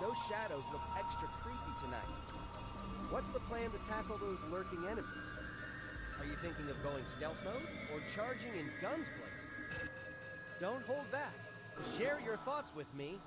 those shadows look extra creepy tonight. What's the plan to tackle those lurking enemies? Are you thinking of going stealth mode or charging in guns blazing? Don't hold back. Share your thoughts with me.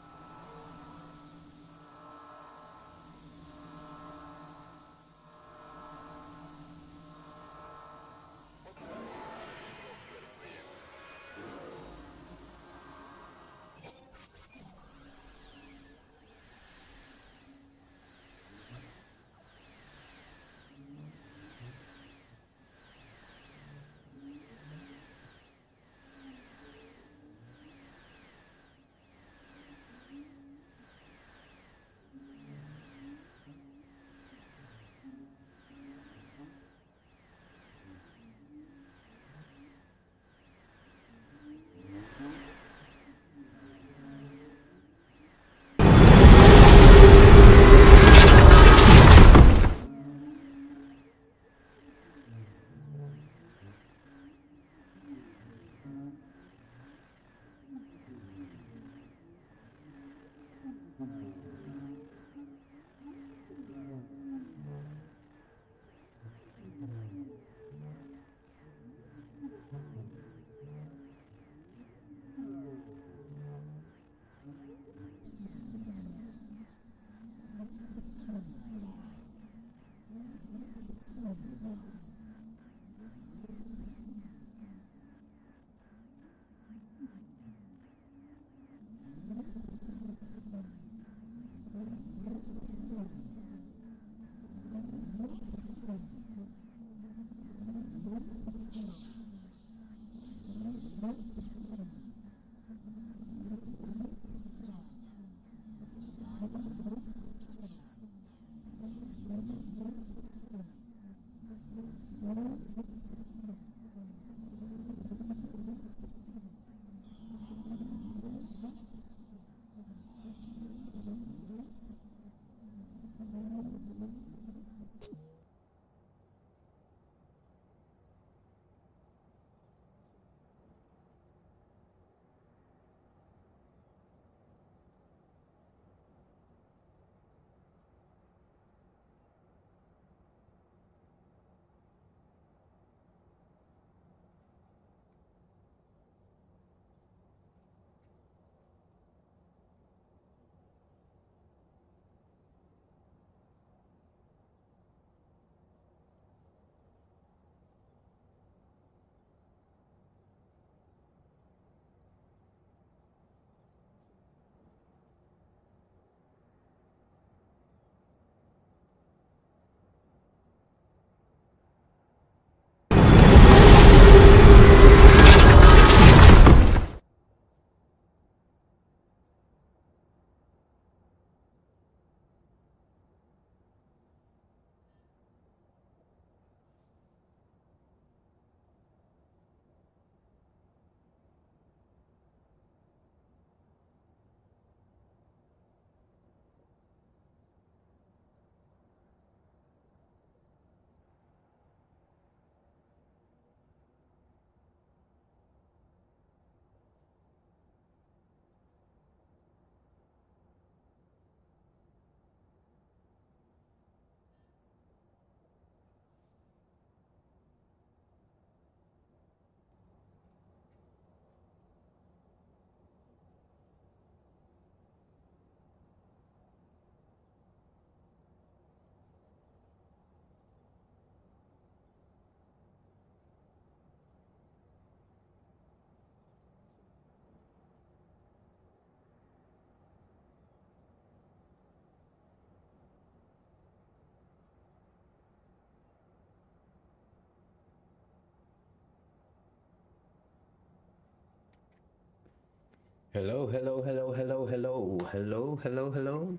Hello, hello, hello, hello, hello, hello, hello, hello.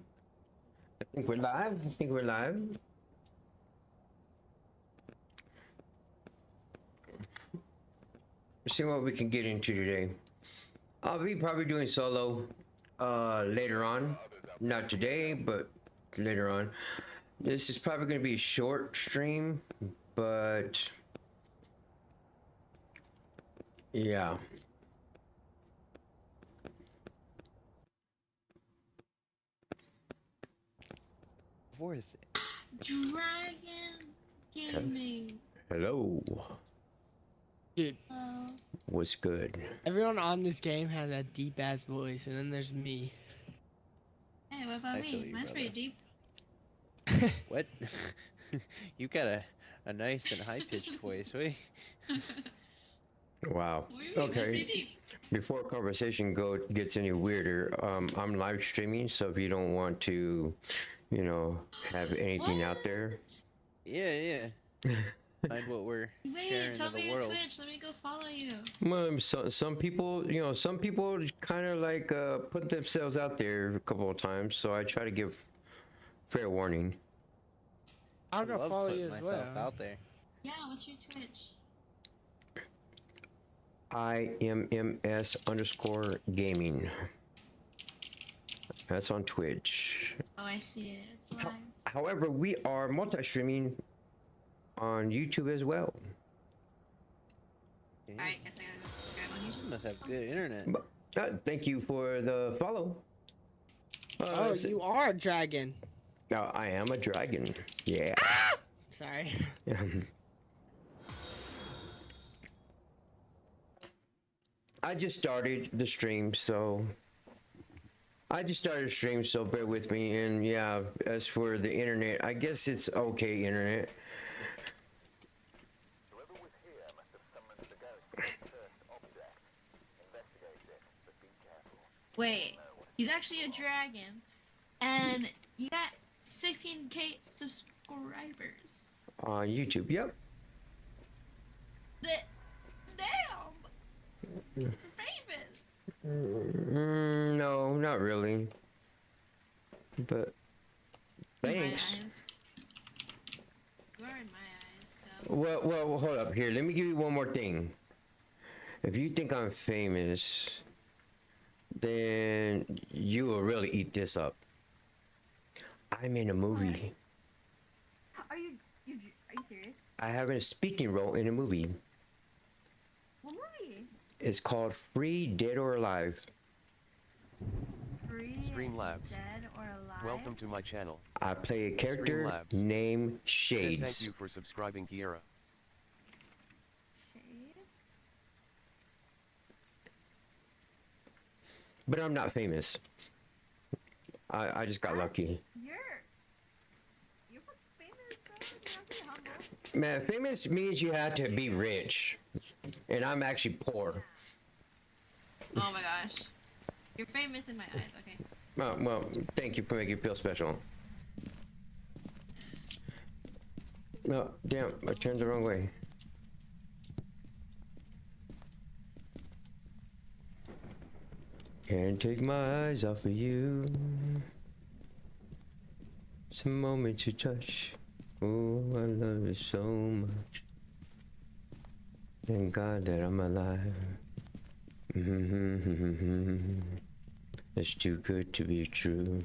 I think we're live. I think we're live. Let's see what we can get into today. I'll be probably doing solo later on. Not today, but later on. This is probably going to be a short stream, but yeah. forth. Dragon Gaming. Hello. Dude, What's good? everyone on this game has a deep ass voice, and then there's me. Hey, what about I feel me? you, Mine's pretty brother. deep. What? You got a nice and high pitched voice, wait. Wow. What do you mean? Mine's pretty deep. Before conversation gets any weirder, I'm live streaming, so if you don't want to, you know, have anything out there. Yeah. Find what we're sharing Wait, tell in me the your world. Twitch. Let me go follow you. Well, some people, you know, some people kind of like put themselves out there a couple of times, so I try to give fair warning. I'll I go love follow putting you as myself well. out there. Yeah, what's your Twitch? IMMS_gaming. That's on Twitch. Oh, I see it. It's live. However, we are multi-streaming on YouTube as well. Yeah. Alright, guess I gotta go subscribe on You YouTube. must have good internet. But, thank you for the follow. Oh, you are a dragon. I am a dragon. Yeah. Sorry. I just started the stream, so bear with me. And yeah, as for the internet, I guess it's okay internet. Whoever was here must have summoned the galaxy's first object. Investigate it, but be careful. Wait, he's actually a dragon, and you got 16K subscribers. On YouTube, yep. Damn! You're famous! No, not really. But thanks. In my eyes. You are in my eyes, so. Well, hold up here. Let me give you one more thing. If you think I'm famous, then you will really eat this up. I'm in a movie. Are you serious? I have a speaking role in a movie. What movie? It's called Free, Dead or Alive. Free, Streamlabs. Dead or Alive? Welcome to my channel. I play a character Streamlabs. named Said Shades. thank you for subscribing, Kiera. Shade? But I'm not famous. I just got lucky. You're famous, though. You're not very humble. Man, famous means you have to be rich. And I'm actually poor. Oh my gosh. You're famous in my eyes, okay. Well, thank you for making me feel special. No, damn, I turned the wrong way. Can't take my eyes off of you. It's a moment to touch. Oh, I love you so much. Thank God that I'm alive. It's too good to be true.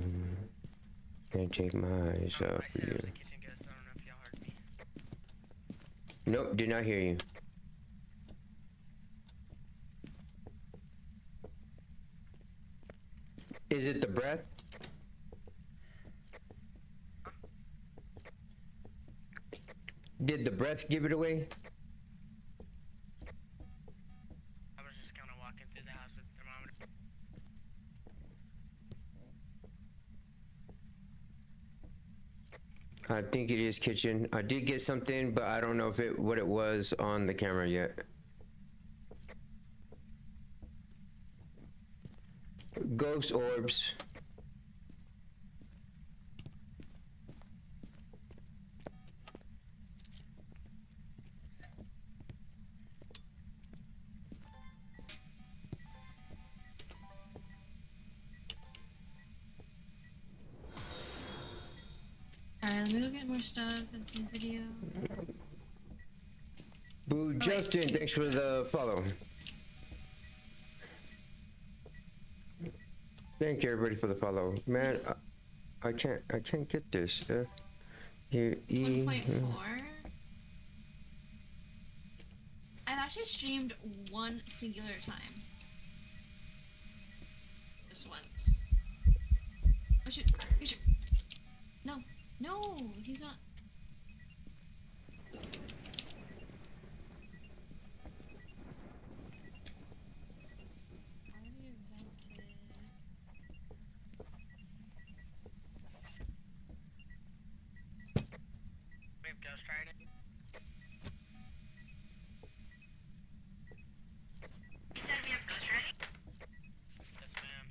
Can't take my eyes off of you. Nope, did not hear you. Is it the breath? Did the breath give it away? I was just kind of walking through the house with the thermometer. I think it is kitchen. I did get something, but I don't know if what it was on the camera yet. Ghost orbs. Alright, let me go get more stuff and some video. Boo, Justin, thanks for the follow. Thank you everybody for the follow. Man, I can't get this. Here, E. 1.4? I've actually streamed one singular time. Just once. Oh shoot, oh, shoot. No. No, he's not. Already invented. We have Ghost Riding. You said we have ghost riding? Yes, ma'am.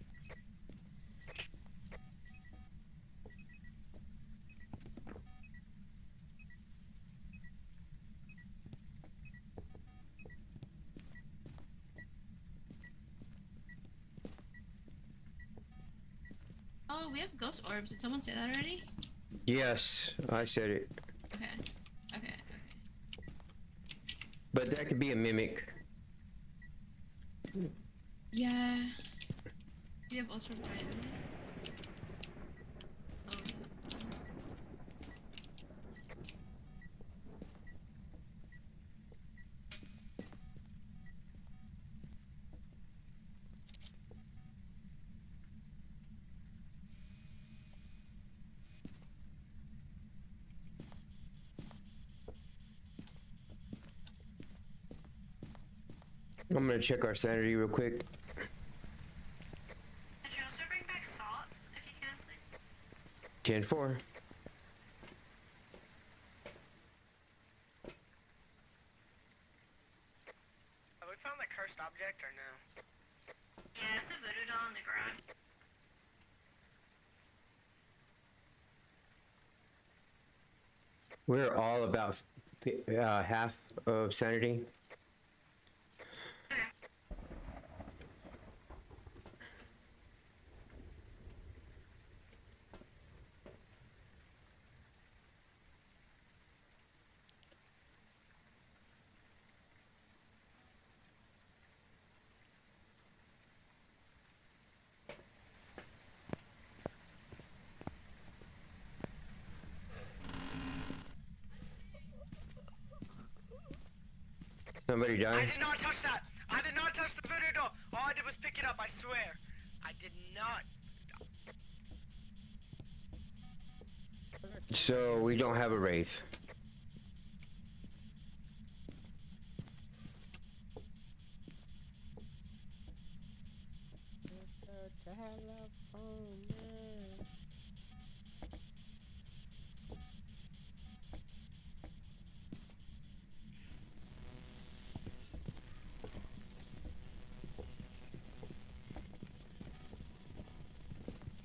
Oh, we have ghost orbs. Did someone say that already? Yes, I said it. Okay. Okay. But that could be a mimic. Yeah. We have ultraviolet. Oh. I'm gonna check our sanity real quick. Could you also bring back salt if you can, please? 10-4. Have we found the cursed object or no? Yeah, it's a voodoo doll in the garage. We're all about half of sanity. Somebody I died? did not touch that. I did not touch the voodoo doll. All I did was pick it up, I swear. I did not. So we don't have a wraith. Mr. Telephone Man.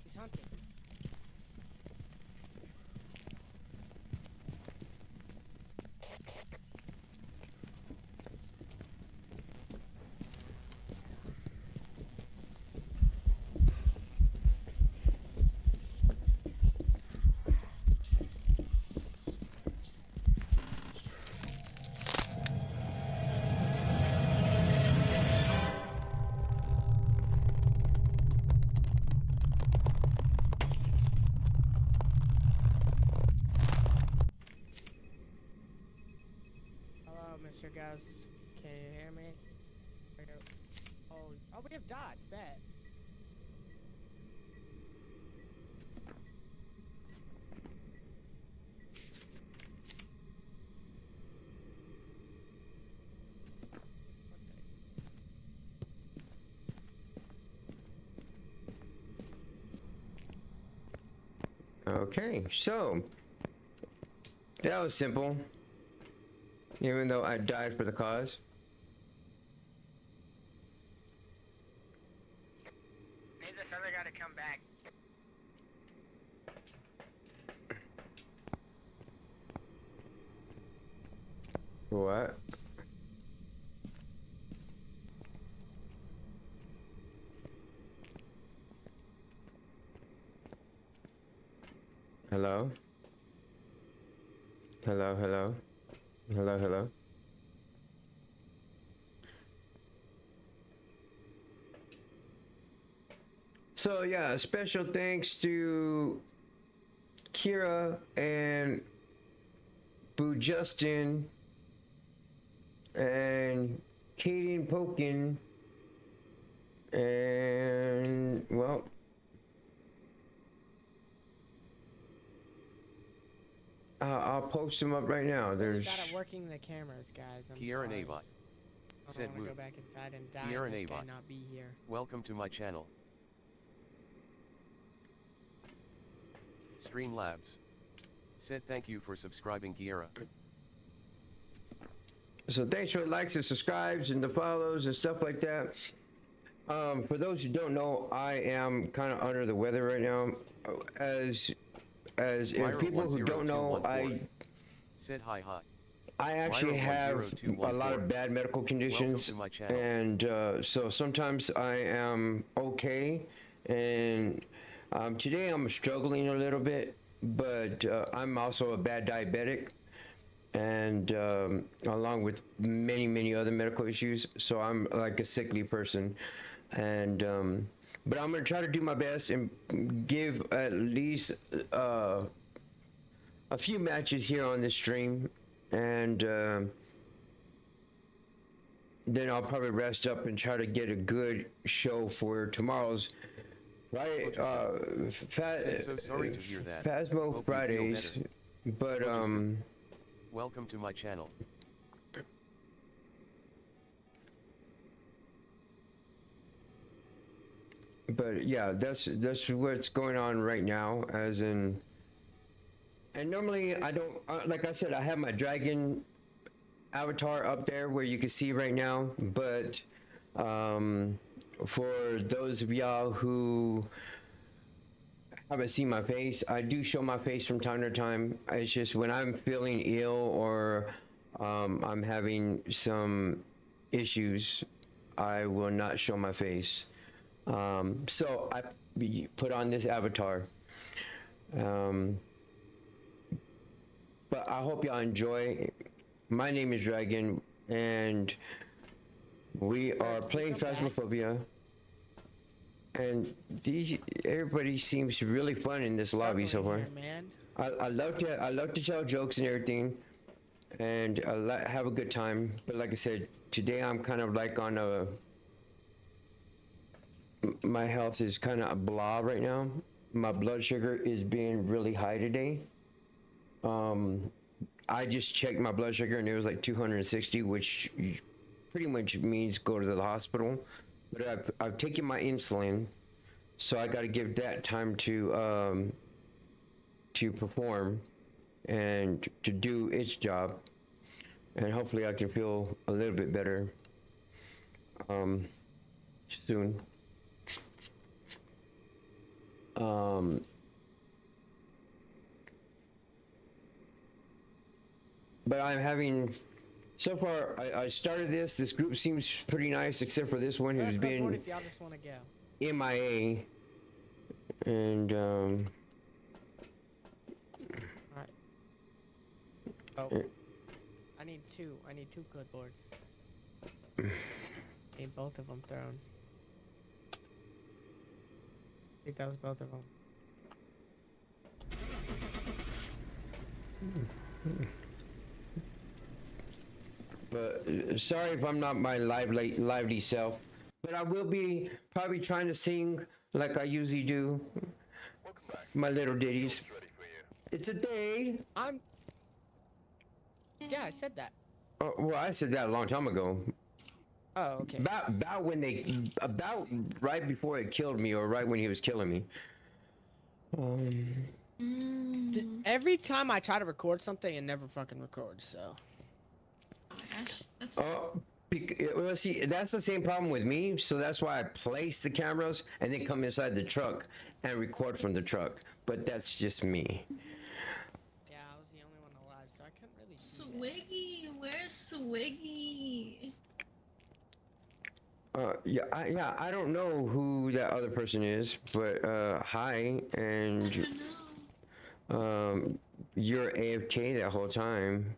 He's hunting. Hello, Mr. Ghost. Can you hear me? Oh, we have dots. Bet. Okay, so that was simple. Even though I died for the cause. Need this other guy to come back. What? Hello? Hello, hello? Hello, hello? So yeah, special thanks to Kira and Boo Justin and Kaden Pokin and well I'll post them up right now. There's. Bad at working the cameras, guys. I'm Kiera sorry. Navot. I Said don't want Woo. to go back inside and die Kiera and this guy Navot. not be here. Welcome to my channel. Streamlabs. Said thank you for subscribing, Kiera. So thanks for the likes and subscribes and the follows and stuff like that. For those who don't know, I am kind of under the weather right now. As if Viral people who don't know, 10214. Said hi. I actually Viral have 10214. a lot of bad medical conditions, Welcome to my channel. and so sometimes I am okay, and today I'm struggling a little bit, but I'm also a bad diabetic, and along with many other medical issues, so I'm like a sickly person, and but I'm gonna try to do my best and give at least a few matches here on this stream, and then I'll probably rest up and try to get a good show for tomorrow's right Said so sorry to hear that. Phasmo Hope you feel Fridays, better. but Welcome to my channel. but yeah, that's what's going on right now, as in. And normally I don't, like I said, I have my dragon avatar up there where you can see right now, but for those of y'all who haven't seen my face, I do show my face from time to time. It's just when I'm feeling ill or I'm having some issues, I will not show my face. So I put on this avatar. But I hope y'all enjoy. My name is Dragon, and we are playing Phasmophobia. And everybody seems really fun in this lobby so far. Man. I love to tell jokes and everything, and have a good time. But like I said, today I'm kind of like on a. My health is kind of blah right now. My blood sugar is being really high today. I just checked my blood sugar and it was like 260, which pretty much means go to the hospital. But I've taken my insulin, so I got to give that time to perform and to do its job, and hopefully I can feel a little bit better soon. But I'm having, so far, I started this group seems pretty nice, except for this one who's been If y'all just want to go. MIA, and Alright. Oh. I need two clipboards. Need both of them thrown. I think that was both of them. but sorry if I'm not my lively self, but I will be probably trying to sing like I usually do, my little ditties. It's a day. Yeah, I said that. Oh, well, I said that a long time ago. Oh, okay. About right before it killed me, or right when he was killing me. Every time I try to record something, it never fucking records, so. Oh my gosh. That's Well, see, that's the same problem with me, so that's why I place the cameras and then come inside the truck and record from the truck. But that's just me. Yeah, I was the only one alive, so I couldn't really do that. Swiggy. Where's Swiggy? I don't know who that other person is, but hi, I and don't know. you're AFK that whole time.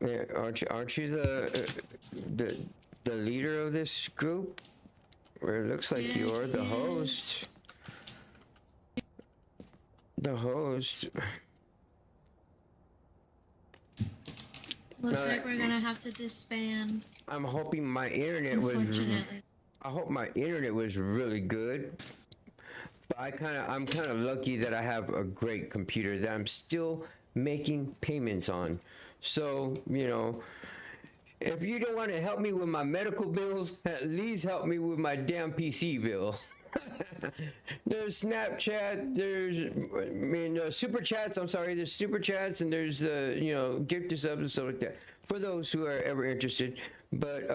Yeah, aren't you the leader of this group? Or it looks like Yeah, you're the he host. The host. Looks like we're gonna have to disband. I'm hoping my internet was. Unfortunately. I hope my internet was really good. But I'm kind of lucky that I have a great computer that I'm still making payments on. So, you know, if you don't want to help me with my medical bills, at least help me with my damn PC bill. There's Snapchat, there's super chats. I'm sorry, there's super chats, and there's gift subs and stuff like that for those who are ever interested. But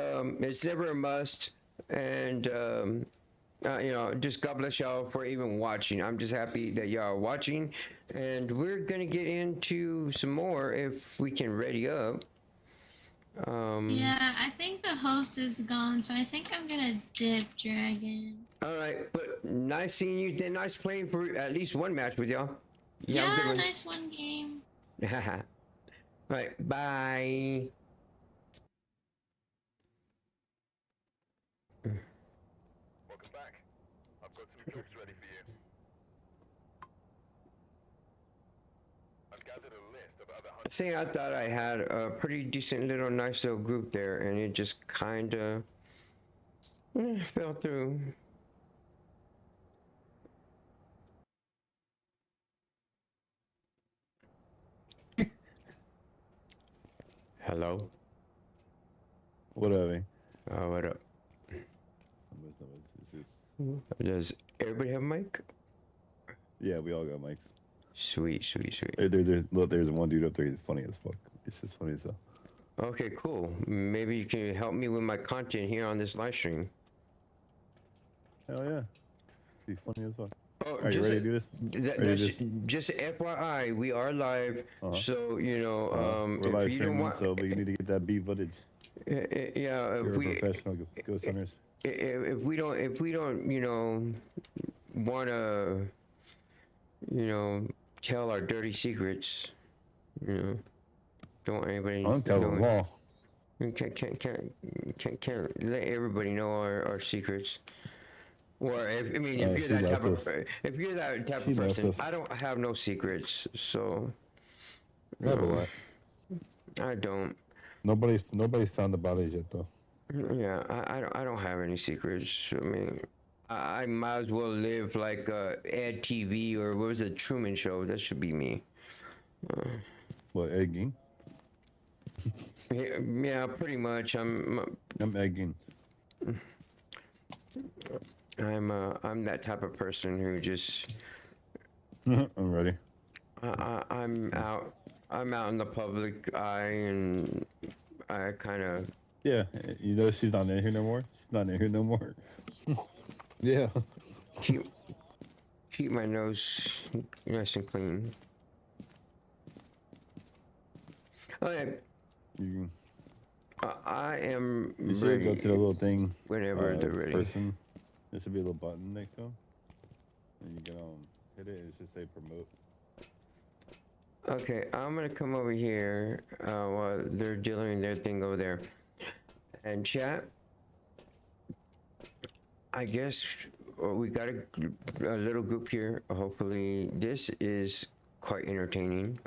it's never a must, and just God bless y'all for even watching. I'm just happy that y'all are watching, and we're gonna get into some more if we can ready up. Yeah, I think the host is gone, so I think I'm gonna dip, Dragon. All right, but nice seeing you. Then nice playing for at least one match with y'all. Yeah, nice one game. All right, bye. Welcome back. I've got some jobs ready for you. I've gathered a list of other hunters. See, I thought I had a pretty decent little nice little group there, and it just kind of fell through. Hello? What up, man? What up? Does everybody have a mic? Yeah, we all got mics. Sweet. There's one dude up there. He's funny as fuck. It's just funny as hell. Okay, cool. Maybe you can help me with my content here on this live stream. Hell yeah. Be funny as fuck. Oh, Are you ready to do this? Just FYI, we are live, so we're if live you don't streaming, want, so we need to get that beat footage. yeah, You're a professional ghost hunters. if we don't, want to, tell our dirty secrets, don't want anybody. I'm telling them all. Can't let everybody know our secrets. Or if you're that type of person, I don't have no secrets, so I don't. Nobody's found the bodies yet, though. Yeah, I don't have any secrets. I mean, I might as well live like Ed TV or what was it, Truman Show? That should be me. What, egging? Yeah, pretty much. I'm egging. I'm that type of person who just. I'm ready. I'm out in the public eye, and I kind of. Yeah, you know she's not in here no more. She's not in here no more. Yeah. Keep my nose nice and clean. Okay. I am You should ready. go to the little thing. Whenever they're ready. Person. There should be a little button next to him. And you can hit it and it should say promote. Okay, I'm gonna come over here while they're doing their thing over there. And chat, I guess we got a little group here. Hopefully this is quite entertaining.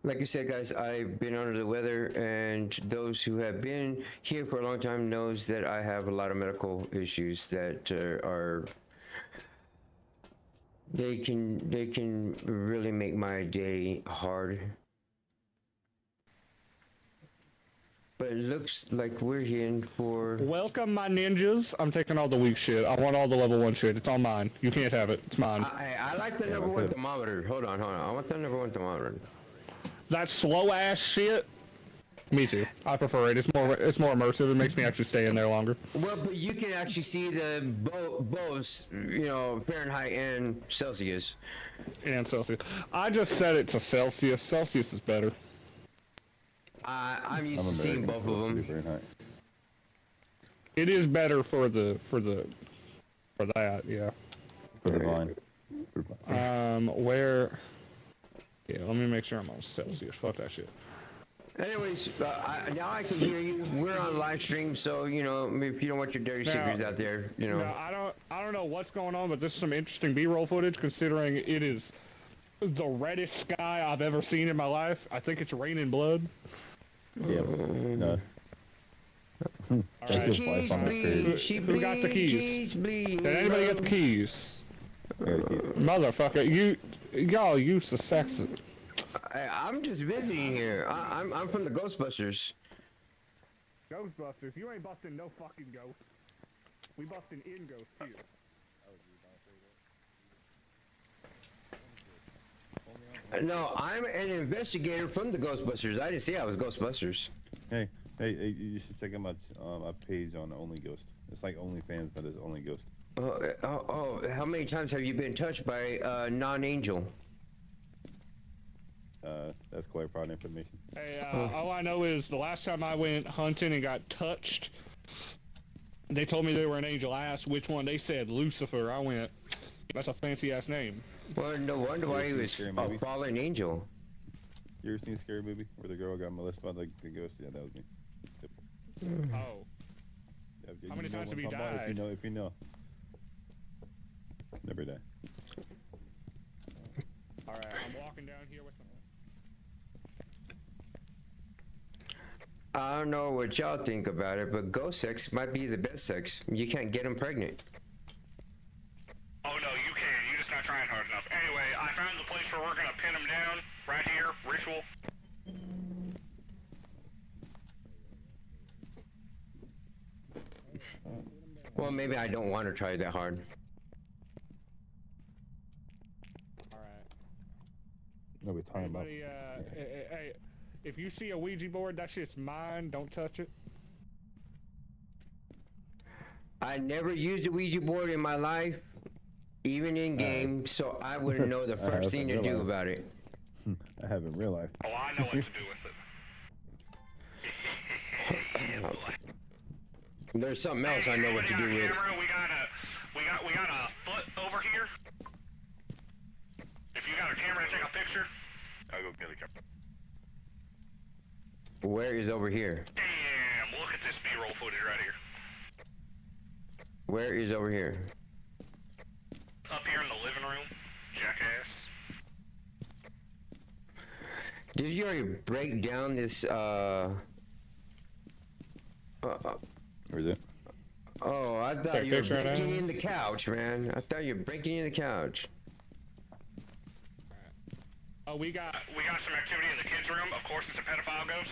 Like I said, guys, I've been under the weather, and those who have been here for a long time knows that I have a lot of medical issues that they can really make my day hard. But it looks like we're in for... Welcome, my ninjas. I'm taking all the weak shit. I want all the level 1 shit. It's all mine. You can't have it. It's mine. I like the number 1 thermometer. Hold on. I want the number 1 thermometer. That slow-ass shit? Me too. I prefer it. It's more immersive. It makes me actually stay in there longer. Well, but you can actually see the both, Fahrenheit and Celsius. And Celsius. I just set it to Celsius. Celsius is better. I'm used to seeing both of them. It is better for that, yeah. For the vine. Where? Yeah, let me make sure I'm on Celsius. Fuck that shit. Anyways, now I can hear you. We're on live stream, so if you don't want your dirty secrets out there, No, I don't know what's going on, but this is some interesting B-roll footage considering it is the reddest sky I've ever seen in my life. I think it's raining blood. Yeah. No. All right. Who got the keys? Did anybody get the keys? Motherfucker, y'all used to sex it. I'm just visiting here. I'm from the Ghostbusters. Ghostbusters, you ain't busting no fucking ghost. We busting in ghosts here. No, I'm an investigator from the Ghostbusters. I didn't say I was Ghostbusters. Hey, you should check out my page on Only Ghost. It's like OnlyFans, but it's Only Ghost. How many times have you been touched by non-angel? That's clarified information. Hey, all I know is the last time I went hunting and got touched, they told me they were an angel. I asked which one. They said Lucifer. I went, that's a fancy ass name. Well, no wonder why he was a fallen angel. You ever seen a scary movie where the girl got molested by the ghost? Yeah, that was me. Oh. Yeah, How many times have you what I'm talking about? died? If you know. Never die. Alright, I'm walking down here with some... I don't know what y'all think about it, but ghost sex might be the best sex. You can't get them pregnant. Oh no, you can. You're just not trying hard enough. Anyway, I found the place where we're gonna pin him down. Right here. Ritual. Well, maybe I don't want to try that hard. Alright. No, we're talking about. Hey, if you see a Ouija board, that shit's mine. Don't touch it. I never used a Ouija board in my life, even in game, so I wouldn't know the first thing to do about it. I have in real life. Oh, I know what to do with it. There's something else I know what to do with. We got a foot over here. If you got a camera to take a picture, I'll go get a camera. Where is over here? Damn, look at this B-roll footage right here. Where is over here? Up here in the living room, jackass. Did you already break down this, Where's it? Oh, I thought you were breaking in the couch, man. I thought you were breaking in the couch. Oh, we got some activity in the kids' room. Of course, it's a pedophile ghost.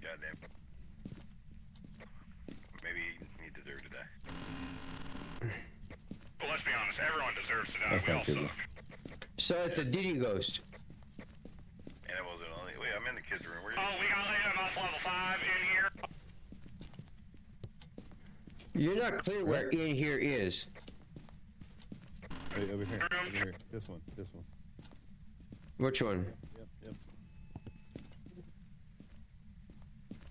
Goddamn. Maybe he deserved to die. But let's be honest, everyone deserves to die. That's We all not true. suck. So it's a Diddy ghost. And it wasn't only. Wait, I'm in the kids' room. Where Oh, we got AMF level 5 in here. You're not clear where in here is. Hey, over here. Over here. This one. Which one?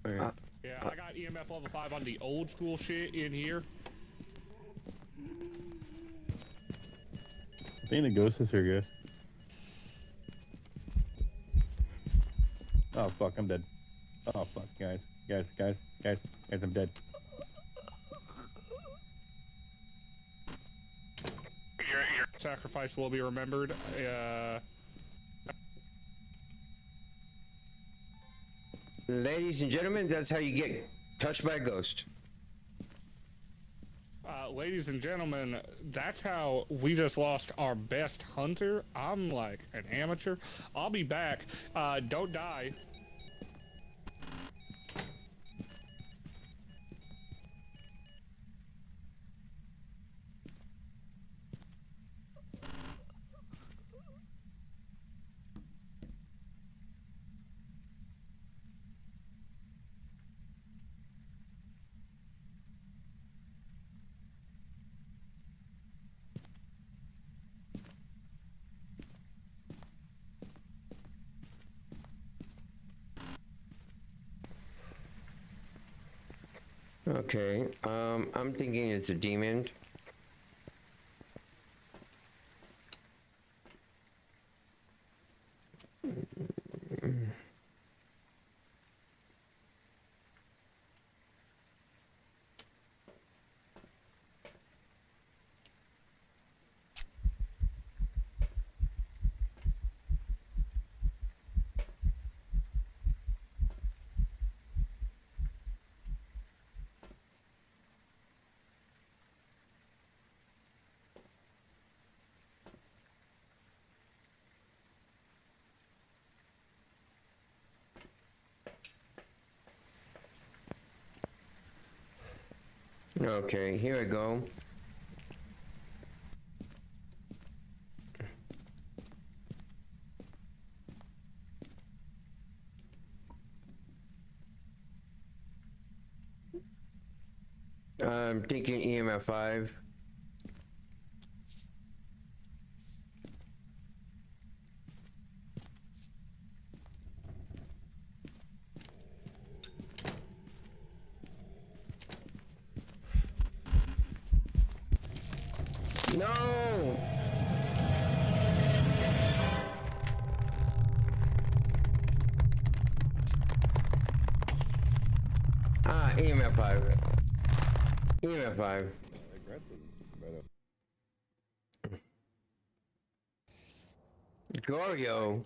Yep. Yeah, I got EMF level 5 on the old school shit in here. I think the ghost is here, guys. Oh fuck, I'm dead. Oh fuck, guys, I'm dead. Your sacrifice will be remembered. Ladies and gentlemen, that's how you get touched by a ghost. Ladies and gentlemen, that's how we just lost our best hunter. I'm like an amateur. I'll be back. Don't die. Okay, I'm thinking it's a demon. Okay, here we go. I'm thinking EMF 5. No! EMF 5. EMF 5. Aggressive, better. Gorio.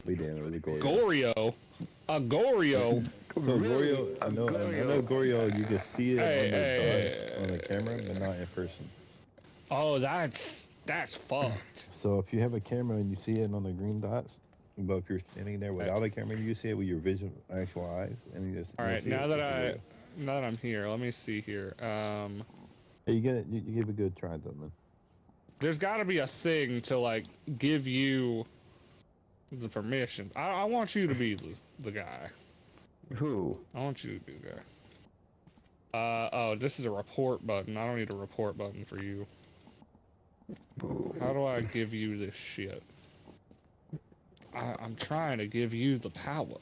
We damn it was a Gorio. Gorio? A Gorio? So Gorio, I know Gorio, you can see it on the camera, but not in person. Oh, that's fucked. So if you have a camera and you see it on the green dots, but if you're standing there without a camera, you see it with your actual eyes, and you just. All right, now that I'm here, let me see here. Hey, you give a good try though, man. There's got to be a thing to like give you the permission. I want you to be the guy. Who? I want you to be the guy. Oh, this is a report button. I don't need a report button for you. How do I give you this shit? I'm trying to give you the power.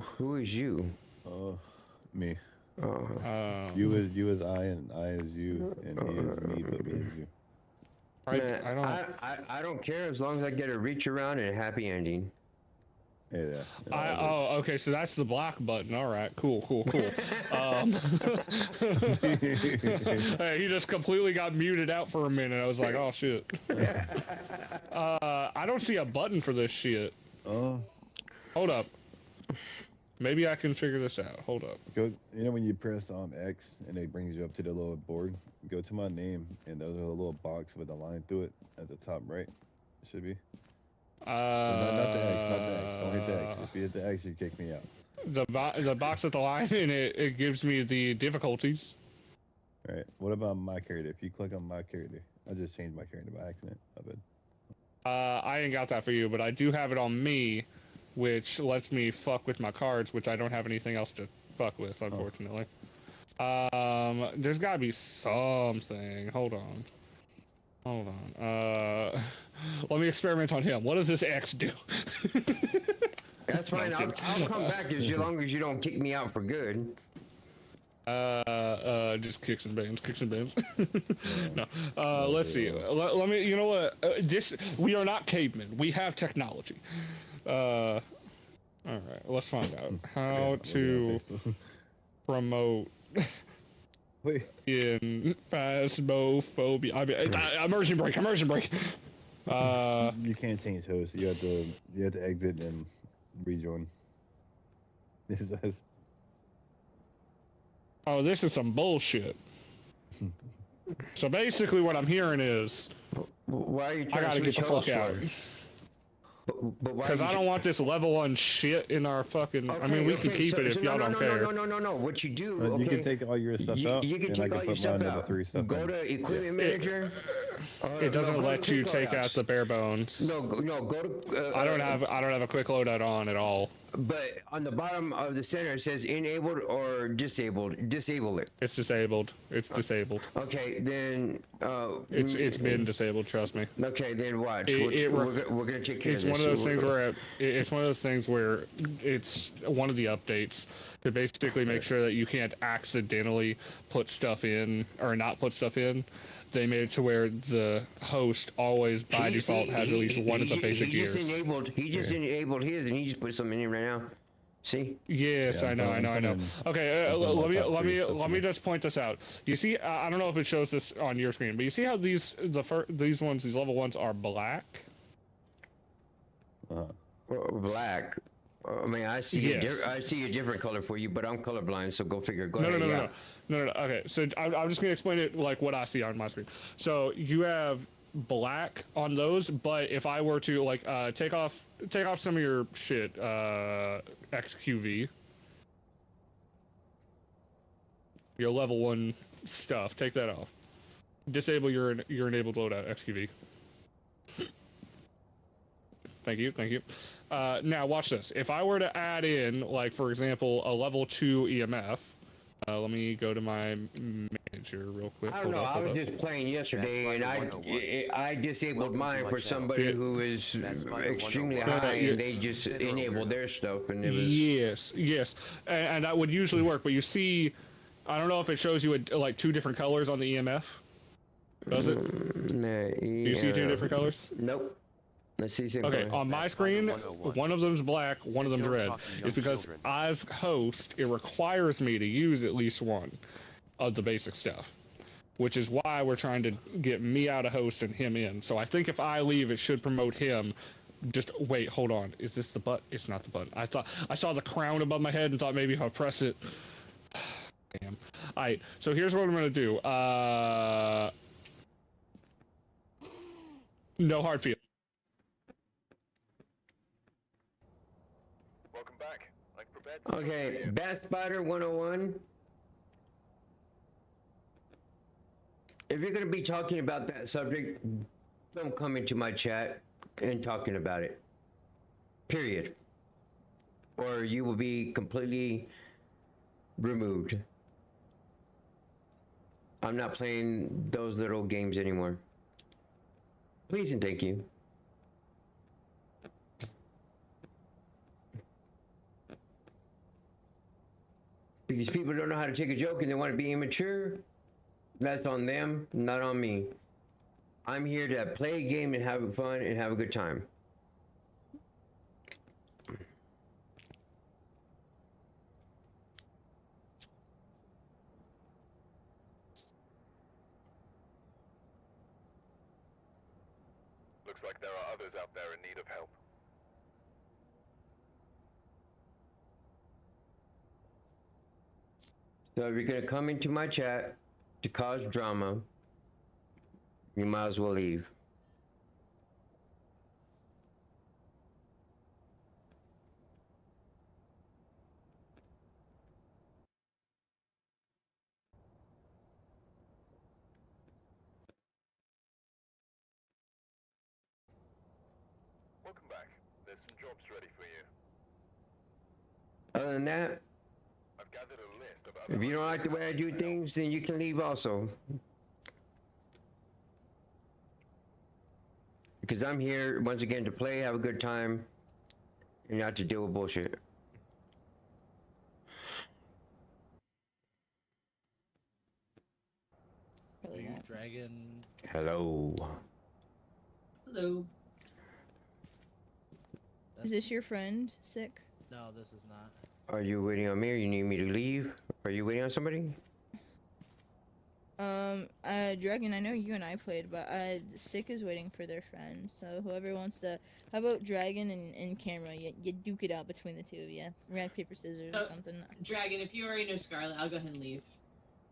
Who is you? Me. You is I, and I is you, and he is me, but me is you. I don't care as long as I get a reach around and a happy ending. Yeah. Oh, okay, so that's the black button. All right, cool. Hey, he just completely got muted out for a minute. I was like, oh shit. I don't see a button for this shit. Hold up. Maybe I can figure this out. Hold up. Go. You know when you press X and it brings you up to the little board? Go to my name, and there's a little box with a line through it at the top right. It should be. So not the X, not the X. Don't hit the X. If you hit the X, you kick me out. The box with the line in it gives me the difficulties. All right. What about my character? If you click on my character, I just changed my character by accident. I bet. I ain't got that for you, but I do have it on me, which lets me fuck with my cards, which I don't have anything else to fuck with, unfortunately. There's gotta be something. Hold on. Let me experiment on him. What does this X do? That's fine. I'll come back as long as you don't kick me out for good. Just kicks and bans. No. Let's see. Let me. You know what? We are not cavemen. We have technology. All right. Let's find out how to promote in Phasmophobia. I mean, immersion break. You can't change host. You have to exit and rejoin. Oh, this is some bullshit. So basically, what I'm hearing is, why are you I trying gotta to get the fuck out. Because I don't want this level 1 shit in our fucking. Okay, I mean, we can keep it if y'all don't care. No. What you do? You can take all your stuff out. You can take all your stuff out. Go to equipment manager. It doesn't let you take out the bare bones. No. Go to. I don't have a quick loadout on at all. But on the bottom of the center it says enabled or disabled. Disable it. It's disabled. It's disabled. Okay, then. It's been disabled. Trust me. Okay, then watch. We're gonna take care of this. It's one of those things where it's one of those things where it's one of the updates to basically make sure that you can't accidentally put stuff in or not put stuff in. They made it to where the host always by default has at least one of the basic gears. He just enabled his, and he just put something in right now. See? Yes, I know. Okay, let me just point this out. You see, I don't know if it shows this on your screen, but you see how these level 1s are black? Black. I mean, I see a different color for you, but I'm colorblind, so go figure. Go ahead. No. Okay, so I'm just gonna explain it like what I see on my screen. So you have black on those, but if I were to like take off some of your shit, XQV. your level 1 stuff. Take that off. Disable your enabled loadout XQV. Thank you, thank you. Now watch this. If I were to add in, like for example, a level 2 EMF, let me go to my manager real quick. I don't know. I was just playing yesterday, and I disabled mine for somebody who is extremely high, and they just enabled their stuff, and it was yes, and that would usually work. But you see, I don't know if it shows you like 2 different colors on the EMF. Does it? Do you see 2 different colors? Nope. Let's see. Okay, on my screen, one of them's black, one of them's red. It's because as host, it requires me to use at least one of the basic stuff, which is why we're trying to get me out of host and him in. So I think if I leave, it should promote him. Just wait, hold on. Is this the button? It's not the button. I saw the crown above my head and thought maybe if I press it. Damn. All right. So here's what I'm gonna do. No hard feel. Welcome back. Okay, Bat Spider 101. If you're going to be talking about that subject, don't come into my chat and talking about it. Period. Or you will be completely removed. I'm not playing those little games anymore. Please and thank you. Because people don't know how to take a joke and they want to be immature, that's on them, not on me. I'm here to play a game and have fun and have a good time. Looks like there are others out there in need of help. So if you're gonna come into my chat to cause drama, you might as well leave. Welcome back. There's some jobs ready for you. Other than that, I've gathered a list of other... if you don't like the way I do things, then you can leave also. Because I'm here, once again, to play, have a good time, and not to deal with bullshit. Are you Dragon? Hello. Hello. Is this your friend, Sick? No, this is not. Are you waiting on me, or you need me to leave? Are you waiting on somebody? Dragon, I know you and I played, but Sick is waiting for their friend. So whoever wants to, how about Dragon and Camera? You duke it out between the two of you. Rock paper scissors or something. Dragon, if you already know Scarlet, I'll go ahead and leave.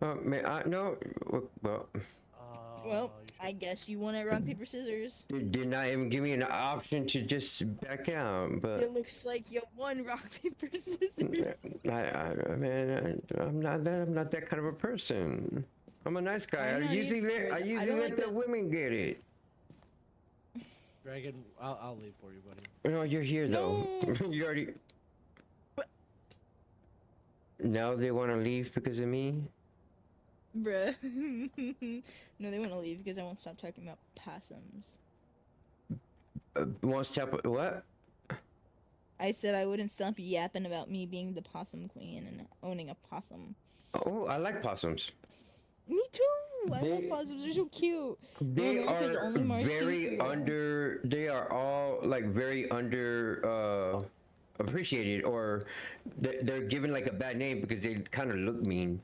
Man, no. Well. Well, I guess you want it rock paper scissors. Did not even give me an option to just back out, but It looks like you won rock paper scissors. I'm not that kind of a person. I'm a nice guy. I usually let the women get it. Dragon, I'll leave for you, buddy. No, you're here though. You already. Now they want to leave because of me. Bruh. No, they want to leave because I won't stop talking about possums. Won't stop what? I said I wouldn't stop yapping about me being the possum queen and owning a possum. Oh, I like possums. Me too. I love possums. They're so cute. They are very under. They are all like very under appreciated, or they're given like a bad name because they kind of look mean.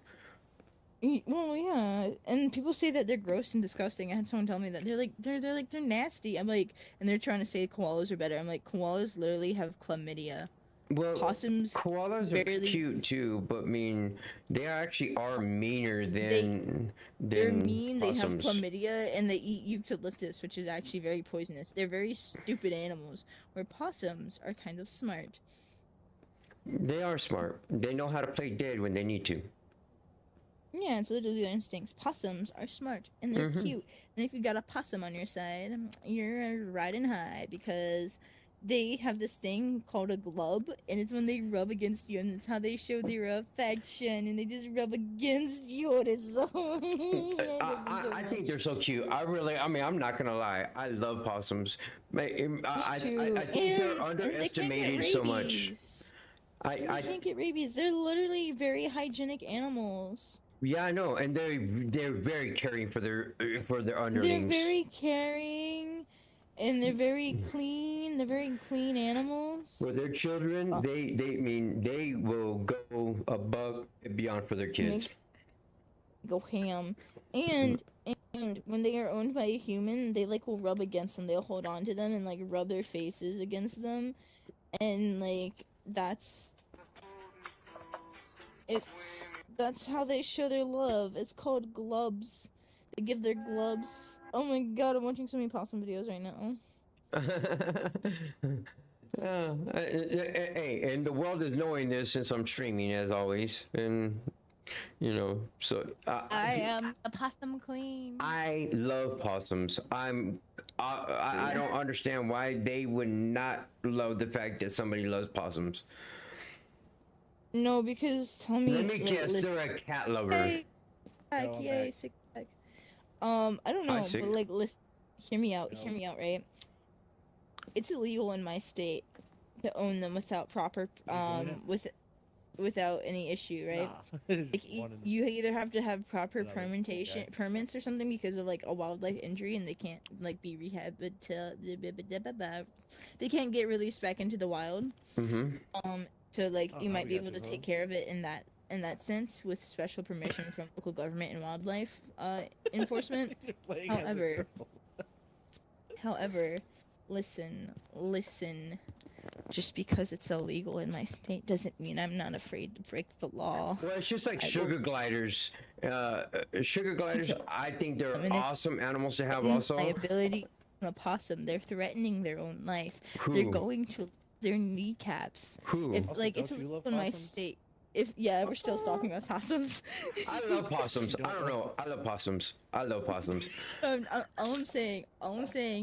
Well, yeah, and people say that they're gross and disgusting. I had someone tell me that they're nasty. I'm like, and they're trying to say koalas are better. I'm like, koalas literally have chlamydia. Well, possums. Koalas are cute too, but I mean, they actually are meaner than they're mean. Possums. They have chlamydia, and they eat eucalyptus, which is actually very poisonous. They're very stupid animals. Where possums are kind of smart. They are smart. They know how to play dead when they need to. Yeah, it's literally their instincts. Possums are smart and they're Mhm. cute. And if you got a possum on your side, you're riding high because they have this thing called a glub, and it's when they rub against you, and it's how they show their affection, and they just rub against you. And it's so. I love them so I think much. they're so cute. I mean, I'm not gonna lie. I love possums. I Too. think they're And they can't get underestimated so much. rabies. I They can't get rabies. They're literally very hygienic animals. Yeah, I know, and they're very caring for their underlings. They're very caring, and they're very clean. They're very clean animals. For their children, they will go above and beyond for their kids. Go ham, and when they are owned by a human, they like will rub against them. They'll hold on to them and like rub their faces against them, and like that's how they show their love. It's called glubs. They give their glubs. Oh my god, I'm watching so many possum videos right now. Hey, and the world is knowing this since I'm streaming as always, and so I am a possum queen. I love possums. I don't understand why they would not love the fact that somebody loves possums. No, because tell me. Let me guess, they're a cat lover. Hey, yay, sick back. I don't know, but like, listen, hear me out, right? It's illegal in my state to own them without proper, without any issue, right? Nah. Like, you either have to have proper permits or something because of like a wildlife injury, and they can't like be they can't get released back into the wild. So like you might be able to take care of it in that sense with special permission from local government and wildlife enforcement. However, listen. Just because it's illegal in my state doesn't mean I'm not afraid to break the law. Well, it's just like sugar gliders. Sugar gliders, I think they're awesome animals to have also. Liability on a possum, they're threatening their own life. Who? They're going to their kneecaps. Who? If like it's illegal in my state. We're still talking about possums. I love possums. I don't know. I love possums. All I'm saying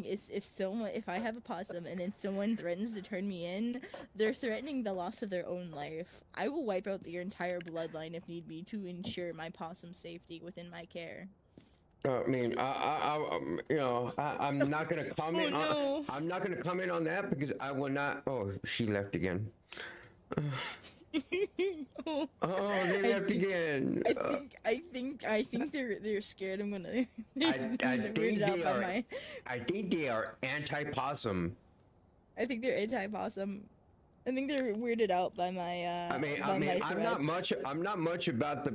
is if I have a possum and then someone threatens to turn me in, they're threatening the loss of their own life. I will wipe out their entire bloodline if need be to ensure my possum's safety within my care. I mean, I'm not gonna comment on. I'm not gonna comment on that because I will not. Oh, she left again. Oh, they left again. I think they're scared. I'm gonna. I think they are anti-possum. I think they're anti-possum. I think they're weirded out by my. I'm not much about the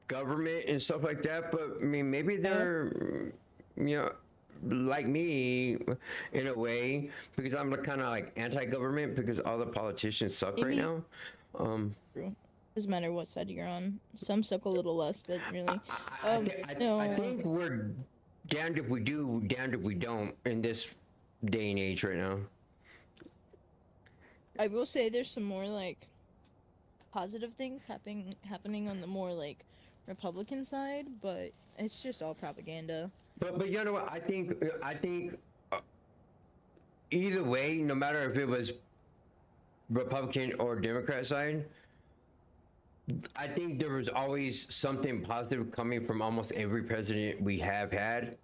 government and stuff like that, but I mean, maybe they're, like me in a way, because I'm kind of like anti-government because all the politicians suck right now. True. Doesn't matter what side you're on. Some suck a little less, but really. I think we're damned if we do, damned if we don't in this day and age right now. I will say there's some more like positive things happening on the more like Republican side, but it's just all propaganda. But you know what? I think either way, no matter if it was Republican or Democrat side, I think there was always something positive coming from almost every president we have had.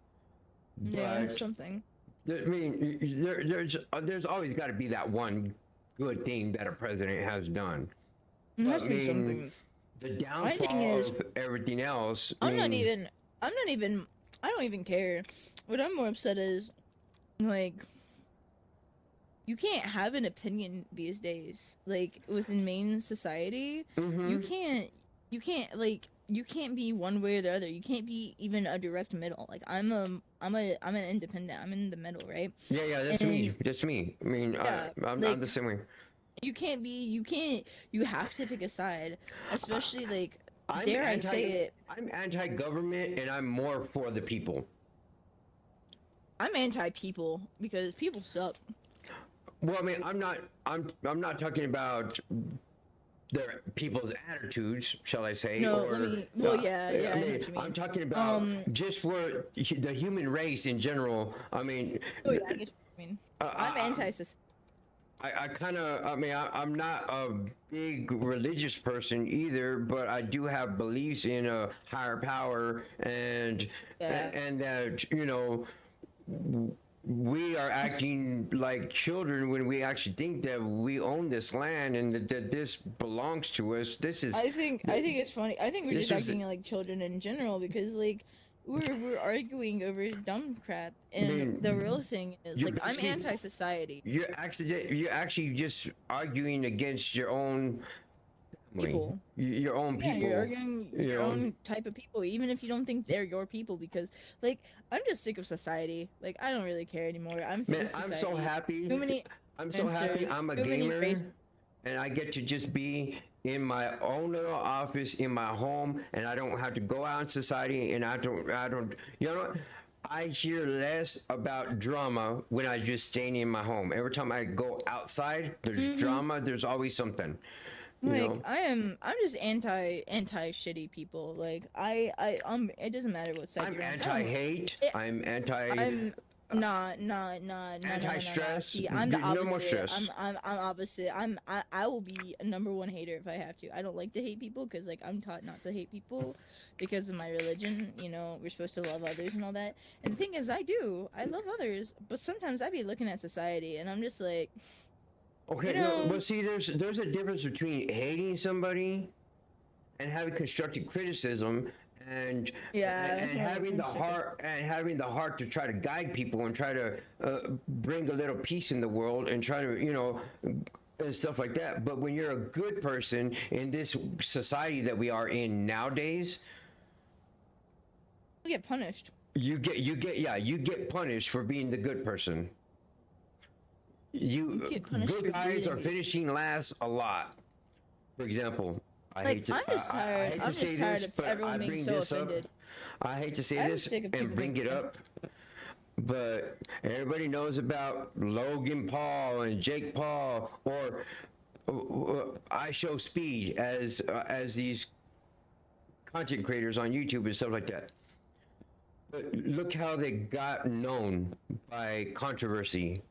Yeah, something. I mean, there's always got to be that one good thing that a president has done. It has to be something. The downfall of everything else. I don't even care. What I'm more upset is, like, you can't have an opinion these days. Like, within main society, you can't be one way or the other. You can't be even a direct middle. Like, I'm an independent. I'm in the middle, right? Yeah, that's me. Just me. I mean, I'm the same way. You have to pick a side, especially like, I say it. I'm anti-government and I'm more for the people. I'm anti-people because people suck. Well, I mean, I'm not talking about their people's attitudes, shall I say? No, or, let me. Well, yeah, yeah. I know what you mean. I'm talking about just for the human race in general. I mean, Oh yeah, I get what you mean. I'm anti-society. I'm not a big religious person either, but I do have beliefs in a higher power and that, you know, we are acting like children when we actually think that we own this land and that this belongs to us. This is. I think it's funny. I think we're just acting like children in general because like we're arguing over dumb crap, and the real thing is like I'm anti-society. You're actually just arguing against your own people. Your own people. Yeah, you're arguing your own type of people, even if you don't think they're your people, because like I'm just sick of society. Like I don't really care anymore. I'm sick of society. I'm so happy. I'm so answers, happy I'm a gamer and I get to just be in my own little office in my home, and I don't have to go out in society, and I don't you know what? I hear less about drama when I just staying in my home. Every time I go outside, there's drama, there's always something. Like I'm just anti shitty people. Like it doesn't matter what side you're on. I'm anti-hate. I'm anti-stress. See, I'm the opposite. No more stress. I'm opposite. I will be a #1 hater if I have to. I don't like to hate people because like I'm taught not to hate people because of my religion. You know, we're supposed to love others and all that. And the thing is, I love others, but sometimes I be looking at society and I'm just like. Okay, well, see, there's a difference between hating somebody and having constructive criticism and having the heart to try to guide people and try to bring a little peace in the world and try to and stuff like that. But when you're a good person in this society that we are in nowadays, you get punished. You get punished for being the good person. Good guys are finishing last a lot. For example, I hate to say this, but I bring this up. I hate to say this and bring it up, but everybody knows about Logan Paul and Jake Paul, or I Show Speed as these content creators on YouTube and stuff like that. But look how they got known by controversy.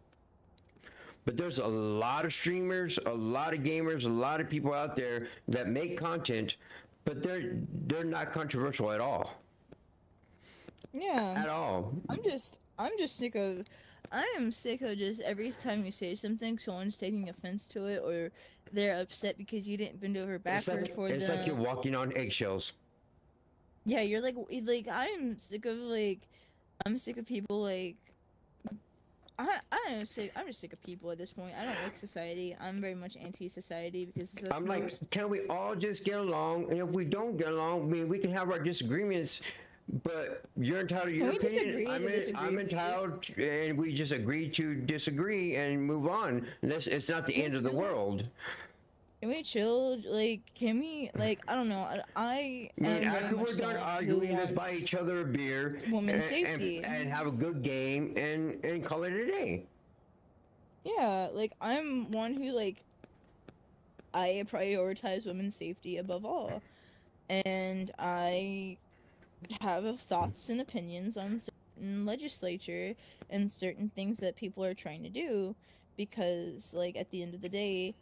But there's a lot of streamers, a lot of gamers, a lot of people out there that make content, but they're not controversial at all. Yeah. At all. I'm just sick of. I am sick of just every time you say something, someone's taking offense to it, or they're upset because you didn't bend over backwards for them. It's like you're walking on eggshells. Yeah, you're like I'm sick of people like. I'm just sick of people at this point. I don't like society. I'm very much anti-society because I'm like, can we all just get along? And if we don't get along, I mean, we can have our disagreements, but you're entitled to your opinion. I'm entitled, and we just agree to disagree and move on. It's not the end of the world. Can we chill? Like, can we, like, I don't know. I mean, after we're done arguing, let's buy each other a beer women's safety and have a good game and call it a day. Yeah, like, I'm one who, like, I prioritize women's safety above all. And I have thoughts and opinions on certain legislature and certain things that people are trying to do because, like, at the end of the day,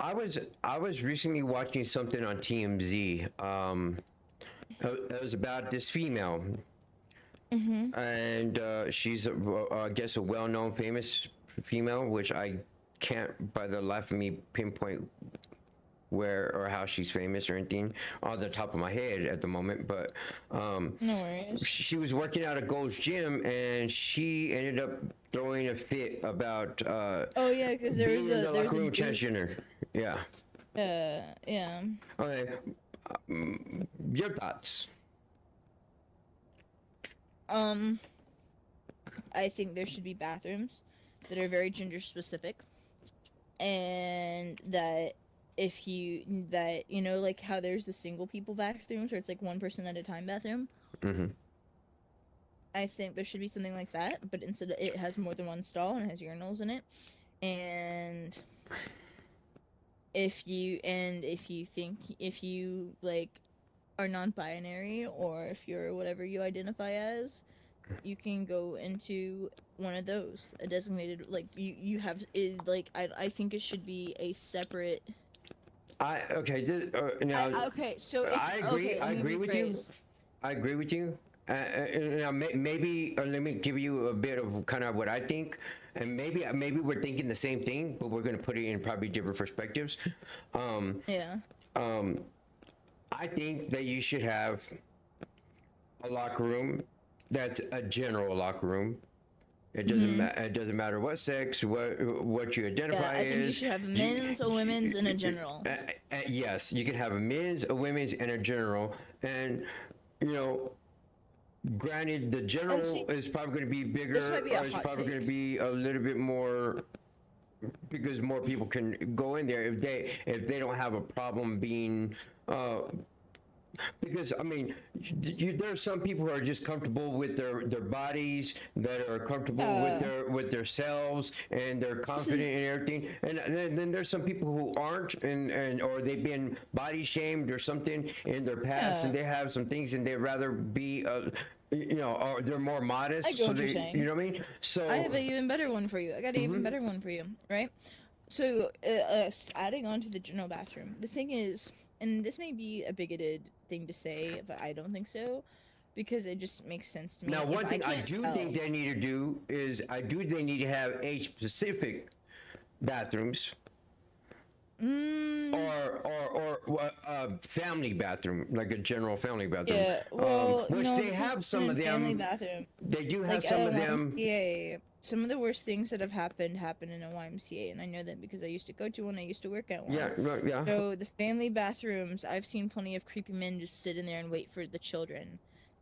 I was recently watching something on TMZ. It was about this female, and she's I guess a well-known, famous female, which I can't, by the life of me, pinpoint where or how she's famous or anything on the top of my head at the moment. But no worries. She was working out at Gold's Gym, and she ended up throwing a fit about oh yeah, because there was a locker room transgender. Yeah. Yeah. Okay. Your thoughts? I think there should be bathrooms that are very gender specific, and that you know, like how there's the single people bathrooms where it's like one person at a time bathroom. I think there should be something like that, but instead it has more than one stall and it has urinals in it, and if you like are non-binary, or if you're whatever you identify as, you can go into one of those, a designated, like you have it, like I think it should be a separate. Okay. Now. Okay, so if I agree. okay, I let me agree with you. rephrase. I agree with you. Now maybe let me give you a bit of kind of what I think, and maybe we're thinking the same thing, but we're going to put it in probably different perspectives. Yeah. I think that you should have a locker room that's a general locker room. It doesn't it doesn't matter what sex, what you identify I think you as. should have a men's, a women's, and a general. Yes, you can have a men's, a women's, and a general. And you know, granted, the general is probably going to be bigger, or it's probably going to be a little bit more, because more people can go in there if they don't have a problem being. Because I mean, there are some people who are just comfortable with their bodies, that are comfortable with their selves, and they're confident in everything. And then there's some people who aren't, and or they've been body shamed or something in their past, and they have some things, and they'd rather be. You know, or they're more modest. I get what you're saying. You know what I mean? So I have an even better one for you. I got an even better one for you, right? So, adding on to the general bathroom, the thing is, and this may be a bigoted thing to say, but I don't think so, because it just makes sense to me. Now, one thing I do tell, think they need to do is they need to have age-specific bathrooms. Or family bathroom, like a general family bathroom. Yeah, well, which no, they have some of them. Family bathroom. They do have like, some of them. Yeah, some of the worst things that have happened in a YMCA, and I know that because I used to go to one. I used to work at one. Yeah, right, yeah. So the family bathrooms, I've seen plenty of creepy men just sit in there and wait for the children.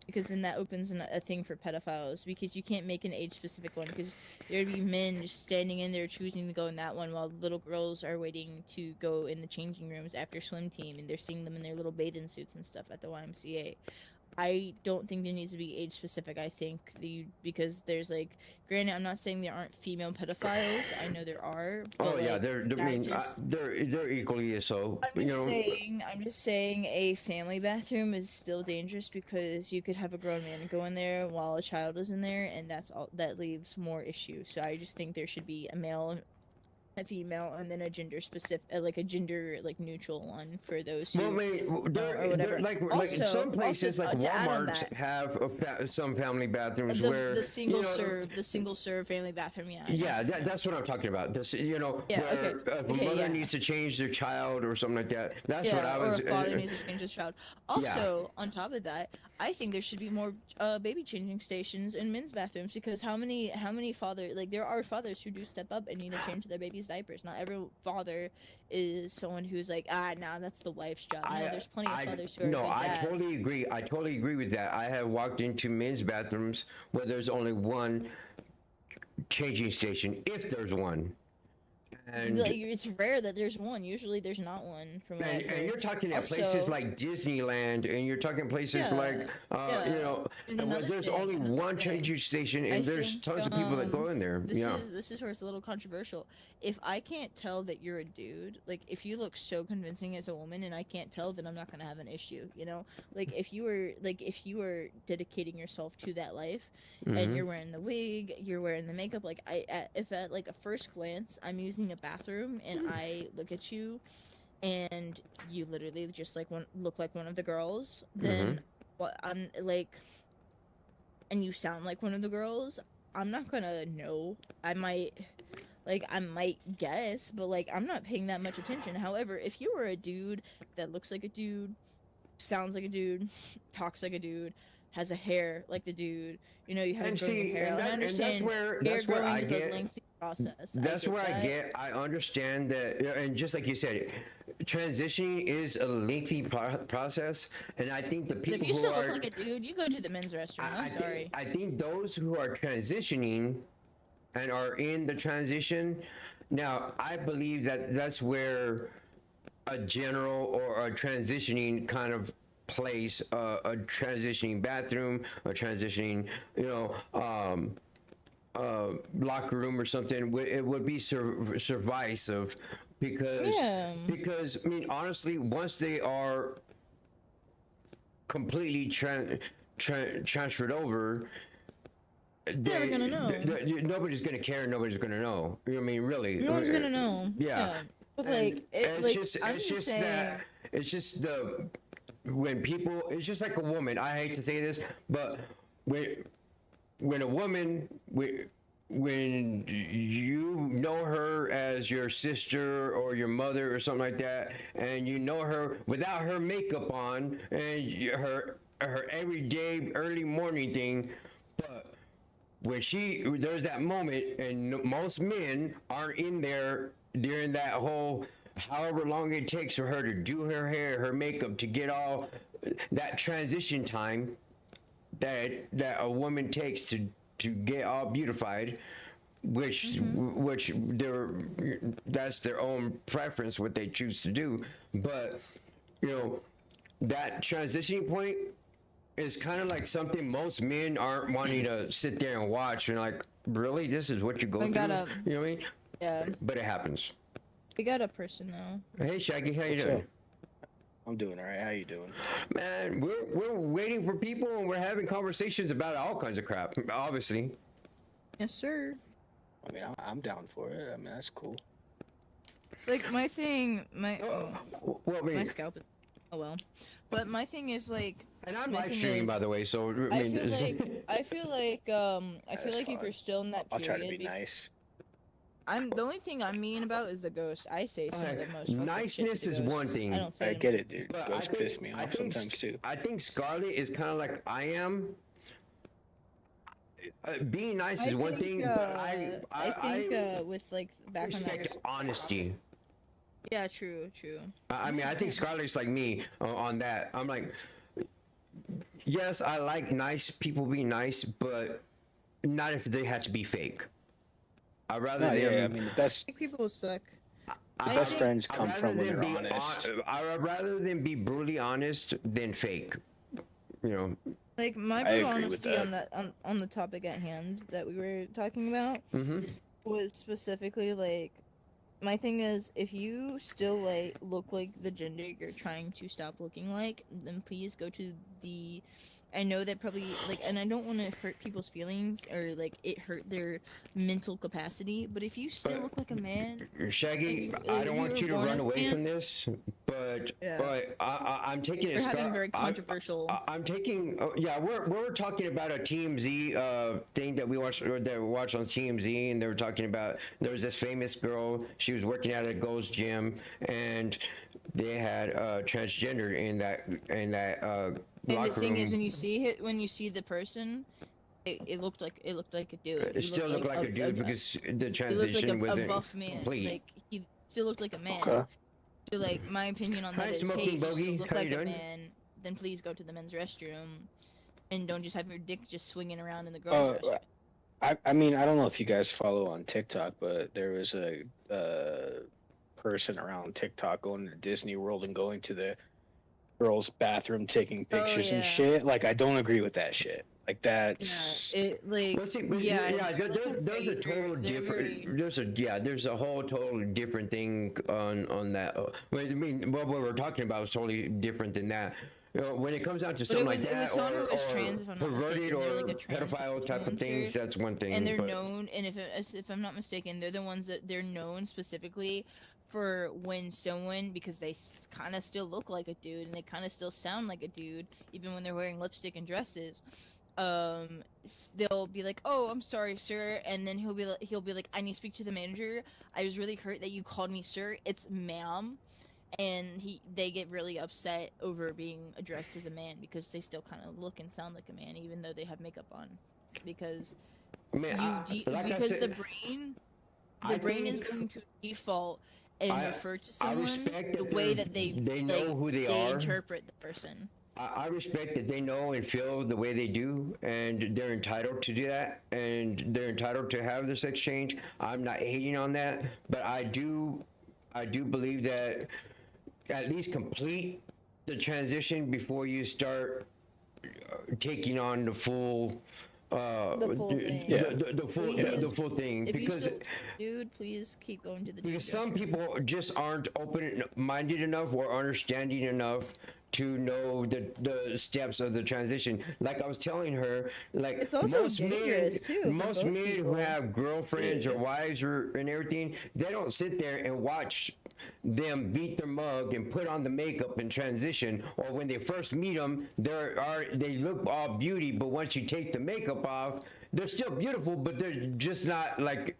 Because then that opens a thing for pedophiles, because you can't make an age-specific one, because there'd be men just standing in there choosing to go in that one, while little girls are waiting to go in the changing rooms after swim team, and they're seeing them in their little bathing suits and stuff at the YMCA. I don't think there needs to be age-specific. I think because there's like, granted, I'm not saying there aren't female pedophiles. I know there are. But Yeah, like, they're equally so. I'm just saying a family bathroom is still dangerous, because you could have a grown man go in there while a child is in there, and that leaves more issues. So I just think there should be a male, a female, and then a gender specific, like a gender neutral one for those who. Well, they're like in some places, like Walmart have some family bathrooms where the single serve family bathroom. Yeah. Yeah, that's what I'm talking about. This, where if a mother needs to change their child or something like that. That's what I was. Or a father needs to change his child. Also, on top of that, I think there should be more baby changing stations in men's bathrooms, because how many fathers, there are fathers who do step up and need to change their baby's diapers. Not every father is someone who's like, that's the wife's job. No, there's plenty of fathers who are No, good I dads. totally agree. I totally agree with that. I have walked into men's bathrooms where there's only one changing station, if there's one. And it's rare that there's one. Usually there's not one. And you're talking at places like Disneyland, and you're talking places where there's only one changing station, and there's tons of people that go in there. This is where it's a little controversial. If I can't tell that you're a dude, if you look so convincing as a woman, and I can't tell, then I'm not gonna have an issue. If you were dedicating yourself to that life, and you're wearing the wig, you're wearing the makeup, if at a first glance I'm using a bathroom and I look at you and you literally just look like one of the girls, then I'm and you sound like one of the girls, I'm not gonna know. I might guess, but I'm not paying that much attention. However, if you were a dude that looks like a dude, sounds like a dude, talks like a dude, has a hair like the dude, you have growing hair. I understand that's where I is get a lengthy process. I understand that, and just like you said, transitioning is a lengthy process, and I think the people who if you still look like a dude, you go to the men's restroom. I'm sorry. I think those who are transitioning and are in the transition now, I believe that that's where a general or a transitioning kind of place, a transitioning bathroom, a transitioning, locker room or something, it would be suffice of because Yeah. because I mean honestly, once they are completely transferred over, They're never gonna know. nobody's gonna care. Nobody's gonna know. I mean, really. No one's gonna know. Yeah. But And- like, and it, it's like just, I'm it's just just saying. that it's just the when people. It's just like a woman. I hate to say this, but when a woman when you know her as your sister or your mother or something like that, and you know her without her makeup on and her everyday early morning thing, but when there's that moment, and most men aren't in there during that whole however long it takes for her to do her hair, her makeup, to get all that transition time that a woman takes to get all beautified, which that's their own preference, what they choose to do. But that transitioning point is kind of like something most men aren't wanting to sit there and watch, and like, really, this is what you go through? You know what I mean? Yeah. But it happens. We got a person now. Hey, Shaggy, how you What's doing? up? I'm doing all right. How you doing? Man, we're waiting for people, and we're having conversations about all kinds of crap, obviously. Yes, sir. I mean, I'm down for it. I mean, that's cool. Like my thing, my my scalp is, oh well. But my thing is like, and I'm live streaming, by the way, so I feel like if you're still in that period, I'll try to be nice. The only thing I'm mean about is the ghost. I say some of the most fucked up niceness shit to is ghosts. one thing. I don't say I get it, dude. But Ghosts piss me off sometimes too. I think Scarlet is kind of like I am. Being nice is one thing, but I think with like back on that. respect honesty. Yeah, true. I mean, I think Scarlett's like me on that. I'm like, yes, I like nice people being nice, but not if they have to be fake. I'd rather I mean, the best people suck. The best friends come from when they're honest. I'd rather them be brutally honest than fake. Like my brutal honesty on the topic at hand that we were talking about was specifically like, my thing is, if you still like look like the gender you're trying to stop looking like, then please go to the. I know that probably like, and I don't want to hurt people's feelings or like it hurt their mental capacity. But if you still look like a man, Shaggy, I don't want you to run away from this, but I'm taking we're having very controversial. I'm taking we're talking about a TMZ thing that we watched on TMZ, and they were talking about there was this famous girl. She was working at a Gold's Gym, and they had transgender in that. And the thing is, when you see the person, it looked like a dude. It still looked like a dude because the transition wasn't a buff man. complete. Like he still looked like a man. Okay. So like my opinion on that Hi, is, Smoking hey, if you Bogey. still look How like you a doing? man, then please go to the men's restroom, and don't just have your dick just swinging around in the girls' restroom. I mean, I don't know if you guys follow on TikTok, but there was a person around TikTok going to Disney World and going to the girls' bathroom taking pictures and shit. Like, I don't agree with that shit. Like that's there's a total different. There's a whole totally different thing on that. I mean, what we're talking about is totally different than that. When it comes down to something like that, or trans, if I'm not perverted mistaken, or like pedophile type of things, that's one thing. And they're known, and if I'm not mistaken, they're the ones that they're known specifically for when someone, because they kind of still look like a dude and they kind of still sound like a dude, even when they're wearing lipstick and dresses. They'll be like, "Oh, I'm sorry, sir," and then he'll be like, "I need to speak to the manager. I was really hurt that you called me sir. It's ma'am." And they get really upset over being addressed as a man because they still kind of look and sound like a man, even though they have makeup on, because the brain is going to default and refer to someone the way that they know who they are. Interpret the person. I respect that they know and feel the way they do, and they're entitled to do that, and they're entitled to have this exchange. I'm not hating on that, but I do believe that at least complete the transition before you start taking on the full The full thing. The full thing, If because you still, dude, please keep going to the. because some people just aren't open-minded enough or understanding enough to know the steps of the transition. Like I was telling her, like It's also dangerous, too, for most both men who people. have girlfriends or wives and everything, they don't sit there and watch them beat their mug and put on the makeup and transition. Or when they first meet them, they look all beauty, but once you take the makeup off, they're still beautiful, but they're just not like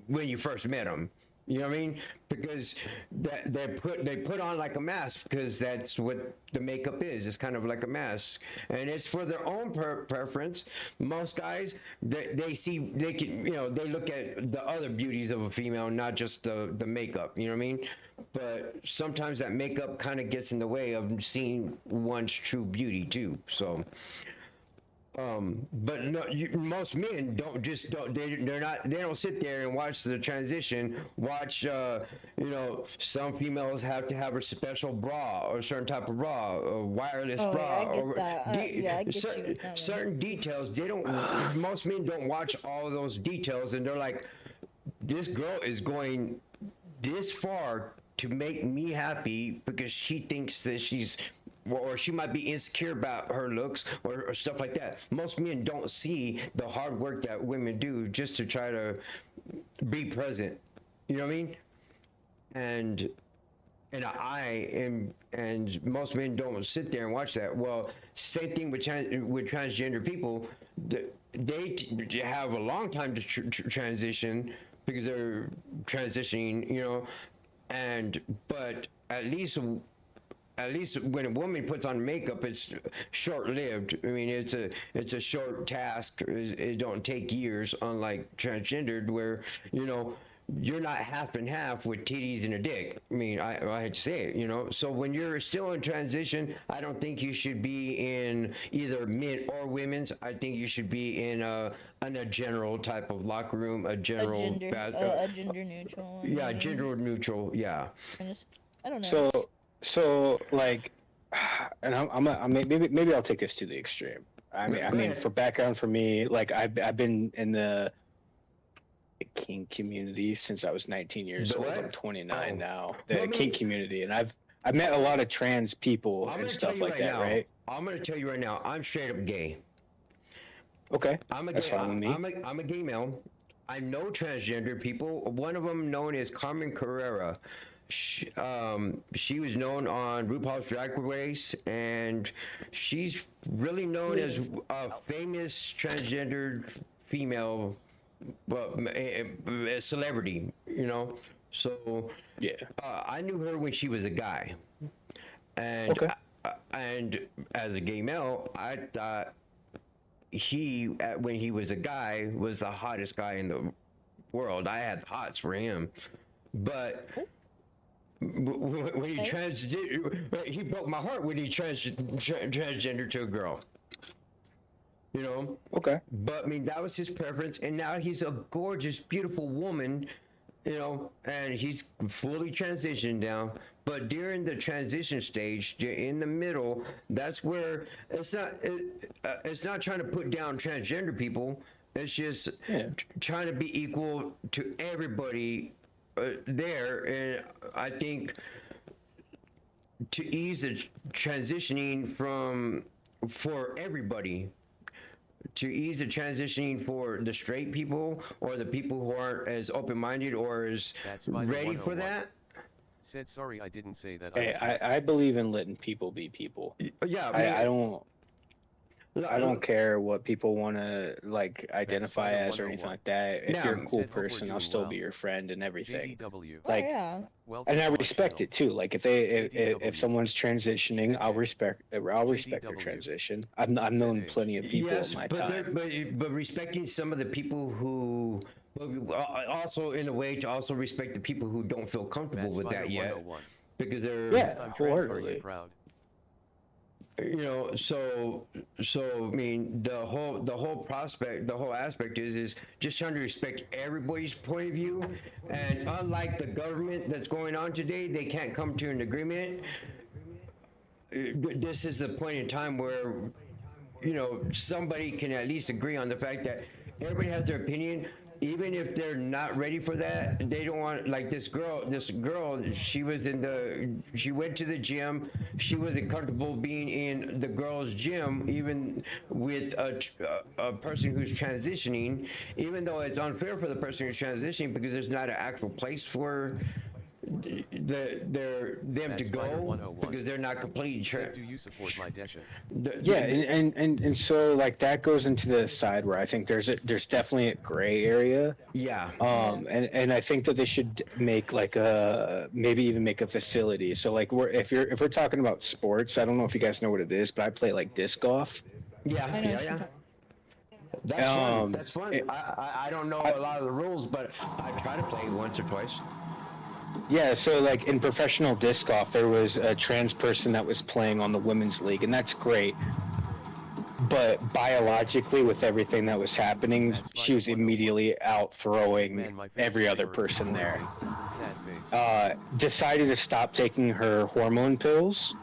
when you first met them. You know what I mean? Because they put on like a mask, because that's what the makeup is. It's kind of like a mask, and it's for their own preference. Most guys, they look at the other beauties of a female, not just the makeup. You know what I mean? But sometimes that makeup kind of gets in the way of seeing one's true beauty too. So. But no, most men they don't sit there and watch the transition. Watch, some females have to have a special bra or a certain type of bra, a wireless bra, I get certain details. They don't. Most men don't watch all of those details, and they're like, "This girl is going this far to make me happy because she thinks that she's." Or she might be insecure about her looks or stuff like that. Most men don't see the hard work that women do just to try to be present. You know what I mean? And most men don't sit there and watch that. Well, same thing with transgender people. They have a long time to transition because they're transitioning, but at least when a woman puts on makeup, it's short-lived. I mean, it's a short task. It don't take years, unlike transgendered, where you're not half and half with titties and a dick. I mean, I hate to say it, So when you're still in transition, I don't think you should be in either men or women's. I think you should be in a general type of locker room, a gender neutral. Yeah, gender neutral. Yeah. I don't know. So like, and maybe I'll take this to the extreme. I mean, for background for me, like I've been in the kink community since I was 19 years old. I'm 29 now. The kink community, and I've met a lot of trans people and stuff like that. Right? I'm gonna tell you right now. I'm straight up gay. Okay. That's fine with me. I'm a gay male. I know transgender people. One of them known as Carmen Carrera. She was known on RuPaul's Drag Race, and she's really known as a famous transgendered female celebrity, So yeah, I knew her when she was a guy, and and as a gay male, I thought when he was a guy, was the hottest guy in the world. I had the hots for him, but. When he he broke my heart when he transgender to a girl. Okay. But I mean, that was his preference, and now he's a gorgeous, beautiful woman, and he's fully transitioned now. But during the transition stage, in the middle, that's where it's not trying to put down transgender people. It's just trying to be equal to everybody. There, and I think to ease the transitioning for everybody, to ease the transitioning for the straight people or the people who aren't as open-minded or as ready for that. Said sorry, I didn't say that. Hey, I believe in letting people be people. Yeah, I don't care what people want to identify as or anything like that. If you're a cool person, I'll still be your friend and everything. And I respect it too. Like if someone's transitioning, I'll respect their transition. I've known plenty of people in my time. But respecting some of the people who, also in a way to also respect the people who don't feel comfortable with that yet, because they're wholeheartedly. So I mean, the whole aspect is just trying to respect everybody's point of view, and unlike the government that's going on today, they can't come to an agreement. This is the point in time where somebody can at least agree on the fact that everybody has their opinion. Even if they're not ready for that, they don't want, like this girl, she went to the gym. She wasn't comfortable being in the girls' gym, even with a person who's transitioning, even though it's unfair for the person who's transitioning because there's not an actual place for them to go because they're not completely Do you support my Desha? And so like that goes into the side where I think there's definitely a gray area. Yeah. And I think that they should make like maybe even make a facility. So like if we're talking about sports, I don't know if you guys know what it is, but I play like disc golf. Yeah. That's fun. That's fun. I don't know a lot of the rules, but I try to play once or twice. Yeah, so like in professional disc golf, there was a trans person that was playing on the women's league, and that's great. But biologically, with everything that was happening, she was immediately out throwing every other person there. Decided to stop taking her hormone pills,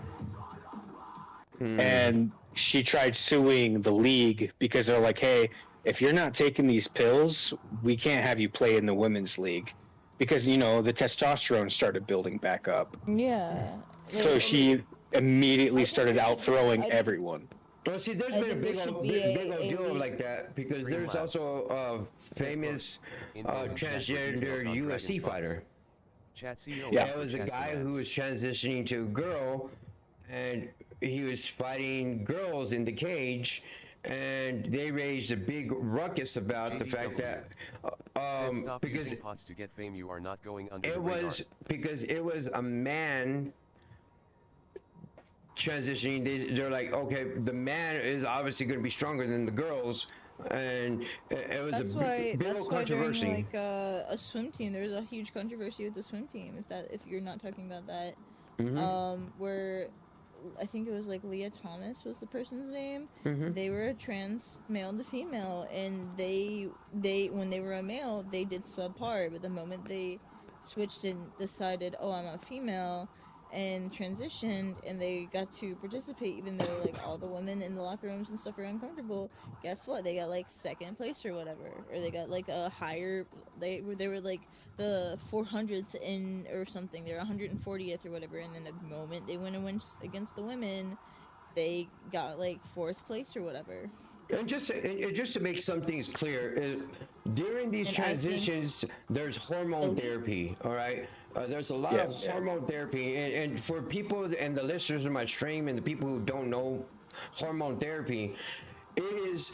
and she tried suing the league because they're like, hey, if you're not taking these pills, we can't have you play in the women's league. Because, the testosterone started building back up. Yeah. So she immediately started out throwing everyone. Well, see, there's been a big old deal like that because there's also a famous transgender UFC fighter. Yeah, it was a guy who was transitioning to a girl, and he was fighting girls in the cage. And they raised a big ruckus about the fact that because pots to get fame, you are not going under because it was a man transitioning. They're like, okay, the man is obviously going to be stronger than the girls, and it was that's a big controversy. During like a swim team, there was a huge controversy with the swim team. If you're not talking about that, where I think it was like Leah Thomas was the person's name. They were a trans male to female, and they when they were a male, they did subpar. But the moment they switched and decided, oh, I'm a female, and transitioned, and they got to participate, even though like all the women in the locker rooms and stuff are uncomfortable. Guess what? They got like second place or whatever, or they got like a higher. They were like the 400th in or something. They're 140th or whatever, and then the moment they went against the women, they got like fourth place or whatever. And just to make some things clear, during these transitions, there's hormone therapy. All right, there's a lot of hormone therapy, and for people and the listeners of my stream and the people who don't know hormone therapy, it is.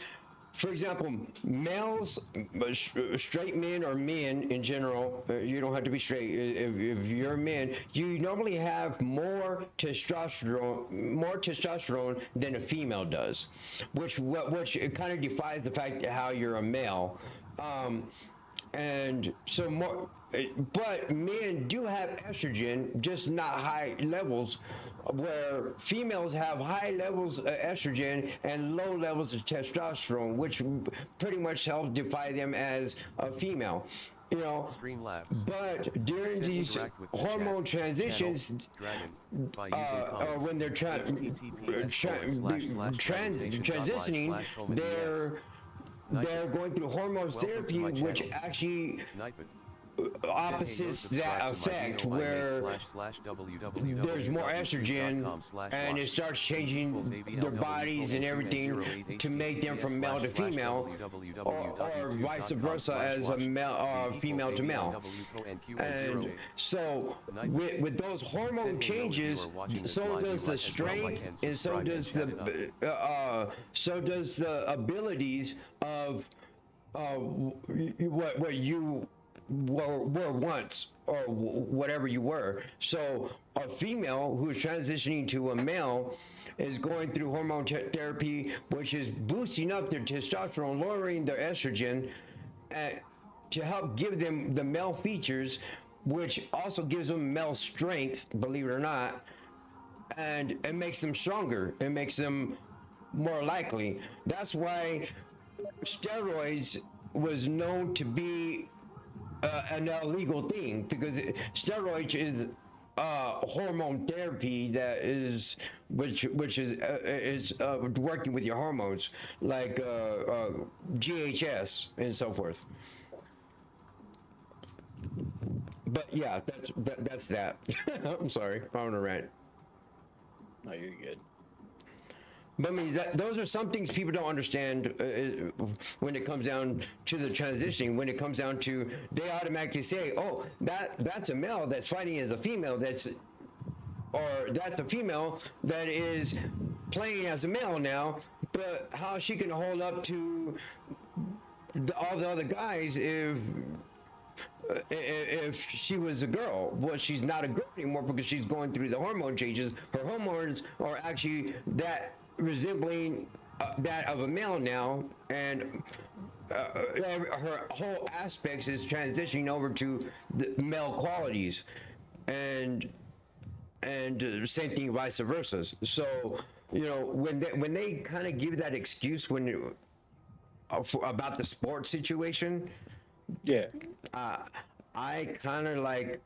For example, males, straight men or men in general, you don't have to be straight. If you're a man, you normally have more testosterone than a female does, which kind of defies the fact that how you're a male. And so more, but men do have estrogen, just not high levels, where females have high levels of estrogen and low levels of testosterone, which pretty much helps define them as a female. But during these hormone transitions, or when they're transitioning, they're going through hormone therapy, which actually opposites that effect, where there's more estrogen and it starts changing their bodies and everything to make them from male to female, or vice versa as a male female to male. And so with those hormone changes, so does the strength, and so does the abilities of what you were once, or whatever you were. So a female who's transitioning to a male is going through hormone therapy, which is boosting up their testosterone, lowering their estrogen, to help give them the male features, which also gives them male strength, believe it or not, and it makes them stronger. It makes them more likely. That's why steroids was known to be an illegal thing, because steroids hormone therapy that is which is working with your hormones like GHS and so forth. But yeah, that's that. I'm sorry, I want to rant. No, you're good. But I mean, those are some things people don't understand when it comes down to the transitioning. When it comes down to, they automatically say, "Oh, that's a male that's fighting as a female. Or that's a female that is playing as a male now." But how is she going to hold up to all the other guys if she was a girl? Well, she's not a girl anymore because she's going through the hormone changes. Her hormones are actually that resembling that of a male now, and her whole aspects is transitioning over to the male qualities, and same thing vice versa. So when they kind of give that excuse about the sports situation, I kind of like,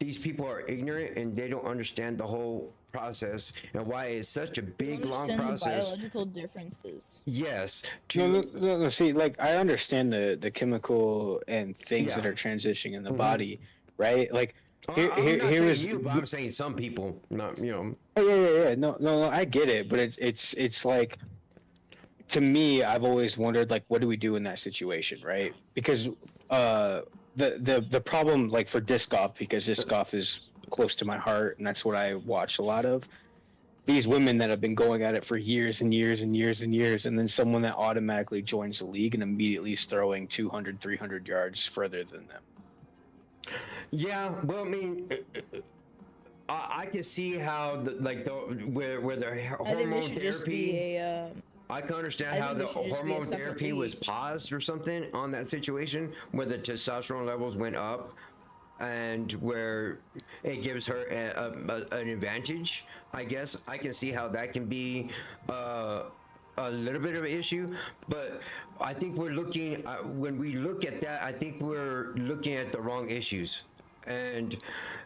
these people are ignorant and they don't understand the whole process and why it's such a big long process. The biological differences. Yes. No, see, like, I understand the chemical and things that are transitioning in the body, right? Like, I'm not saying you, but I'm saying some people, not. Oh yeah. No, I get it, but it's like, to me, I've always wondered, like, what do we do in that situation, right? Because the problem, like, for disc golf, because disc golf is close to my heart and that's what I watch a lot of, these women that have been going at it for years and years and years and years, and then someone that automatically joins the league and immediately is throwing 200, 300 yards further than them. Yeah, well, I mean, I can see how where the hormone therapy. I can understand how the hormone therapy was paused or something on that situation, where the testosterone levels went up, and where it gives her an advantage. I guess I can see how that can be a little bit of an issue, but I think we're looking when we look at that, I think we're looking at the wrong issues. And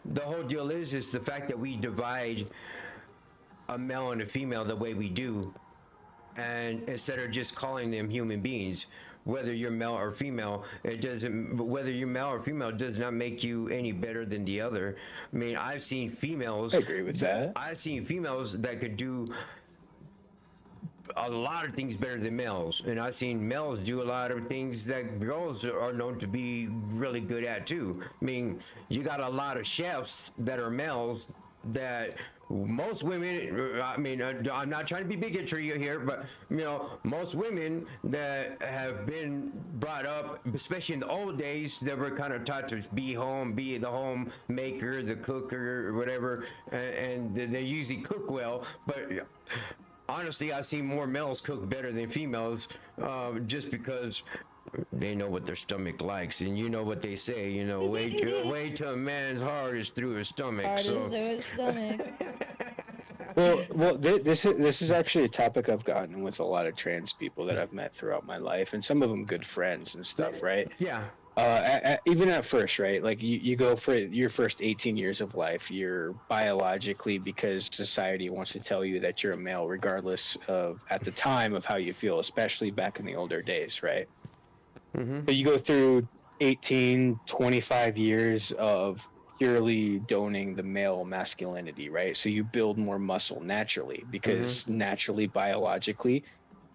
the whole deal is the fact that we divide a male and a female the way we do, and instead of just calling them human beings, whether you're male or female, whether you're male or female does not make you any better than the other. I mean, I've seen females. I agree with that. I've seen females that could do a lot of things better than males, and I've seen males do a lot of things that girls are known to be really good at too. I mean, you got a lot of chefs that are males that most women, I mean, I'm not trying to be bigotry here, but most women that have been brought up, especially in the old days, that were kind of taught to be the homemaker, the cooker, or whatever, and they usually cook well, but honestly, I see more males cook better than females, just because they know what their stomach likes, and you know what they say. Way to a man's heart is through his stomach. Heart is through his stomach. Well, this is actually a topic I've gotten with a lot of trans people that I've met throughout my life, and some of them good friends and stuff, right? Yeah. Even at first, right? Like you go for your first 18 years of life, you're biologically, because society wants to tell you that you're a male, regardless of at the time of how you feel, especially back in the older days, right? Mm-hmm. But you go through 18, 25 years of purely doning the male masculinity, right? So you build more muscle naturally, because naturally, biologically,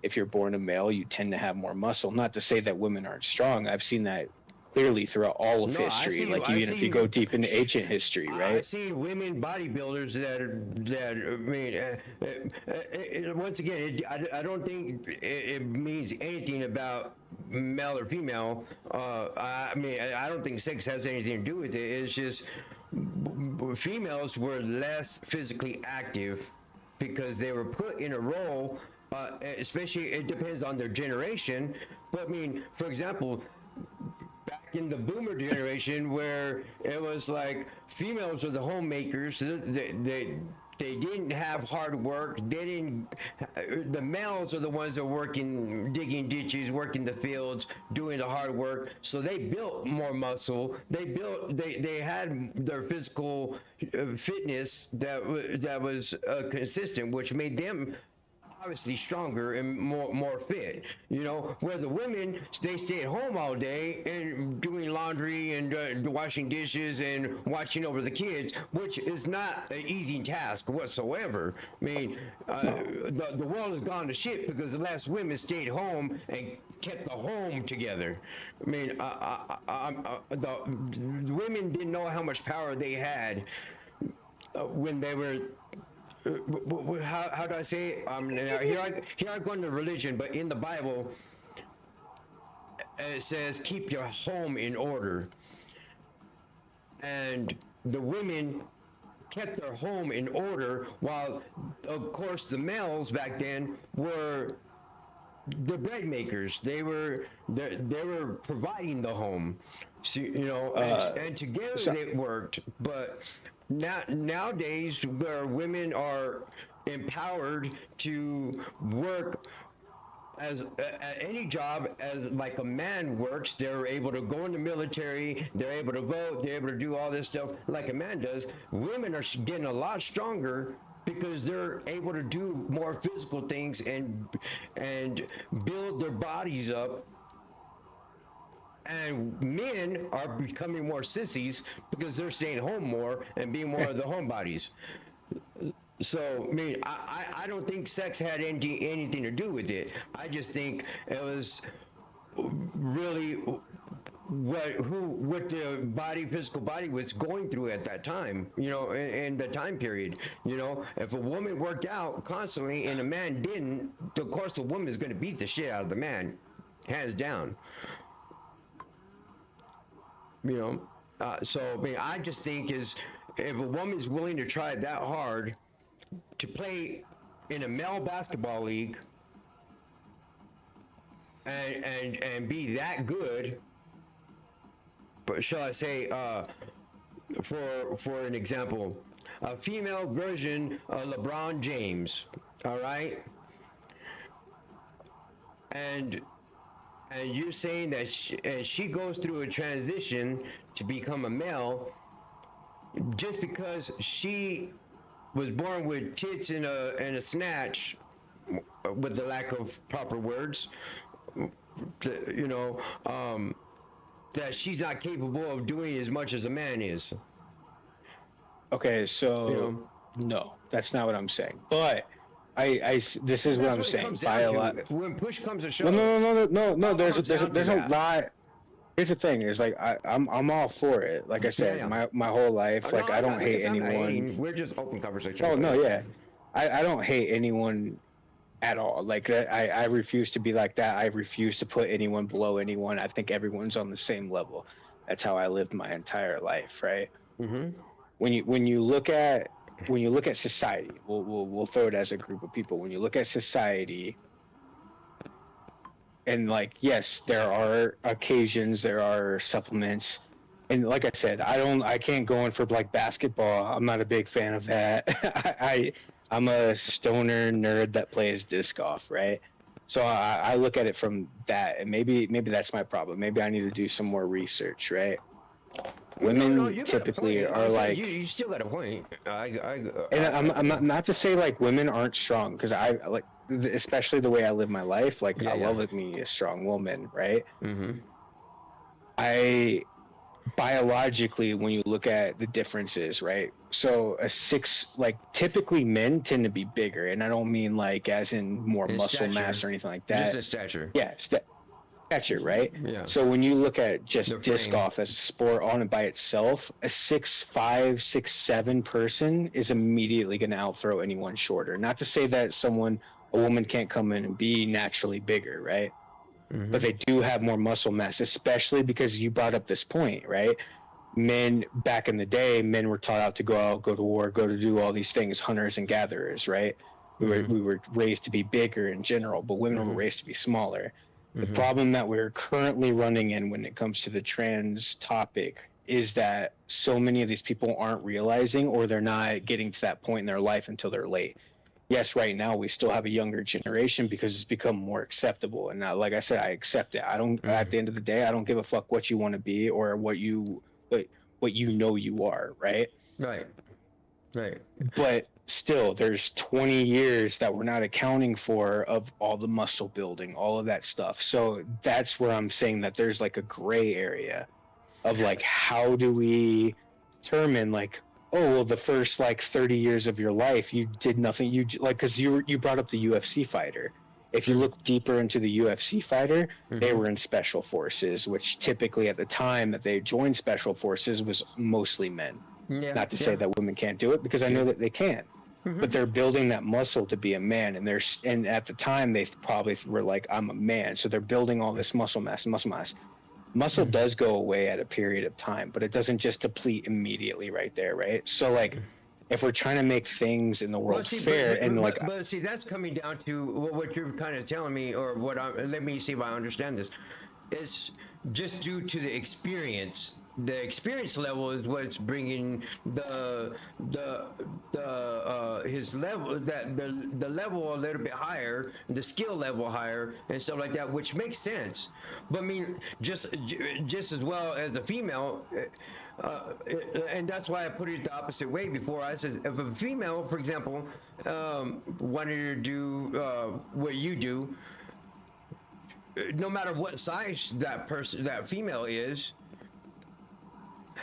if you're born a male, you tend to have more muscle. Not to say that women aren't strong. I've seen that clearly throughout all of history, if you go deep into ancient history, right? I've seen women bodybuilders that I mean, once again, I don't think it means anything about male or female. I mean, I don't think sex has anything to do with it. It's just females were less physically active because they were put in a role, especially, it depends on their generation. But I mean, for example, back in the boomer generation, where it was like females were the homemakers, They didn't have hard work. They didn't. The males are the ones that are working, digging ditches, working the fields, doing the hard work. So they built more muscle. They had their physical fitness that was consistent, which made them obviously stronger and more fit, you know, where the women, they stay at home all day and doing laundry and washing dishes and watching over the kids, which is not an easy task whatsoever. I mean, the world has gone to shit because the last women stayed home and kept the home together. I mean, the women didn't know how much power they had when they were how do I say it? Here I go into religion, but in the Bible it says keep your home in order, and the women kept their home in order, while of course the males back then were the bread makers. They were providing the home, so, you know, and together it worked. But nowadays, where women are empowered to work as at any job as like a man works, they're able to go in the military, they're able to vote, they're able to do all this stuff like a man does. Women are getting a lot stronger because they're able to do more physical things and build their bodies up. And men are becoming more sissies because they're staying home more and being more of the homebodies. So, I mean, I don't think sex had anything to do with it. I just think it was really what the physical body was going through at that time, you know, in the time period. You know, if a woman worked out constantly and a man didn't, of course the woman is going to beat the shit out of the man, hands down. You know, so I mean, I just think is if a woman is willing to try that hard to play in a male basketball league and be that good, but shall I say, for an example, a female version of LeBron James, all right, and you're saying that she goes through a transition to become a male just because she was born with tits and a snatch, with the lack of proper words, you know, that she's not capable of doing as much as a man is. Okay, so You know? no, that's not what I'm saying. But this is what I'm saying. When push comes to shove. No. There's a lot. Here's the thing: is like I'm all for it. Like I said, my whole life, like I don't hate anyone. We're just open conversation. Oh no, yeah, I don't hate anyone at all. Like I refuse to be like that. I refuse to put anyone below anyone. I think everyone's on the same level. That's how I lived my entire life, right? Mm-hmm. When you look at society, we'll throw it as a group of people. When you look at society, and like, yes, there are occasions, there are supplements, and like I said, I can't go in for like basketball. I'm not a big fan of that. I'm a stoner nerd that plays disc golf, right? So I look at it from that, and maybe that's my problem. Maybe I need to do some more research, right? Women typically are like you still got a point. And I'm not to say like women aren't strong, because I like, especially the way I live my life. Like I love me a strong woman, right? Mm-hmm. I biologically, when you look at the differences, right? So typically men tend to be bigger, and I don't mean like as in more muscle mass or anything like that. Just a stature. Yeah, stature, right? Yeah. So when you look at just The disc frame. golf as a sport on and by itself, a 6'5", 6'7" person is immediately going to outthrow anyone shorter. Not to say that a woman can't come in and be naturally bigger, right? Mm-hmm. But they do have more muscle mass, especially because you brought up this point, right? Men back in the day, men were taught out to go out, go to war, go to do all these things, hunters and gatherers, right? We were raised to be bigger in general, but women were raised to be smaller. The problem that we're currently running in when it comes to the trans topic is that so many of these people aren't realizing, or they're not getting to that point in their life until they're late. Yes, right now we still have a younger generation because it's become more acceptable. And now, like I said, I accept it. I don't. At the end of the day, I don't give a fuck what you want to be or what you know you are. Right. Right. Right. But still, there's 20 years that we're not accounting for of all the muscle building, all of that stuff. So that's where I'm saying that there's like a gray area of like, how do we determine like, oh, well, the first like 30 years of your life, you did nothing. You like, cause you brought up the UFC fighter. If you look deeper into the UFC fighter, they were in special forces, which typically at the time that they joined special forces was mostly men. Yeah, not to say that women can't do it, because I know that they can, but they're building that muscle to be a man, and at the time they probably were like, I'm a man, so they're building all this muscle mass. Muscle does go away at a period of time, but it doesn't just deplete immediately right there, right? So like, if we're trying to make things in the world fair, but see, that's coming down to what you're kind of telling me, or what let me see if I understand this. It's just due to the experience. The experience level is what's bringing his level, that the level a little bit higher, the skill level higher, and stuff like that, which makes sense. But I mean, just as well as the female. And that's why I put it the opposite way before. I said, if a female, for example, wanted to do what you do, no matter what size that female is,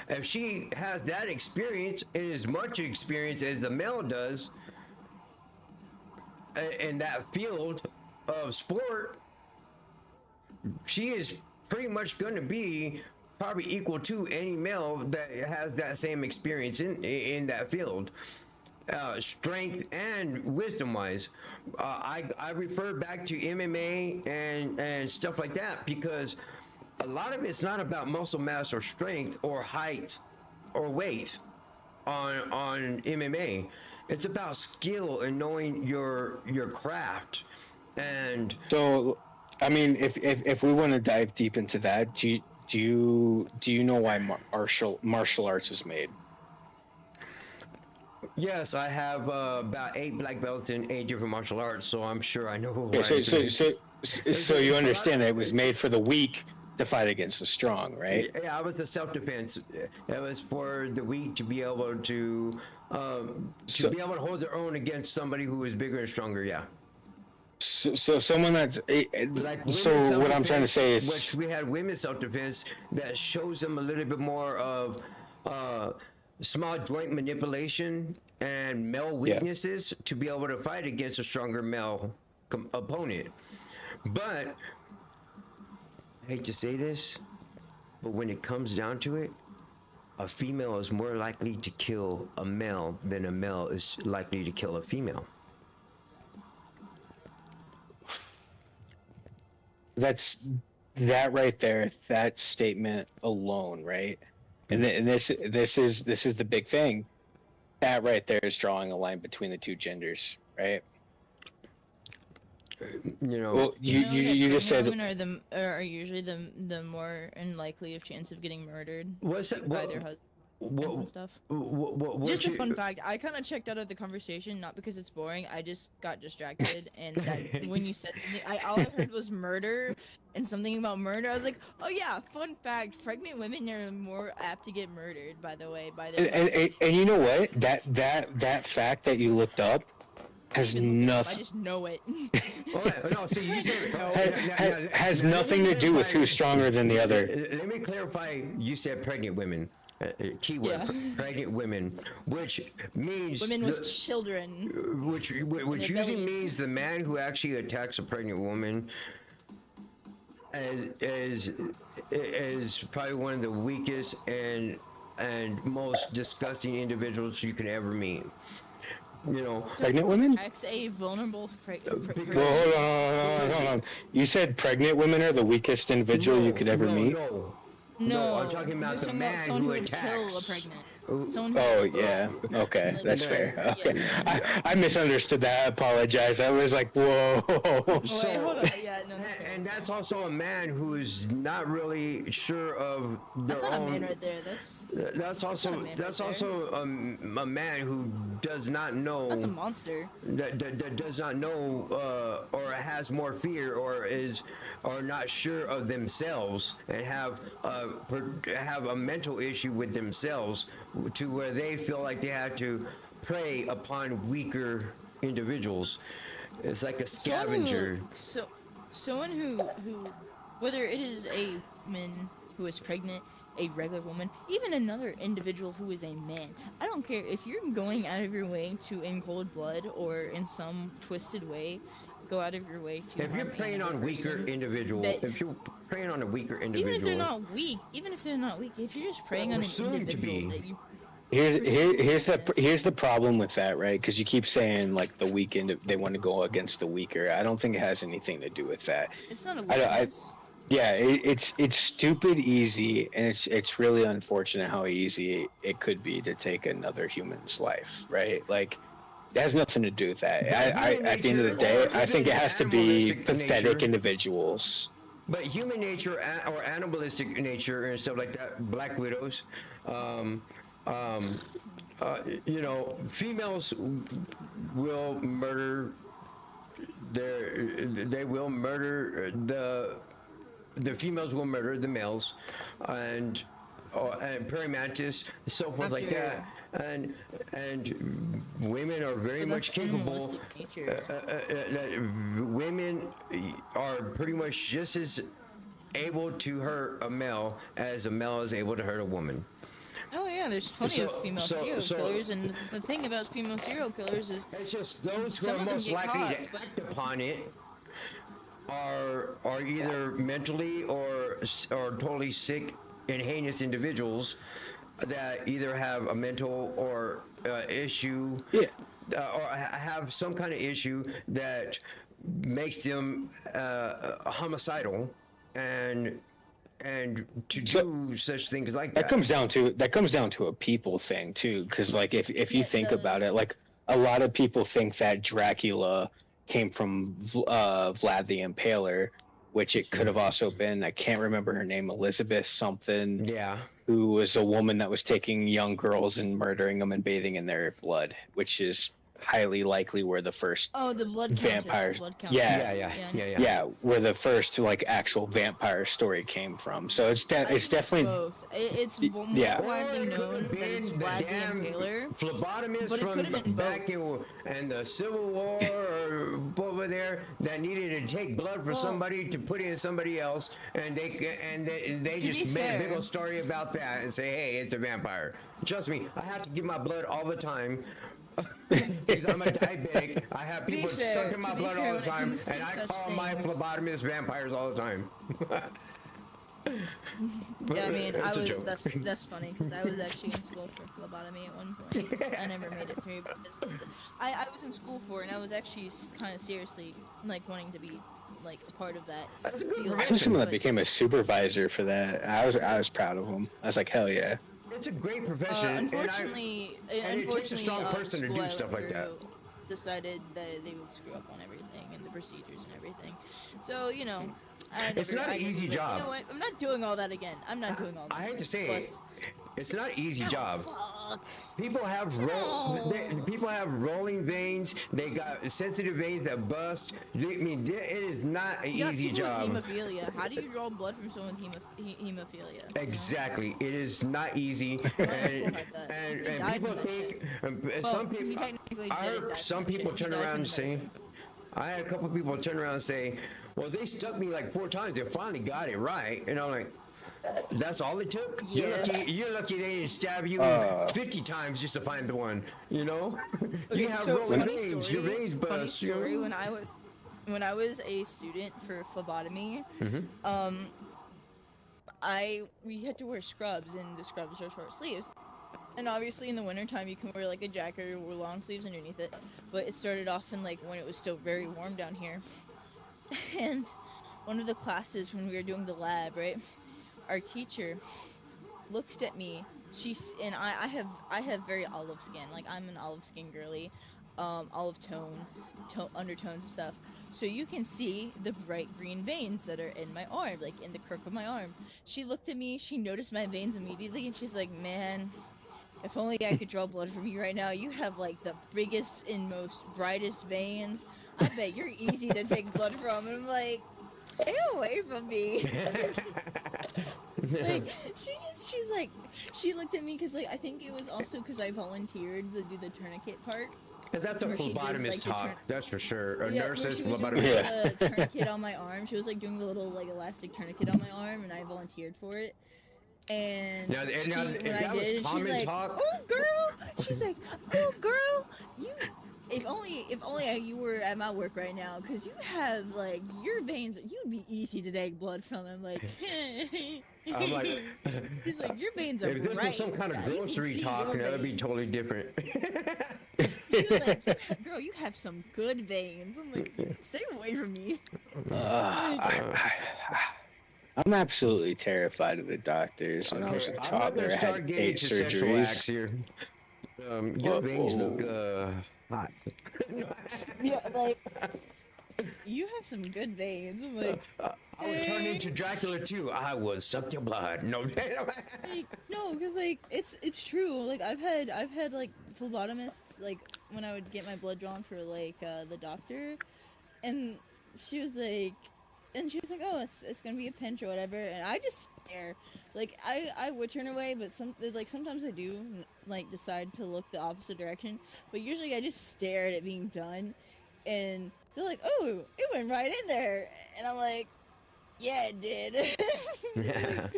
if she has that experience and as much experience as the male does in that field of sport, she is pretty much going to be probably equal to any male that has that same experience in that field, strength and wisdom wise. I refer back to MMA and stuff like that, because a lot of it's not about muscle mass or strength or height or weight on MMA. It's about skill and knowing your craft. And so, I mean, if we want to dive deep into that, do you know why martial arts is made? Yes, I have about 8 black belts in 8 different martial arts, so I'm sure I know why. Yeah, so you understand that it was made for the weak to fight against the strong, right? Yeah, I was the self-defense. It was for the weak to be able to be able to hold their own against somebody who is bigger and stronger. Yeah. So someone that's like, so what I'm trying to say is, which we had women's self-defense that shows them a little bit more of small joint manipulation and male weaknesses to be able to fight against a stronger male opponent. But I hate to say this, but when it comes down to it, a female is more likely to kill a male than a male is likely to kill a female. That right there, that statement alone, right? And this is the big thing. That right there is drawing a line between the two genders, right? You know, well, you just said women are usually the more unlikely of chance of getting murdered by their husbands and stuff. Just a fun fact, I kind of checked out of the conversation, not because it's boring, I just got distracted, and that when you said something, all I heard was murder and something about murder. I was like, oh yeah, fun fact, pregnant women are more apt to get murdered, by the way, by their and you know what, that fact that you looked up has nothing. I just know it. No, see, you said has nothing to do with who's stronger than the other. Let me clarify. You said pregnant women. Keyword: pregnant women, which means women with children. Which usually means the man who actually attacks a pregnant woman is probably one of the weakest and most disgusting individuals you could ever meet. You know, pregnant women? Attacks a vulnerable hold on. You said pregnant women are the weakest individual you could ever meet? No, I'm talking about the man who attacks. Kill a pregnant. Someone who Oh yeah. Okay, like, that's No. fair. Okay, yeah. I misunderstood that. I apologize. I was like, whoa. Oh, wait, hold on. Yeah, no, that's fair. And that's also a man who's not really sure of their That's not own. a man right there. That's also not a man that's right there. also a man who does not know. That's a monster. That does not know or has more fear or not sure of themselves and have a mental issue with themselves to where they feel like they have to prey upon weaker individuals. It's like a scavenger. Someone who whether it is a woman who is pregnant, a regular woman, even another individual who is a man. I don't care if you're going out of your way to, in cold blood or in some twisted way, go out of your way to. If you're preying on weaker individual, if you're preying on a weaker individual, even if they're not weak, if you're just preying on an individual that you. Here's the problem with that, right? Because you keep saying like the weak they want to go against the weaker. I don't think it has anything to do with that. It's not a weakness. Yeah, it's stupid easy, and it's really unfortunate how easy it could be to take another human's life, right? Like, it has nothing to do with that. At the end of the day, I think it has to be pathetic individuals. But human nature or animalistic nature and stuff like that, black widows, females will murder the females will murder the males, and perimantis, so forth like that, and women are very much capable. Women are pretty much just as able to hurt a male as a male is able to hurt a woman. Oh yeah, there's plenty of female serial killers, and the thing about female serial killers is it's just those who are most likely to act upon it are either mentally or totally sick and heinous individuals that either have a mental or issue, or have some kind of issue that makes them homicidal and to do such things like that. That comes down to a people thing too, because like if you think about it, like a lot of people think that Dracula came from Vlad the Impaler, which it could have also been, I can't remember her name, Elizabeth something. Yeah. Who was a woman that was taking young girls and murdering them and bathing in their blood, which is highly likely where the first the blood vampires. Countess. Yeah, where the first like actual vampire story came from. So it's definitely both. It's more widely known that it's Vlad the Impaler. Phlebotomists from back in the Civil War or over there that needed to take blood for somebody to put in somebody else, and they just made a big old story about that and say, hey, it's a vampire. Trust me, I have to give my blood all the time. Because I'm a diabetic, I have people sucking my blood all the time, and I call my phlebotomists vampires all the time. Yeah, I mean, that's funny because I was actually in school for phlebotomy at one point. I never made it through because I was in school for it, and I was actually kind of seriously like wanting to be like a part of that. That's a good I was someone that became a supervisor for that. I was proud of him. I was like, hell yeah. It's a great profession. Unfortunately, it takes a strong person to do stuff like that. Decided that they would screw up on everything and the procedures and everything. So it's not an easy job. You know what? I'm not doing all that again. I'm not doing all that. I hate to say it. It's not an easy job. Fuck. People have people have rolling veins. They got sensitive veins that bust. I mean, it is not an easy job. With hemophilia. How do you draw blood from someone with hemophilia? Exactly. It is not easy. and people think I heard some people turn around and say, I had a couple people turn around and say, well, they stuck me like 4 times. They finally got it right. And I'm like, that's all it took? Yeah. You're lucky they didn't stab you 50 times just to find the one, you know? Okay, you have so rolling funny veins, story, your veins bust. Funny story, when I was a student for phlebotomy, we had to wear scrubs, and the scrubs are short sleeves. And obviously in the wintertime you can wear like a jacket or long sleeves underneath it, but it started off in like when it was still very warm down here. And one of the classes when we were doing the lab, right? Our teacher looks at me I have very olive skin. Like I'm an olive skin girly, olive undertones and stuff. So you can see the bright green veins that are in my arm, like in the crook of my arm. She looked at me, she noticed my veins immediately, and she's like, "Man, if only I could draw blood from you right now. You have like the biggest and most brightest veins. I bet you're easy to take blood from." And I'm like, "Stay away from me." Like she's like, she looked at me because like I think it was also because I volunteered to do the tourniquet part. That's a phlebotomist talk, that's for sure. A nurse is phlebotomist. The tourniquet on my arm. She was like doing the little like elastic tourniquet on my arm, and I volunteered for it. And when I did, she's like, talk. "Oh, girl!" She's like, "Oh, girl, you." If only you were at my work right now, because you have like your veins. You'd be easy to take blood from. I'm like, I'm like, she's like, your veins are if this bright. was some kind of grocery talk, that would be totally different. She was like, "Girl, you have some good veins." I'm like, "Stay away from me." I'm absolutely terrified of the doctors. When I was a toddler, I had 8 surgeries. Here. Your veins look hot. Yeah, like you have some good veins. I'm like, I would turn into Dracula too. I would suck your blood. No, like, no, because like it's true. Like I've had like phlebotomists like when I would get my blood drawn for like the doctor, and she was like, "Oh, it's gonna be a pinch or whatever," and I just stare. Like I would turn away, but sometimes I do like decide to look the opposite direction. But usually I just stare at it being done, and they're like, "Oh, it went right in there," and I'm like, "Yeah, it did." Yeah.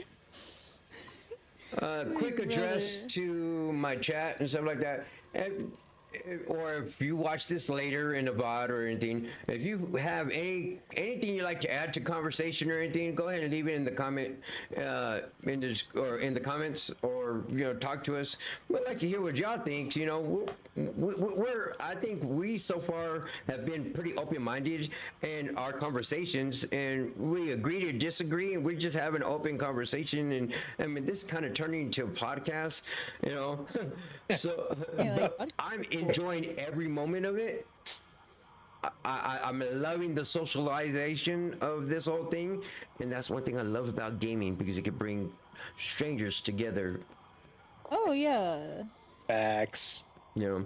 Quick address to my chat and stuff like that. Or if you watch this later in the VOD or anything, if you have anything you'd like to add to conversation or anything, go ahead and leave it in the comment, in the comments, or talk to us. We'd like to hear what y'all think. I think we so far have been pretty open-minded in our conversations, and we agree to disagree, and we just have an open conversation. And I mean, this is kind of turning into a podcast, So I'm enjoying every moment of it. I'm loving the socialization of this whole thing, and that's one thing I love about gaming, because it can bring strangers together. Oh yeah. Facts. Yeah.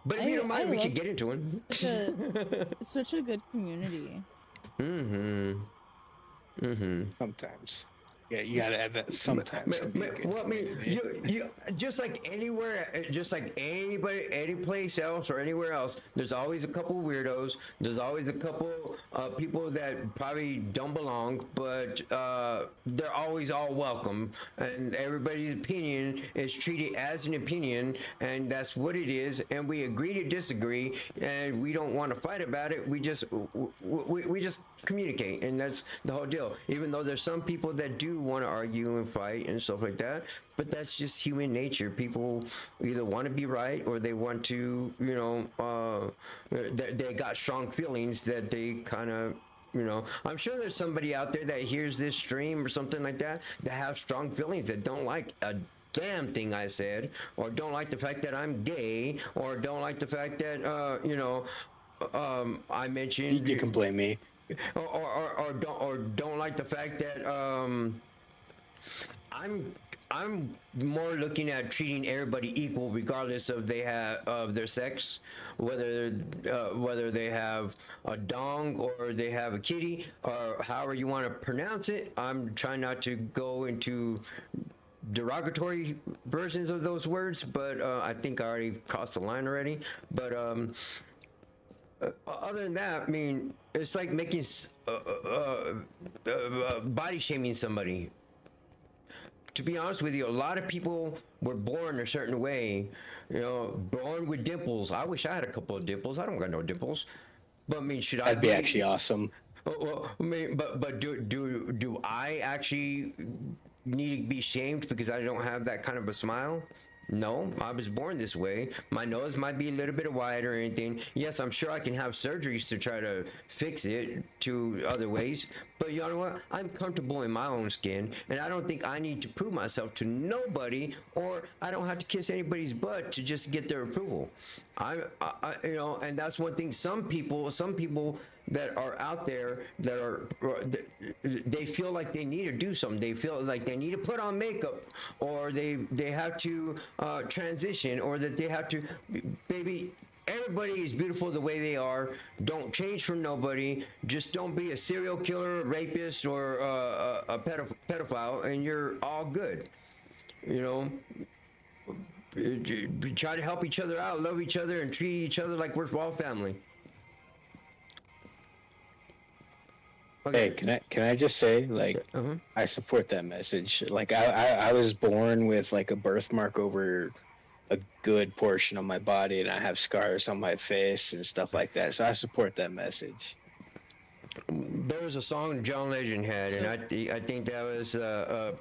But if you don't mind, we should get into it. It's such a good community. Sometimes. Yeah, you gotta add that sometimes. Well, I mean, you just like anywhere, just like anybody, any place else or anywhere else, there's always a couple weirdos. There's always a couple people that probably don't belong, but they're always all welcome. And everybody's opinion is treated as an opinion, and that's what it is. And we agree to disagree, and we don't want to fight about it. We just communicate, and that's the whole deal. Even though there's some people that do want to argue and fight and stuff like that, but that's just human nature. People either want to be right, or they want to, they got strong feelings that they kind of, I'm sure there's somebody out there that hears this stream or something like that have strong feelings, that don't like a damn thing I said, or don't like the fact that I'm gay, or don't like the fact that I mentioned. You can blame me. Or don't like the fact that I'm more looking at treating everybody equal, regardless of their sex, whether they have a dong or they have a kitty, or however you want to pronounce it. I'm trying not to go into derogatory versions of those words, but I think I already crossed the line already. But other than that, I mean, it's like making body shaming somebody. To be honest with you, a lot of people were born a certain way, born with dimples. I wish I had a couple of dimples. I don't got no dimples. But I mean, should I? That'd be actually awesome. Well, I mean, but do I actually need to be shamed because I don't have that kind of a smile? No, I was born this way. My nose might be a little bit wide or anything. Yes, I'm sure I can have surgeries to try to fix it to other ways. But you know what? I'm comfortable in my own skin, and I don't think I need to prove myself to nobody, or I don't have to kiss anybody's butt to just get their approval. You know, and that's one thing. Some people that are out there that are, they feel like they need to do something. They feel like they need to put on makeup, or they have to transition, or that they have to, baby, everybody is beautiful the way they are. Don't change for nobody. Just don't be a serial killer, a rapist, or a pedophile, and you're all good. You know, try to help each other out, love each other, and treat each other like we're all family. Okay. Hey, can I just say, like, I support that message. Like, I was born with like a birthmark over a good portion of my body, and I have scars on my face and stuff like that. So I support that message. There was a song John Legend had, and I think that was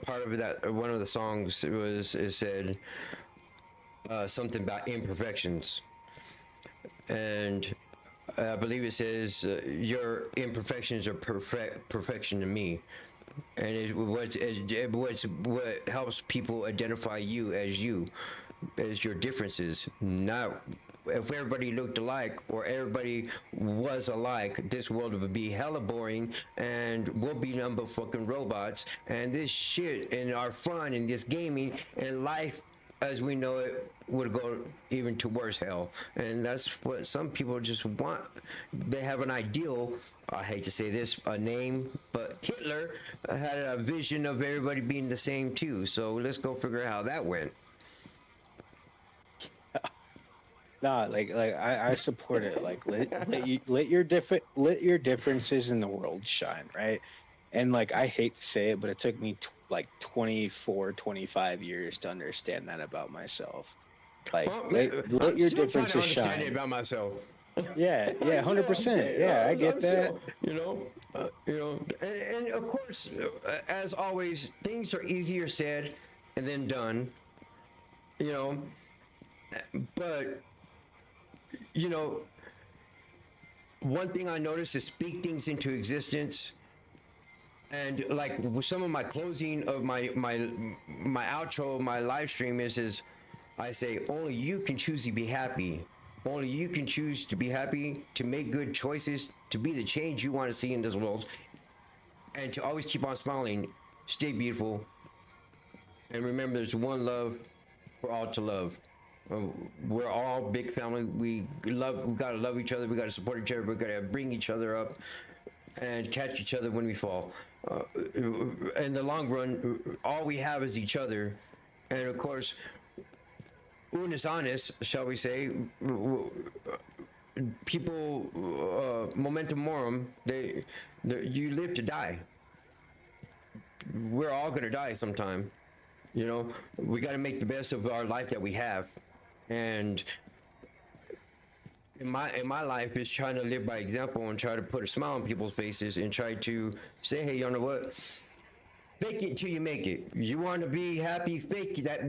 part of that. One of the songs it said something about imperfections, and I believe it says your imperfections are perfection to me, and what helps people identify you, as your differences. Not if everybody looked alike or everybody was alike, this world would be hella boring, and we'll be nothing but fucking robots. And this shit and our fun and this gaming and life as we know it would go even to worse hell. And that's what some people just want. They have an ideal, I hate to say this, a name, but Hitler had a vision of everybody being the same too. So let's go figure out how that went. Nah, like I support it. Like let your differences in the world shine, right? And like, I hate to say it, but it took me like 24, 25 years to understand that about myself. Like, let your differences shine. It about myself. Yeah, 100%. Yeah, I get that. Still, and of course, as always, things are easier said and then done. But one thing I noticed is speak things into existence. And like with some of my closing of my outro of my live stream is I say only you can choose to be happy. Only you can choose to be happy, to make good choices, to be the change you want to see in this world, and to always keep on smiling, stay beautiful, and remember there's one love for all to love. We're all big family. We gotta love each other. We gotta support each other. We gotta bring each other up and catch each other when we fall. In the long run, all we have is each other, and of course, unis honest, shall we say, people, momentum morum, you live to die. We're all gonna die sometime. We got to make the best of our life that we have, and in my life is trying to live by example and try to put a smile on people's faces and try to say, hey, you know what? Fake it till you make it. You want to be happy, fake that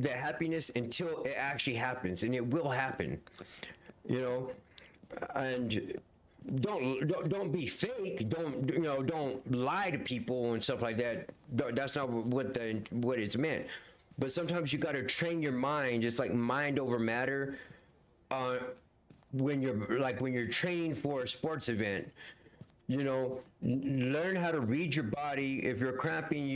happiness until it actually happens, and it will happen. And don't be fake. Don't lie to people and stuff like that. That's not what it's meant. But sometimes you got to train your mind. It's like mind over matter. When you're training for a sports event, learn how to read your body. If you're cramping,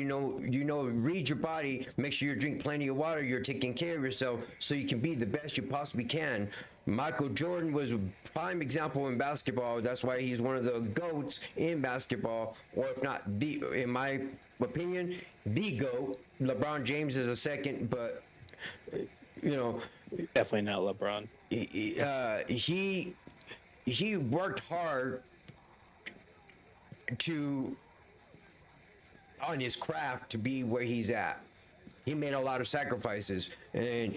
read your body. Make sure you drink plenty of water. You're taking care of yourself so you can be the best you possibly can. Michael Jordan was a prime example in basketball. That's why he's one of the GOATs in basketball, or if not in my opinion, the GOAT. LeBron James is a second, but definitely not LeBron. He worked hard on his craft to be where he's at. He made a lot of sacrifices, and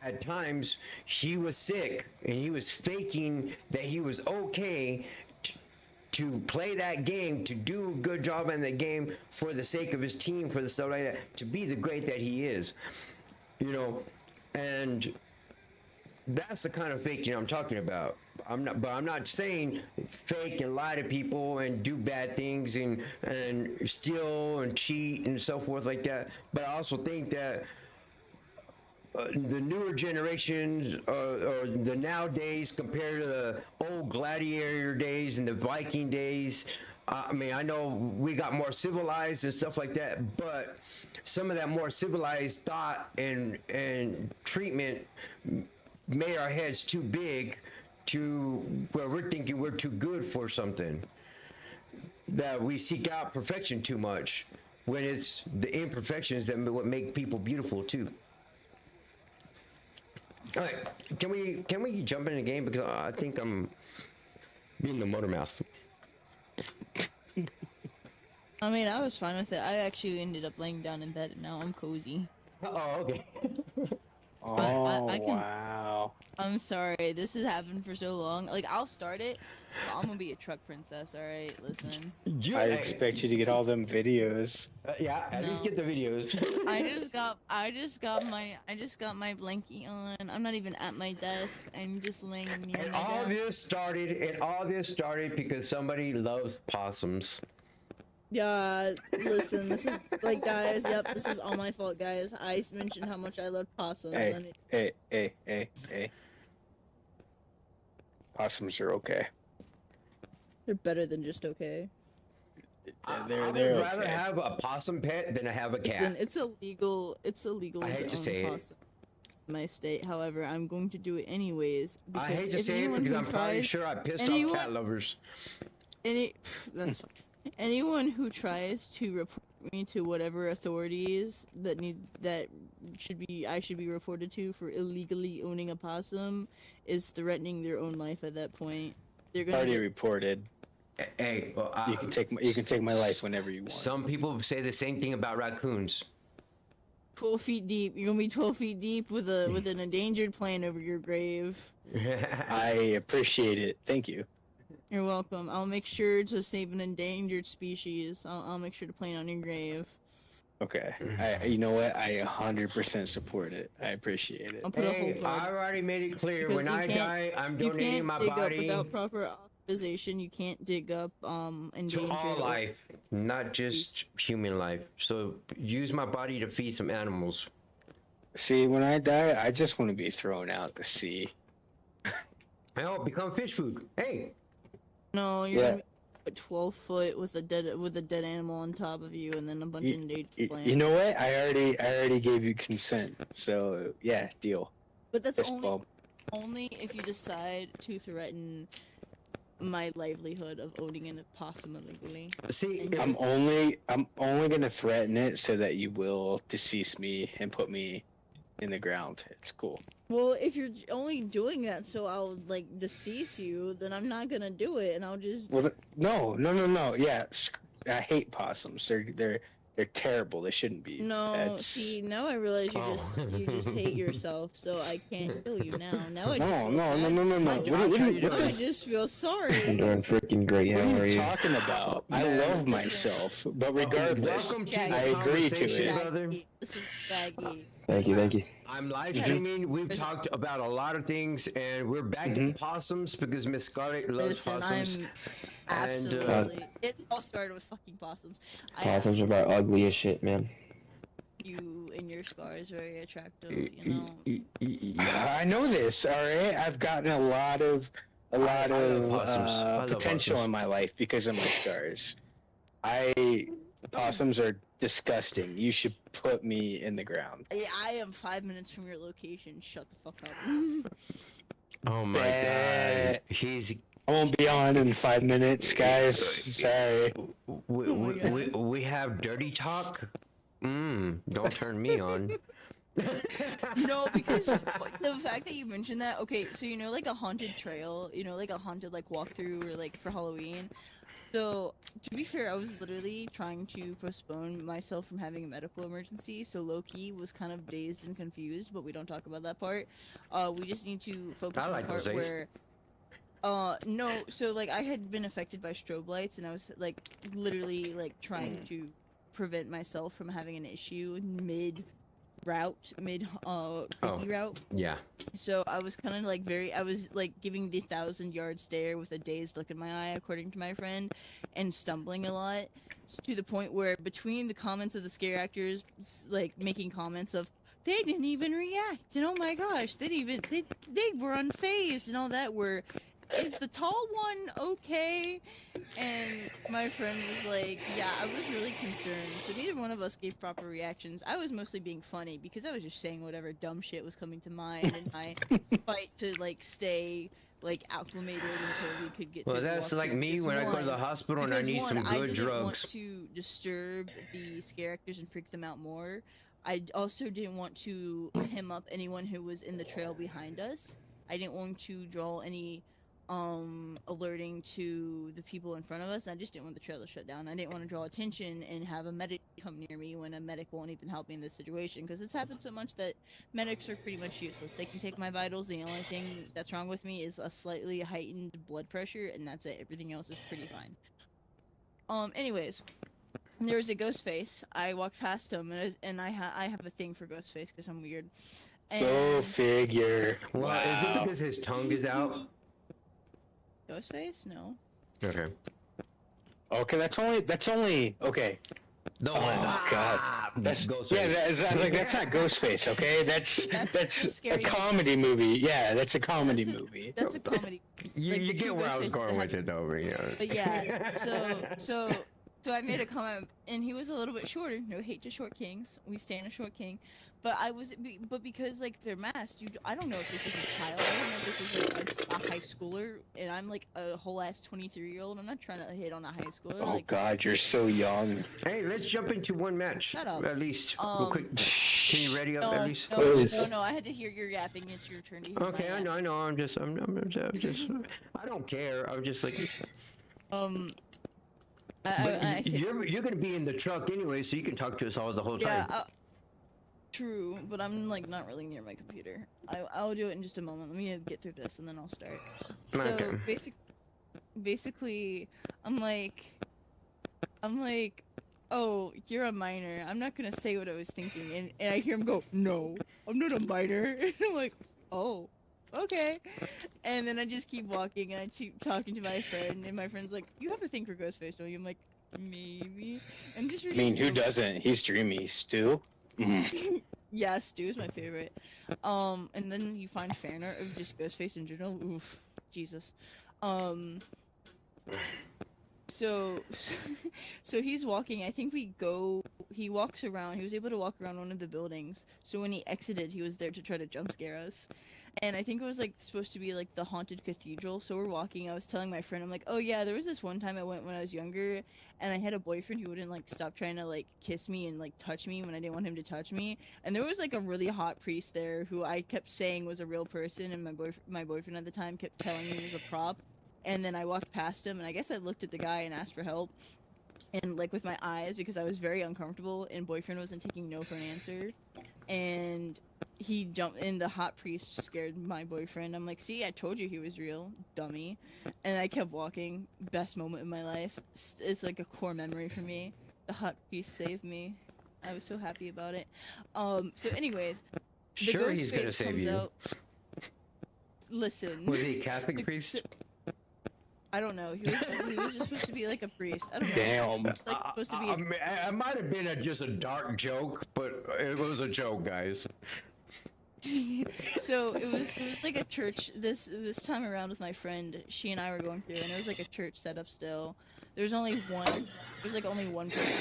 at times he was sick and he was faking that he was okay to play that game, to do a good job in the game for the sake of his team, for the stuff like that, to be the great that he is. you know, and that's the kind of faking I'm talking about. I'm not saying fake and lie to people and do bad things and steal and cheat and so forth like that. But I also think that the newer generations or the nowadays compared to the old gladiator days and the Viking days, I mean, I know we got more civilized and stuff like that, but some of that more civilized thought and treatment made our heads too big to where we're thinking we're too good for something. That we seek out perfection too much when it's the imperfections that what make people beautiful too. All right, can we jump in the game because I think I'm being the motor mouth. I mean, I was fine with it. I actually ended up laying down in bed and now I'm cozy. Oh, okay. I can, wow. I'm sorry, this has happened for so long. Like, I'll start it, but I'm gonna be a truck princess, alright? Listen. I expect you to get all them videos. Yeah, at least get the videos. I just got my blankie on. I'm not even at my desk. I'm just laying near And my all desk. this started because somebody loves possums. Yeah, listen, this is, like, guys, yep, this is all my fault, guys. I mentioned how much I love possums. Hey. Possums are okay. They're better than just okay. I would rather have a possum pet than to have a cat. Listen, it's illegal I hate to say it. In my state, however, I'm going to do it anyways. I hate to say it because I'm probably sure I pissed off cat lovers. That's fine. Anyone who tries to report me to whatever authorities I should be reported to for illegally owning a possum is threatening their own life at that point. They're gonna Already reported. Hey, well, you can take my life whenever you want. Some people say the same thing about raccoons. 12 feet deep. You're gonna be 12 feet deep with an endangered plant over your grave. I appreciate it. Thank you. You're welcome. I'll make sure to save an endangered species. I'll make sure to plant on your grave. Okay. You know what? I 100% support it. I appreciate it. I'll put a whole Hey, I already made it clear. Because When I die, I'm donating my dig body up without proper authorization. You can't dig up endangered. to all life, not just human life. So use my body to feed some animals. See, when I die, I just want to be thrown out to sea. Hell, become fish food. Hey. No, you're gonna be 12 foot with a dead animal on top of you, and then a bunch of endangered plants. You know what? I already gave you consent. So yeah, deal. But that's only if you decide to threaten my livelihood of owning an opossum illegally. See, I'm only gonna threaten it so that you will decease me and put me in the ground. It's cool. Well, if you're only doing that so I'll, like, decease you, then I'm not gonna do it, and I'll just... Well, no. Yeah, I hate possums. They're terrible. They shouldn't be. No, see, now I realize you just hate yourself, so I can't kill you now. Now I just feel bad. No. I just feel sorry. I'm doing freaking great. What are you talking about? I love myself, but regardless, I agree to it. Listen, Baggy. Thank you. I'm live streaming. We've talked about a lot of things, and we're back to possums because Miss Scarlett loves possums. Absolutely. It all started with fucking possums. Possums are about ugly as shit, man. You and your scar is very attractive, you know. I know this, alright? I've gotten a lot of potential in my life because of my scars. Possums are disgusting. You should put me in the ground. I am 5 minutes from your location. Shut the fuck up. Oh my god. I won't be on in 5 minutes, guys. Sorry. We have dirty talk? Don't turn me on. No, because the fact that you mentioned that, okay, so you know, like a haunted trail, you know, like a haunted, like, walkthrough or, like, for Halloween. So, to be fair, I was literally trying to postpone myself from having a medical emergency, so low-key was kind of dazed and confused, but we don't talk about that part. We just need to focus on the part where... no, so, like, I had been affected by strobe lights, and I was, like, literally, like, trying to prevent myself from having an issue route, mid creepy route. Yeah. So I was kind of like I was like giving the 1,000-yard stare with a dazed look in my eye, according to my friend, and stumbling a lot, to the point where between the comments of the scare actors, like making comments of they didn't even react, and oh my gosh, they were unfazed and all that, were is the tall one okay? And my friend was like, yeah, I was really concerned. So neither one of us gave proper reactions. I was mostly being funny because I was just saying whatever dumb shit was coming to mind, and I fight to like stay like acclimated until we could get Well, to the that's like walkthrough. me Because when I go to the one- hospital and I because need one, some I good didn't want drugs. to disturb the scare actors and freak them out more. I also didn't want to hem up anyone who was in the trail behind us. I didn't want to draw any alerting to the people in front of us. I just didn't want the trail to shut down. I didn't want to draw attention and have a medic come near me when a medic won't even help me in this situation, because it's happened so much that medics are pretty much useless. They can take my vitals. The only thing that's wrong with me is a slightly heightened blood pressure, and that's it. Everything else is pretty fine. Anyways, there was a ghost face. I walked past him, and I have a thing for ghost face because I'm weird. And Go figure. Well, is it because his tongue is out? Ghostface? No. Okay. Okay, that's only okay. No. Oh god. That's Ghostface. yeah. That's not Ghostface. Okay, that's a comedy movie. Yeah, that's a comedy movie. That's a comedy. You, Like, you the get two where I was Ghostfaces going that with have- it, though. Yeah. But yeah, so I made a comment, and he was a little bit shorter. No hate to short kings. We stand a short king. But but because like they're masked, I don't know if this is a child. I don't know if this is like a high schooler, and I'm like a whole ass 23-year-old. I'm not trying to hit on a high schooler. Oh like, god, you're so young. Hey, let's jump into one match. Shut up. At least. Real quick. Can you ready up no, at least? no, I had to hear your yapping. It's your turn to hear Okay, my I know. I'm just. I don't care. I'm just like. I said- You're gonna be in the truck anyway, so you can talk to us all the whole time. Yeah, true, but I'm like not really near my computer. I'll do it in just a moment. Let me get through this and then I'll start. So Okay. basically, I'm like, oh, you're a minor. I'm not gonna say what I was thinking, and I hear him go, no, I'm not a minor. And I'm like, oh, okay. And then I just keep walking and I keep talking to my friend, and my friend's like, you have a thing for Ghostface, don't you? I'm like, maybe. And just I mean, who doesn't? He's dreamy. Stu. Yeah, Stu's my favorite. And then you find fan art of just Ghostface in general. Oof, Jesus. So he's walking. I think he walks around. He was able to walk around one of the buildings. So when he exited, he was there to try to jump scare us. And I think it was like supposed to be like the haunted cathedral. So we're walking. I was telling my friend, I'm like, oh yeah, there was this one time I went when I was younger, and I had a boyfriend who wouldn't like stop trying to like kiss me and like touch me when I didn't want him to touch me. And there was like a really hot priest there who I kept saying was a real person, and my boyfriend at the time kept telling me was a prop. And then I walked past him, and I guess I looked at the guy and asked for help, and like with my eyes, because I was very uncomfortable, and boyfriend wasn't taking no for an answer. And he jumped in. The hot priest scared my boyfriend. I'm like, see, I told you he was real, dummy. And I kept walking. Best moment of my life. It's like a core memory for me. The hot priest saved me. I was so happy about it. So anyways, the Sure, he's gonna Ghostface save comes you. out. Listen. Was he a Catholic priest? I don't know. He was just supposed to be like a priest. I don't know. Damn. Like supposed to be. I might have been just a dark joke, but it was a joke, guys. So it was like a church this time around with my friend. She and I were going through, and it was like a church setup still. There's only one. There's like only one person.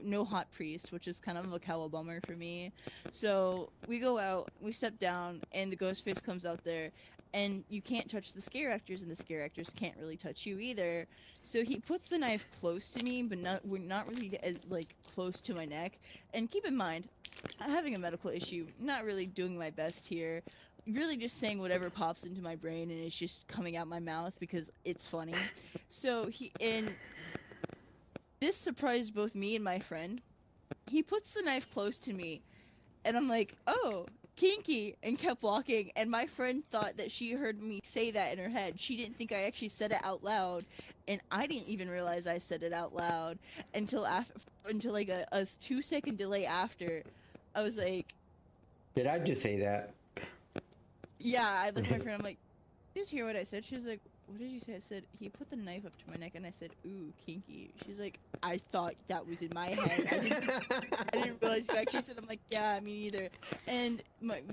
No hot priest, which is kind of a cowabummer for me. So we go out, we step down, and the ghost face comes out there. And you can't touch the scare actors, and the scare actors can't really touch you either. So he puts the knife close to me, but we're not really like close to my neck. And keep in mind, I'm having a medical issue, not really doing my best here. Really just saying whatever pops into my brain, and it's just coming out my mouth because it's funny. So this surprised both me and my friend. He puts the knife close to me, and I'm like, oh, kinky, and kept walking. And my friend thought that she heard me say that in her head. She didn't think I actually said it out loud, and I didn't even realize I said it out loud until like a 2-second delay after. I was like, Did I just say that? yeah. I looked at my friend. I'm like, did you just hear what I said? She was like, what did you say? I said, he put the knife up to my neck, and I said, ooh, kinky. She's like, I thought that was in my head. I didn't realize you actually said. I'm like, yeah, me neither. And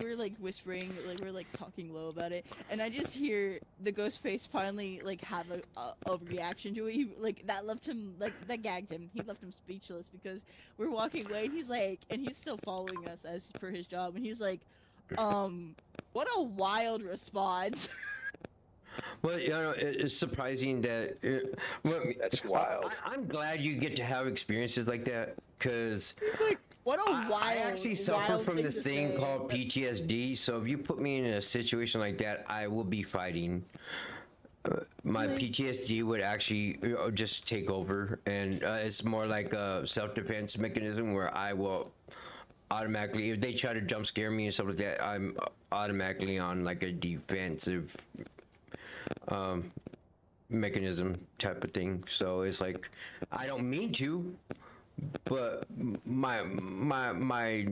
we're like whispering, like we're like talking low about it, and I just hear the ghost face finally like have a reaction to it. He, like that left him, like that gagged him. He left him speechless because we're walking away, and he's like, and he's still following us as per his job, and he's like, what a wild response. Well, you know, it's surprising that. That's wild. I'm glad you get to have experiences like that, because what a wild. I actually suffer wild from thing this to thing say. called PTSD. So if you put me in a situation like that, I will be fighting. My PTSD would actually just take over, and it's more like a self-defense mechanism where I will automatically, if they try to jump scare me and stuff like that, I'm automatically on like a defensive mechanism type of thing. So it's like I don't mean to, but my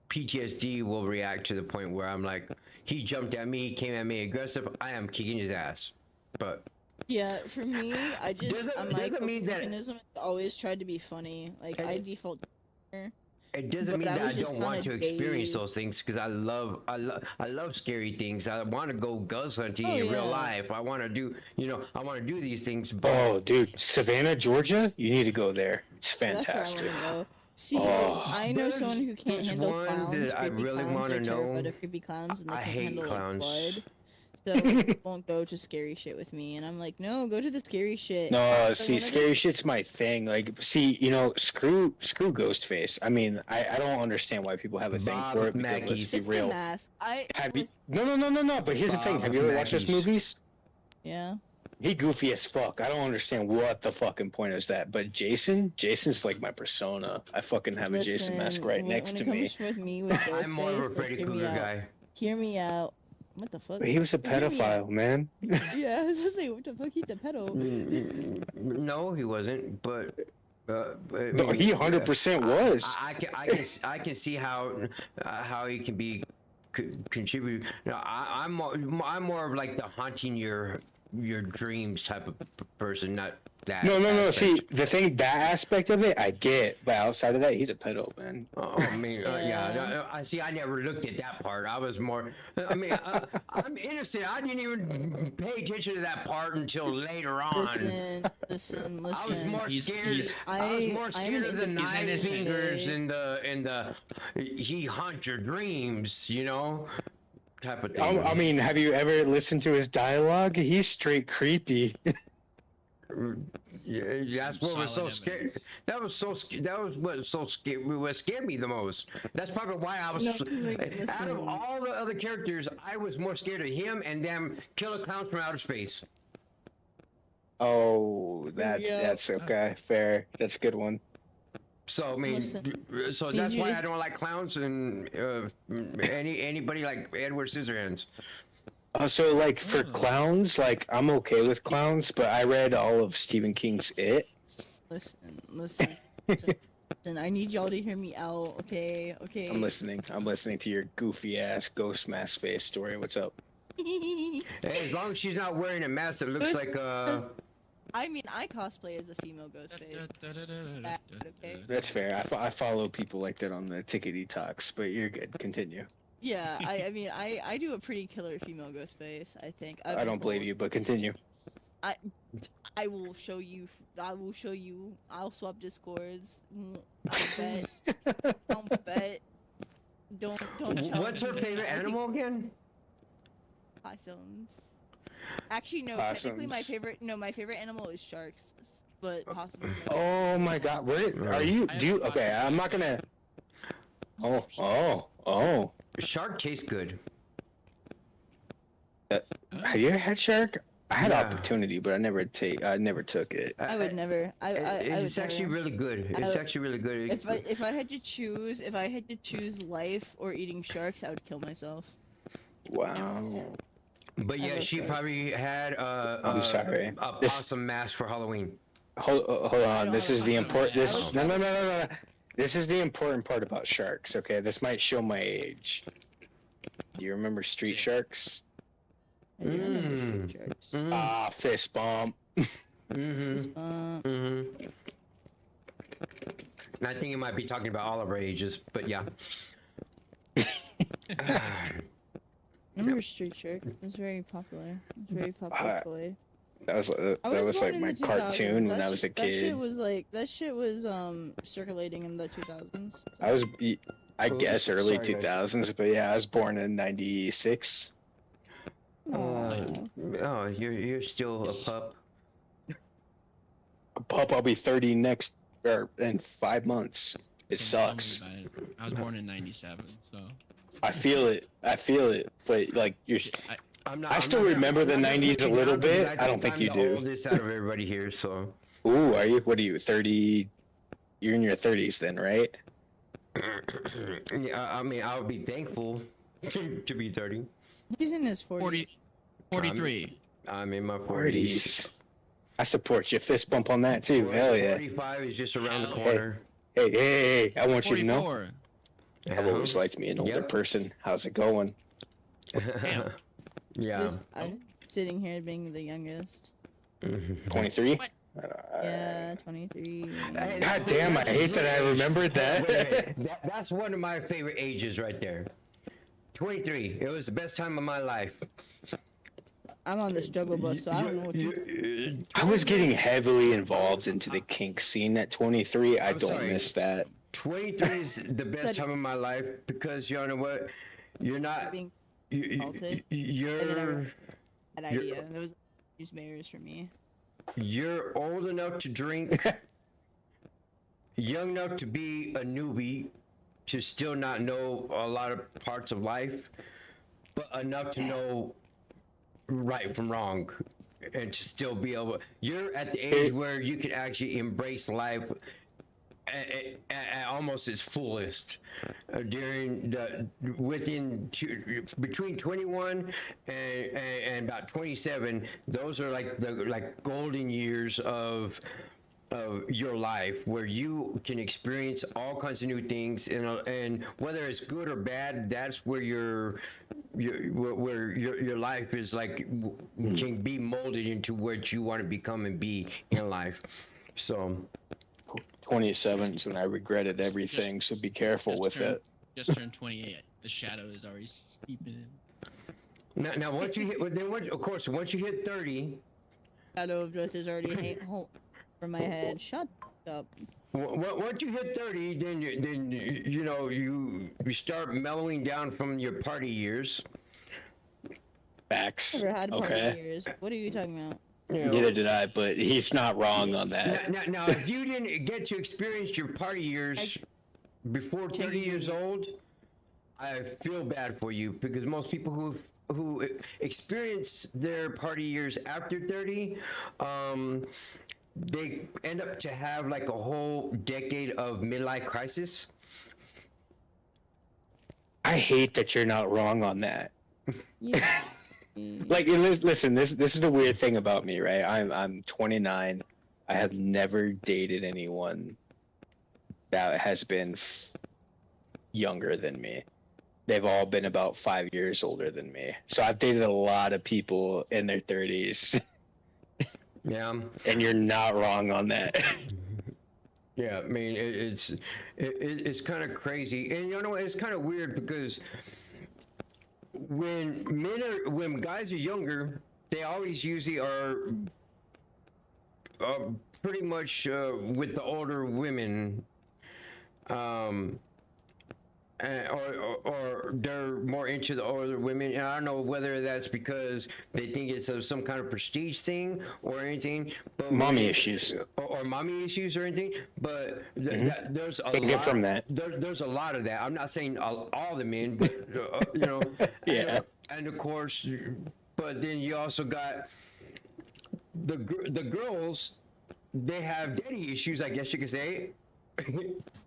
PTSD will react to the point where I'm like, he jumped at me, he came at me aggressive, I am kicking his ass. But yeah, for me, I just Doesn't my mean that- mechanism always tried to be funny. Like I default. it doesn't But mean I that I was just don't want kinda to experience dazed. those things, because I love scary things. I want to go ghost hunting Oh, in real yeah. life. I want to do, I want to do these things. But Oh, dude, Savannah, Georgia, you need to go there. It's That's where I fantastic. want to go. See, Oh. I know someone who can't there's handle one clowns. that I Creepy really clowns. wanna They're terrified know. of creepy clowns, and they I can't hate handle clowns. like blood. So they won't go to scary shit with me, and I'm like, no, go to the scary shit. No, So see, one of scary those- shit's my thing. Like, see, screw Ghostface. I mean, I don't understand why people have a thing Bob for it. Because Mackey's. let's be It's the real. mask. Have you? No. But here's the thing. Bob Have you ever watched those Mackey's. movies? Yeah. He goofy as fuck. I don't understand what the fucking point is that. But Jason's like my persona. I fucking have a Jason mask right next to when me. it comes with me with Ghostface, I'm more of a like, Freddy hear me Krueger out. guy. Hear me out. What the fuck? But he was a Hear me out. pedophile, man. Yeah, I was just like, what the fuck? He's the pedo. No, he wasn't. But I No, mean, he 100% was. I can see how he can be contribute. No, I'm more of like the haunting your dreams type of person, not that. No. aspect. See, the thing, that aspect of it, I get. But outside of that, he's a pedo, man. Oh, I mean, I see. I never looked at that part. I was more. I mean, I'm innocent. I didn't even pay attention to that part until later on. Listen. I was more scared. I was I'm more an scared of the independent nine today. fingers and the he haunts your dreams, type of thing. I mean, have you ever listened to his dialogue? He's straight creepy. Yeah, that's what was so Silent scary. evidence. That was what scared me the most. That's probably why I was. No, like, out listen. of all the other characters, I was more scared of him and them killer clowns from outer space. Oh, Yeah. that's okay. Fair. That's a good one. So I mean, Listen. so Did that's you- why I don't like clowns and anybody like Edward Scissorhands. So, like, for clowns, like, I'm okay with clowns, but I read all of Stephen King's It. Listen. I need y'all to hear me out, okay? I'm listening to your goofy ass ghost mask face story. What's up? Hey, as long as she's not wearing a mask that looks like I mean, I cosplay as a female Ghostface. It's bad, okay? That's fair. I follow people like that on the Tickety Talks, but you're good. Continue. Yeah, I mean, I do a pretty killer female Ghostface, I think. I don't blame you, but continue. I will show you. I'll swap discords. I'll bet. Don't bet. Don't challenge What's her me. favorite I think animal again? Possums. Actually, no. Technically, my Possums. favorite animal is sharks, but possibly. Oh my God, where are you? Do you? Okay, I'm not gonna. Oh. Shark tastes good. Have you ever had shark? I had Yeah. opportunity, but I never took it. I would never. It's actually really good. It's actually really good. If I had to choose life or eating sharks, I would kill myself. Wow. But I yeah, love she sharks. probably had I'm sorry. a This- possum mask for Halloween. Hold on. don't This have is a the question. important. I This was no. This is the important part about sharks, okay? This might show my age. Do you remember Street Sharks? I do remember Street Sharks. Ah, fist bump. Fist bump. I think you might be talking about all of our ages, but yeah. I remember Street Shark. It was very popular. It was a very popular toy. That was like born my in the cartoon 2000s. when I was a That kid. shit was circulating in the 2000s. I was, I Oh, guess, early sorry, guys. 2000s, but yeah, I was born in '96. Oh, you're still a pup. A pup, I'll be 30 next, or in 5 months. It sucks. I was born in '97, so. I feel it, but like I still remember the '90s a little bit. I don't think you I'm the do. oldest out of everybody here, so. Ooh, are you? What are you? 30? You're in your 30s then, right? Yeah, I mean, I would be thankful to be 30. He's in his 40s. 43. I'm in my 40s. 40s. I support you. Fist bump on that too. Hell yeah. 45 is just around the corner. Hey, I want you to know. 44. I've always liked me an older person. How's it going? Yeah. I'm sitting here being the youngest. 23? Yeah, 23. God damn, I hate that I remembered that. Wait. That's one of my favorite ages right there. 23. It was the best time of my life. I'm on the struggle bus, so I don't know what you. I was getting heavily involved into the kink scene at 23. I don't miss that. 23 is the best time of my life because you know what? You're not. You're. That idea. That was news bears for me. You're old enough to drink, young enough to be a newbie, to still not know a lot of parts of life, but enough to know right from wrong, and to still be able. You're at the age where you can actually embrace life at almost its fullest. Between 21 and about 27, those are like the golden years of your life, where you can experience all kinds of new things, and whether it's good or bad, that's where your life is like can be molded into what you want to become and be in life. So 27 is when I regretted everything, so be careful with it. Just turned 28. The shadow is already steeping in. Now once you hit, of course, once you hit 30, Shadow of Death is already home for my head. Shut up. Once you hit 30, then you start mellowing down from your party years. Facts. Never had party years. What are you talking about? Neither did I, but he's not wrong on that. Now, if you didn't get to experience your party years before 30 years old, I feel bad for you, because most people who experience their party years after 30, they end up to have like a whole decade of midlife crisis. I hate that you're not wrong on that. Like, listen, this is the weird thing about me, right? I'm 29. I have never dated anyone that has been younger than me. They've all been about 5 years older than me. So I've dated a lot of people in their 30s. Yeah. And you're not wrong on that. Yeah, I mean, it's kind of crazy, and you know, it's kind of weird because when guys are younger, they always usually are pretty much with the older women, or they're more into the older women. And I don't know whether that's because they think it's some kind of prestige thing or anything. But mommy issues. Or mommy issues or anything. But there's a Take lot. it from that. There's a lot of that. I'm not saying all the men, but you know. Yeah. And of course, but then you also got the girls. They have daddy issues, I guess you could say.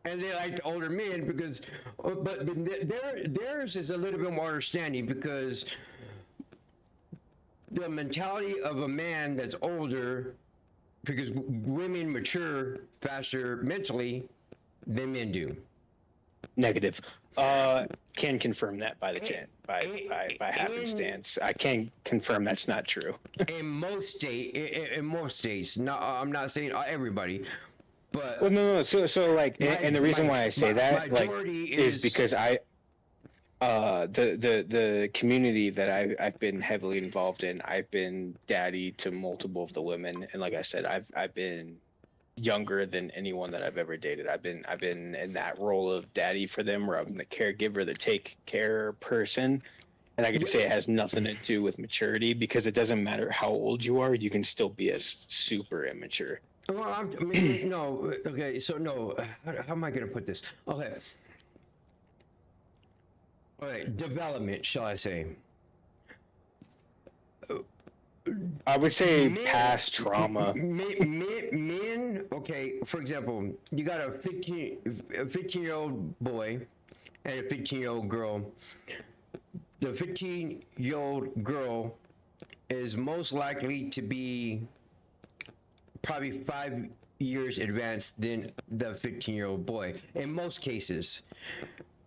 And they like the older men because, but theirs is a little bit more understanding, because the mentality of a man that's older, because women mature faster mentally than men do. Negative. Can confirm that by by happenstance. I can confirm that's not true. In most states, no, I'm not saying everybody, but well, no. So like, and the reason why I say that like is because the community that I've been heavily involved in, I've been daddy to multiple of the women, and like I said, I've been younger than anyone that I've ever dated. I've been in that role of daddy for them, where I'm the caregiver, the take care person, and I can say it has nothing to do with maturity because it doesn't matter how old you are, you can still be as super immature. Well, I mean, no, okay, so no, how am I gonna put this? Okay. All right, development, shall I say? I would say past trauma. Men, okay, for example, you got a 15-year-old boy and a 15-year-old girl. The 15-year-old girl is most likely to be probably 5 years advanced than the 15-year-old boy in most cases.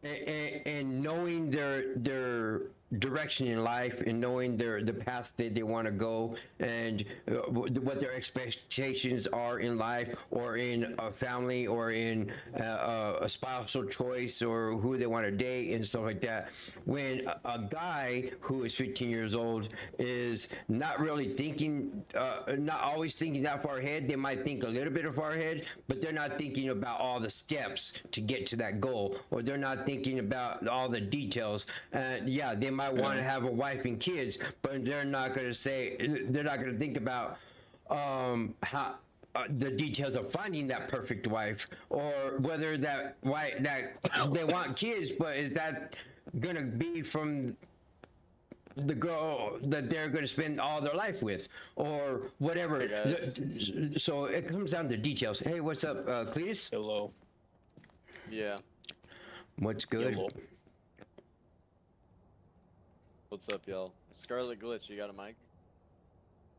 And knowing their direction in life and knowing the path that they want to go and what their expectations are in life or in a family or in a spousal choice or who they want to date and stuff like that. When a guy who is 15 years old is not really thinking, not always thinking that far ahead, they might think a little bit far ahead, but they're not thinking about all the steps to get to that goal, or they're not thinking about all the details. Yeah, they might want to have a wife and kids, but they're not going to think about how the details of finding that perfect wife, or whether that they want kids, but is that going to be from the girl that they're going to spend all their life with, or whatever. Hey, so it comes down to details. Hey, what's up, Cletus? Hello. Yeah. What's good? Hello. What's up, y'all? Scarlet Glitch, you got a mic?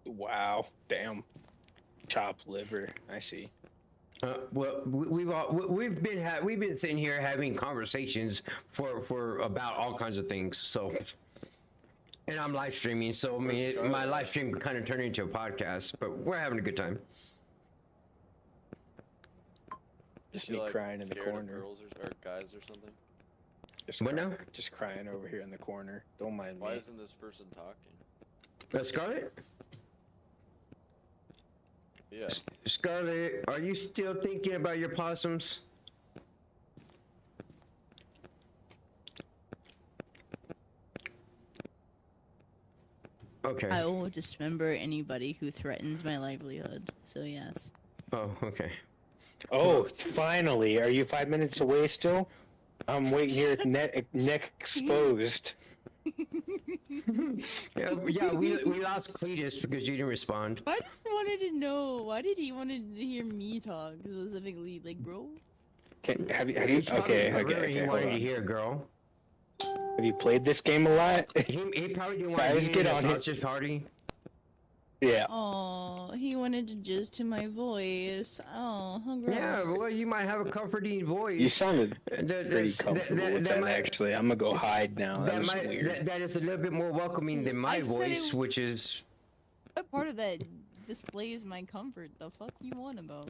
Wow, damn. Chopped liver. I see. Well, we've been sitting here having conversations for about all kinds of things. So, and I'm live streaming, so I mean, my live stream kind of turned into a podcast, but we're having a good time. Just me crying in the corner. Girls or guys or something? What now? Just crying over here in the corner. Don't mind me. Why isn't this person talking? Scarlett? Yeah. Scarlett, are you still thinking about your possums? Okay. I will dismember anybody who threatens my livelihood. So yes. Oh, okay. Oh, finally! Are you 5 minutes away still? I'm waiting here with neck exposed. yeah, we lost Cletus because you didn't respond. Why did he wanted to know? Why did he wanted to hear me talk specifically? Like, bro? Have you He wanted to on. hear, girl. Have you played this game a lot? He probably didn't want to get on sausage party. Yeah. Oh, he wanted to jizz to my voice. Oh, how gross. Yeah, well, you might have a comforting voice. You sounded pretty comfortable with that, actually. I'm gonna go hide now. That was weird. That is a little bit more welcoming than my voice, which is... What part of that displays my comfort? The fuck you want about?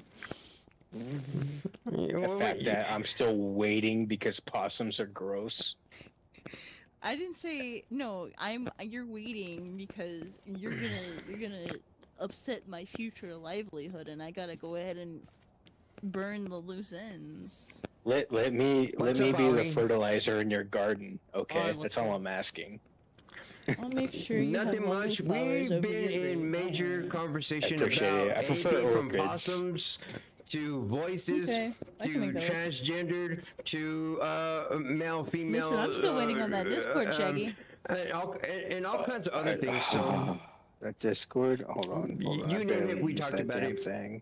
The fact that I'm still waiting because possums are gross. I didn't say no. You're waiting because you're gonna upset my future livelihood, and I gotta go ahead and burn the loose ends. Let me be the fertilizer in your garden, okay? That's all I'm asking. I'll make sure you Nothing have much. We've been in major conversation about anything from possums to voices, to transgendered, to male, female. Listen, I'm still waiting on that Discord, Shaggy. And all kinds of other things. So that Discord, hold on. You name it, we talked about it. Thing.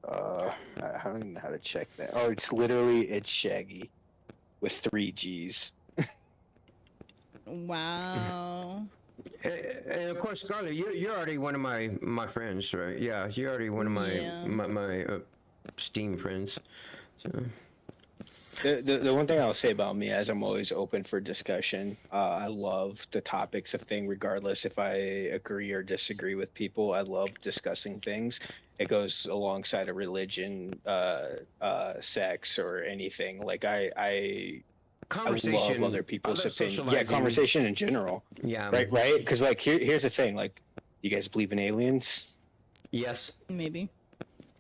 I don't know how to check that. Oh, it's Shaggy with 3 G's. Wow. And of course, Scarlett, you're already one of my friends, right? Yeah, you're already one of my Steam friends. So. The one thing I'll say about me is I'm always open for discussion. I love the topics of thing, regardless if I agree or disagree with people. I love discussing things. It goes alongside of religion, sex, or anything. Like I love other people's opinions. Yeah, conversation in general. Yeah. Right. Because like here's the thing. Like, you guys believe in aliens? Yes. Maybe.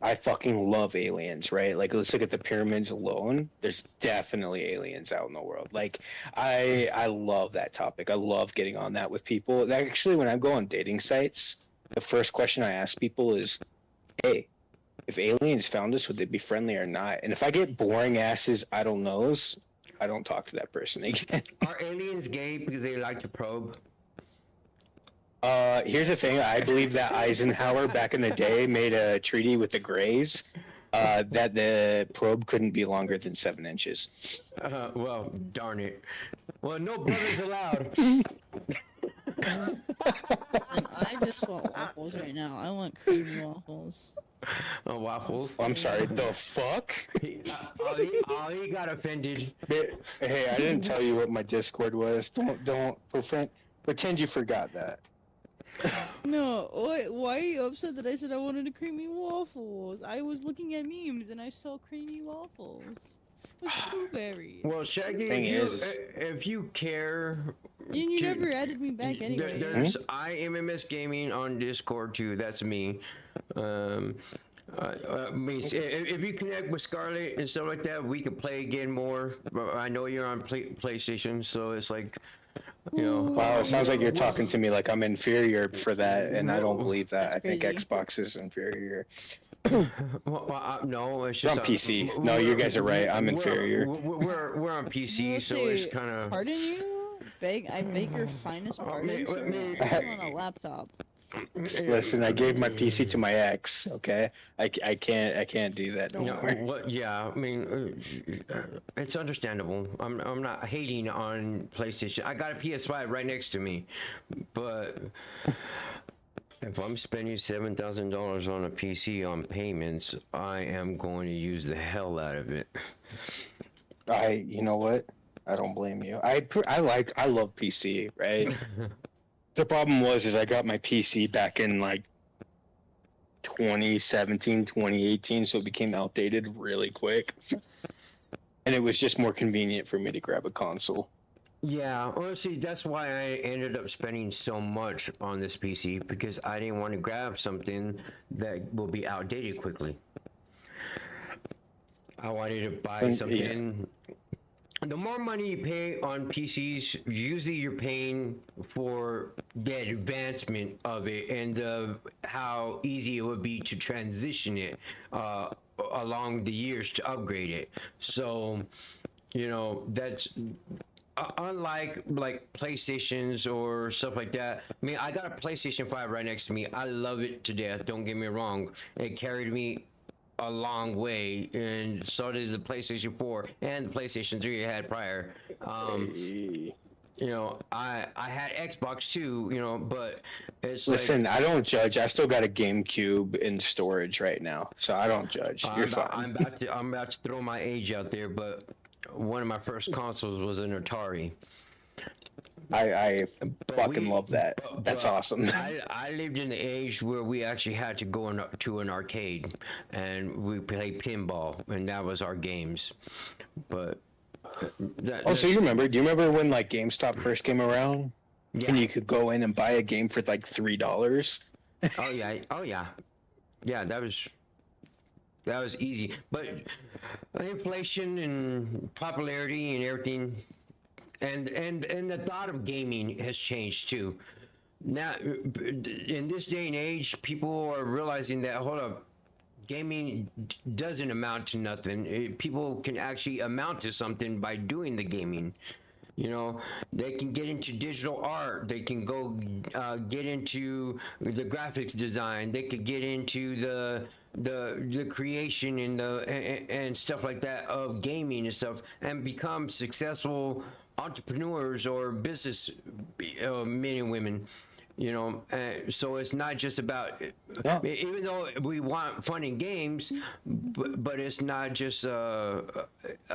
I fucking love aliens, right? Like, let's look at the pyramids alone. There's definitely aliens out in the world. Like, I love that topic. I love getting on that with people. Actually, when I go on dating sites, the first question I ask people is, hey, if aliens found us, would they be friendly or not? And if I get boring asses, I don't knows, I don't talk to that person again. Are aliens gay because they like to probe? Here's the thing. I believe that Eisenhower back in the day made a treaty with the Greys that the probe couldn't be longer than 7 inches. Well, darn it. Well, no brothers allowed. I just want waffles right now. I want creamy waffles. Oh, waffles? I'm sorry, the fuck? Ali got offended. Hey, I didn't tell you what my Discord was. Don't pretend you forgot that. No, why are you upset that I said I wanted a creamy waffles? I was looking at memes and I saw creamy waffles with blueberries. Well, Shaggy, if you care... You never added me back anyway. There's IMMS Gaming on Discord too, that's me. If you connect with Scarlet and stuff like that, we can play again more. I know you're on PlayStation, so it's like... You know, wow, it sounds like you're talking to me like I'm inferior for that, and I don't believe that. I think Xbox is inferior. No, it's just on PC. No, you guys are right. I'm inferior. We're on PC, so it's kind of. Pardon you? I beg your finest pardon, sir. I'm on a laptop. Listen, I gave my PC to my ex. Okay, I can't do that no more. Well, yeah, I mean, it's understandable. I'm not hating on PlayStation. I got a PS5 right next to me, but if I'm spending $7,000 on a PC on payments, I am going to use the hell out of it. You know what? I don't blame you. I love PC, right? The problem is I got my PC back in like 2017, 2018, so it became outdated really quick. And it was just more convenient for me to grab a console. Yeah, honestly, that's why I ended up spending so much on this PC, because I didn't want to grab something that will be outdated quickly. I wanted to buy something... Yeah. The more money you pay on PCs, usually you're paying for the advancement of it and how easy it would be to transition it along the years to upgrade it. So, you know, that's unlike like PlayStations or stuff like that. I mean, I got a PlayStation 5 right next to me. I love it to death. Don't get me wrong. It carried me a long way, and so did the PlayStation 4 and the PlayStation 3 I had prior. You know, I had Xbox too, you know, but it's listen, I don't judge. I still got a GameCube in storage right now, so I don't judge. You're fine. I'm about to throw my age out there, but one of my first consoles was an Atari. I fucking love that. That's awesome. I lived in the age where we actually had to go to an arcade and we played pinball, and that was our games. But so you remember? Do you remember when like GameStop first came around? Yeah. And you could go in and buy a game for like $3. Oh yeah. Yeah, that was easy. But inflation and popularity and everything. And the thought of gaming has changed too. Now, in this day and age, people are realizing that, hold up, gaming doesn't amount to nothing. People can actually amount to something by doing the gaming. You know, they can get into digital art. They can go get into the graphics design. They could get into the creation and stuff like that of gaming and stuff, and become successful entrepreneurs or business men and women. You know, so it's not just about, even though we want fun and games, but it's not just a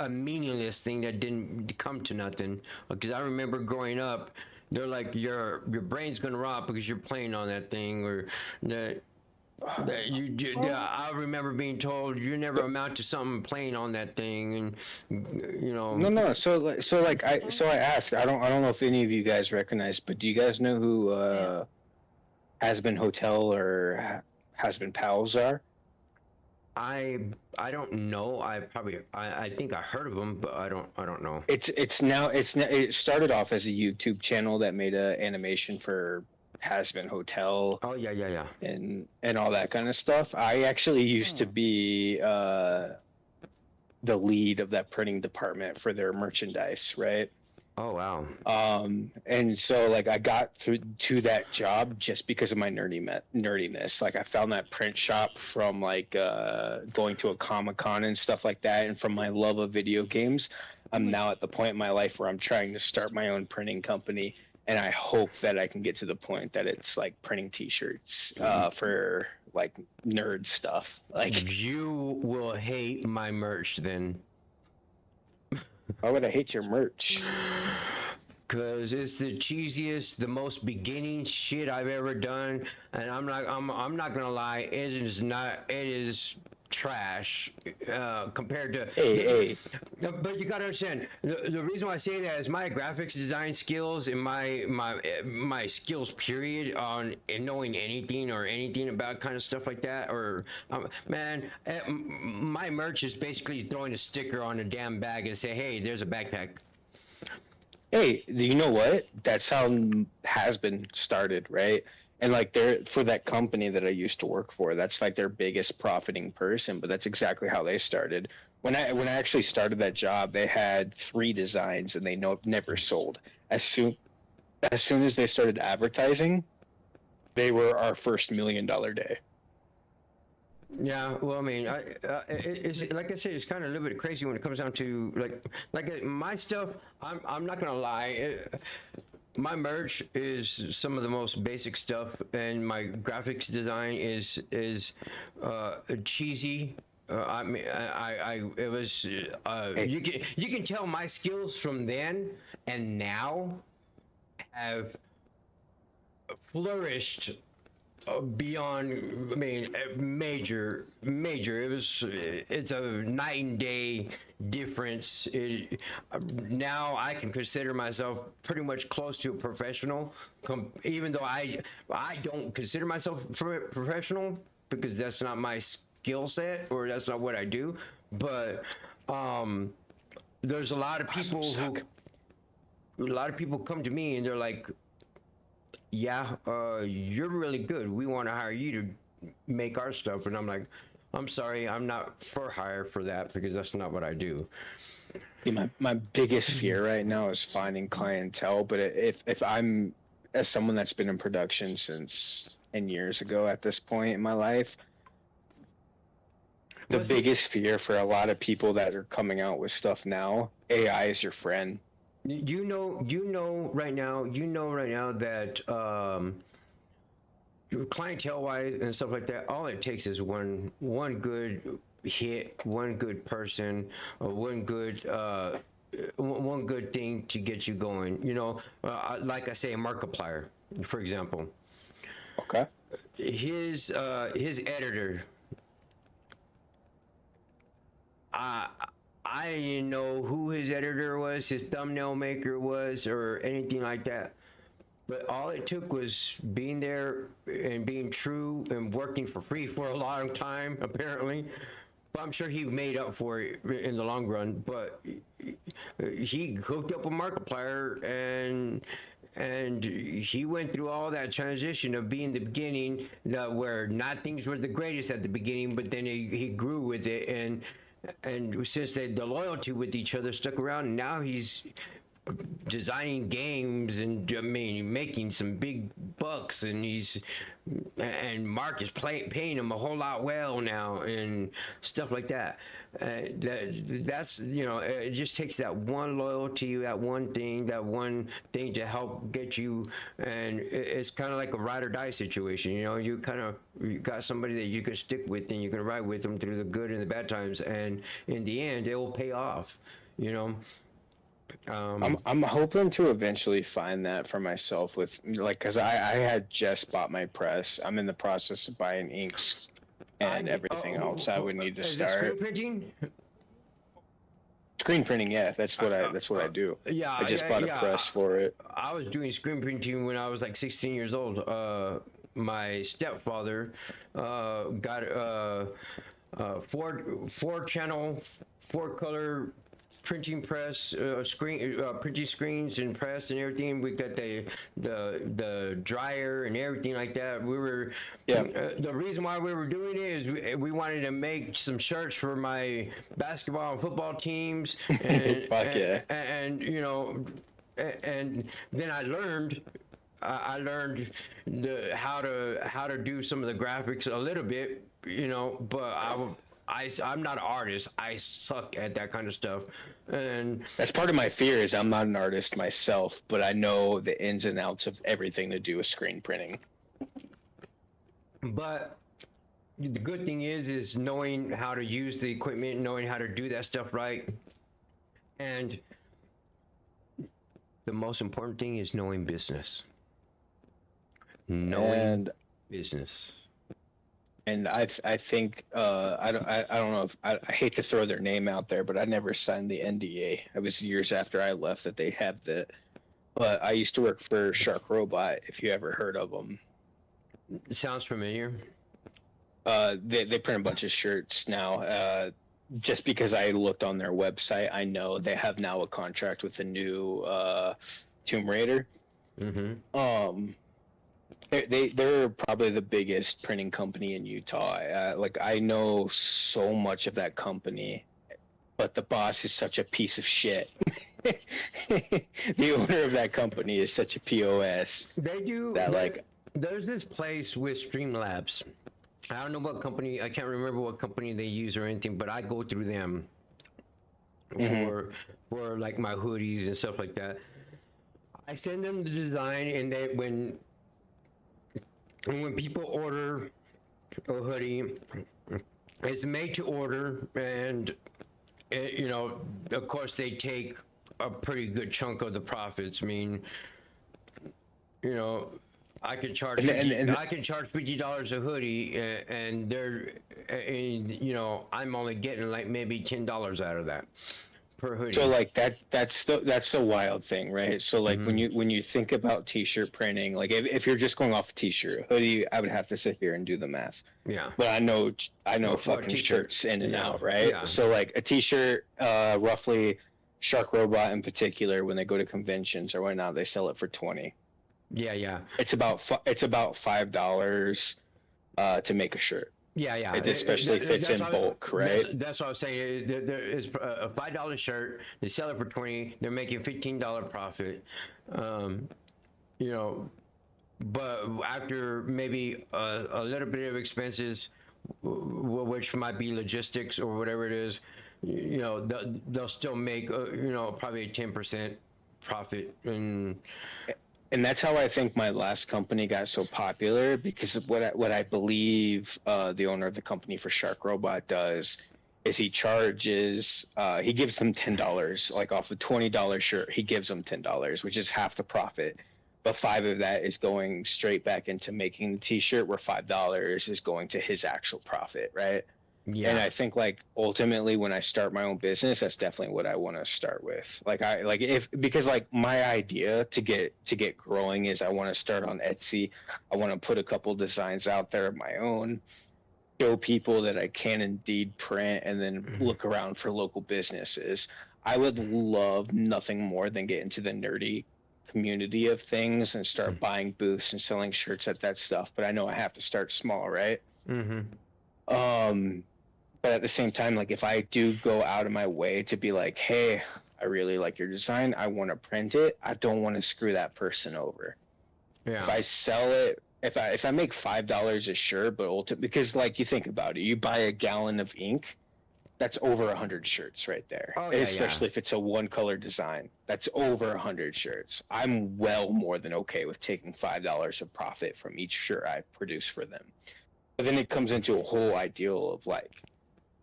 meaningless thing that didn't come to nothing. Because I remember growing up, they're like, your brain's gonna rot because you're playing on that thing, or that. I remember being told you never amount to something playing on that thing, and you know. No. So I asked. I don't know if any of you guys recognize, but do you guys know who Has Been Hotel or Has Been Pals are? I don't know. I think I heard of them, but I don't know. It started off as a YouTube channel that made a animation for Has Been Hotel. Oh yeah. And all that kind of stuff. I actually used to be the lead of that printing department for their merchandise, right? Oh wow. And so like I got to that job just because of my nerdiness. Like I found that print shop from like going to a Comic-Con and stuff like that, and from my love of video games. I'm now at the point in my life where I'm trying to start my own printing company, and I hope that I can get to the point that it's like printing T-shirts for like nerd stuff. Like you will hate my merch then. Why would I hate your merch? Cause it's the cheesiest, the most beginning shit I've ever done, and I'm not gonna lie, it is trash compared to. Hey. But you gotta understand, the reason why I say that is my graphics design skills and my skills period on knowing anything about kind of stuff like that, or my merch is basically throwing a sticker on a damn bag and say, hey, there's a backpack. Hey, you know what? That's how Has Been started, right? And like for that company that I used to work for, that's like their biggest profiting person, but that's exactly how they started. When I actually started that job, they had 3 designs and they never sold. As soon as they started advertising, they were our first $1 million day. Yeah, well, I mean, it's like I said, it's kind of a little bit crazy when it comes down to like my stuff. I'm not gonna lie. My merch is some of the most basic stuff, and my graphics design is cheesy. I mean, it was you can tell my skills from then and now have flourished beyond. I mean, major. It's a night and day difference. Now I can consider myself pretty much close to a professional, even though I don't consider myself professional because that's not my skill set, or that's not what I do. But there's a lot of people come to me and they're like, yeah, you're really good. We want to hire you to make our stuff. And I'm like, I'm sorry, I'm not for hire for that because that's not what I do. My biggest fear right now is finding clientele. But if I'm, as someone that's been in production since 10 years ago at this point in my life, the biggest fear for a lot of people that are coming out with stuff now, AI is your friend. You know right now that clientele wise and stuff like that, all it takes is one good hit, one good person, or one good thing to get you going. You know, like I say, a Markiplier, for example. Okay. His editor. I didn't know who his editor was, his thumbnail maker was, or anything like that. But all it took was being there and being true and working for free for a long time, apparently. But I'm sure he made up for it in the long run. But he hooked up a Markiplier, and he went through all that transition of being the beginning, where not things were the greatest at the beginning, but then he grew with it, and since the loyalty with each other stuck around, and now he's designing games, and I mean making some big bucks, and Mark is paying him a whole lot well now and stuff like that. That's it just takes that one loyalty, that one thing to help get you, and it's kind of like a ride or die situation. You got somebody that you can stick with, and you can ride with them through the good and the bad times, and in the end it will pay off. I'm hoping to eventually find that for myself with because I had just bought my press. I'm in the process of buying inks and everything else I would need to start. Screen printing? Screen printing, yeah, that's what I do. Yeah, I just bought a press for it. I was doing screen printing when I was like 16 years old. My stepfather got a 4-channel, 4-color printing press, printing screens and press and everything. We got the dryer and everything like that. We were the reason why we were doing it is we wanted to make some shirts for my basketball and football teams, and and then I learned how to do some of the graphics a little bit, but I'm not an artist. I suck at that kind of stuff. And that's part of my fear is I'm not an artist myself, but I know the ins and outs of everything to do with screen printing. But the good thing is knowing how to use the equipment, knowing how to do that stuff right. And the most important thing is knowing business. Knowing business. And I think I don't know if I hate to throw their name out there, but I never signed the NDA. It was years after I left that they had that. But I used to work for Shark Robot. If you ever heard of them, it sounds familiar. They print a bunch of shirts now. Just because I looked on their website, I know they have now a contract with a new Tomb Raider. Mm-hmm. They're probably the biggest printing company in Utah. I know so much of that company, but the boss is such a piece of shit. The owner of that company is such a POS. They do that. There's this place with Streamlabs. I don't know what company. I can't remember what company they use or anything, but I go through them for like my hoodies and stuff like that. I send them the design, and when people order a hoodie, it's made to order, and of course they take a pretty good chunk of the profits. I mean, I can charge $50 a hoodie, and I'm only getting like maybe $10 out of that per hoodie. So that's the wild thing, right? So when you think about t-shirt printing, like if you're just going off a t-shirt, hoodie, I would have to sit here and do the math. Yeah. But I know fucking shirts in and out, right? Yeah. So like a t-shirt, roughly, Shark Robot in particular, when they go to conventions or whatnot, they sell it for $20. Yeah. It's about $5 to make a shirt. Yeah. It especially fits in bulk, right? That's what I was saying. There is a $5 shirt. They sell it for $20. They're making $15 profit. But after maybe a little bit of expenses, which might be logistics or whatever it is, they'll still make probably a 10% profit. And that's how I think my last company got so popular, because of what I believe the owner of the company for Shark Robot does is he charges, he gives them $10, like off a $20 shirt, he gives them $10, which is half the profit. But $5 of that is going straight back into making the t-shirt, where $5 is going to his actual profit, right? Yeah. And I think ultimately when I start my own business, that's definitely what I want to start with. Because my idea to get growing is I want to start on Etsy. I want to put a couple designs out there of my own, show people that I can indeed print, and then look around for local businesses. I would love nothing more than get into the nerdy community of things and start buying booths and selling shirts at that stuff. But I know I have to start small, right? Mm-hmm. But at the same time, if I do go out of my way to be like, hey, I I really like your design. I want to print it. I don't want to screw that person over. Yeah. If I sell it, if I make $5 a shirt, but because like you think about it, you buy a gallon of ink, that's over 100 shirts right there. Oh, yeah, especially if it's a one color design, that's over 100 shirts. I'm well more than okay with taking $5 of profit from each shirt I produce for them. But then it comes into a whole ideal of like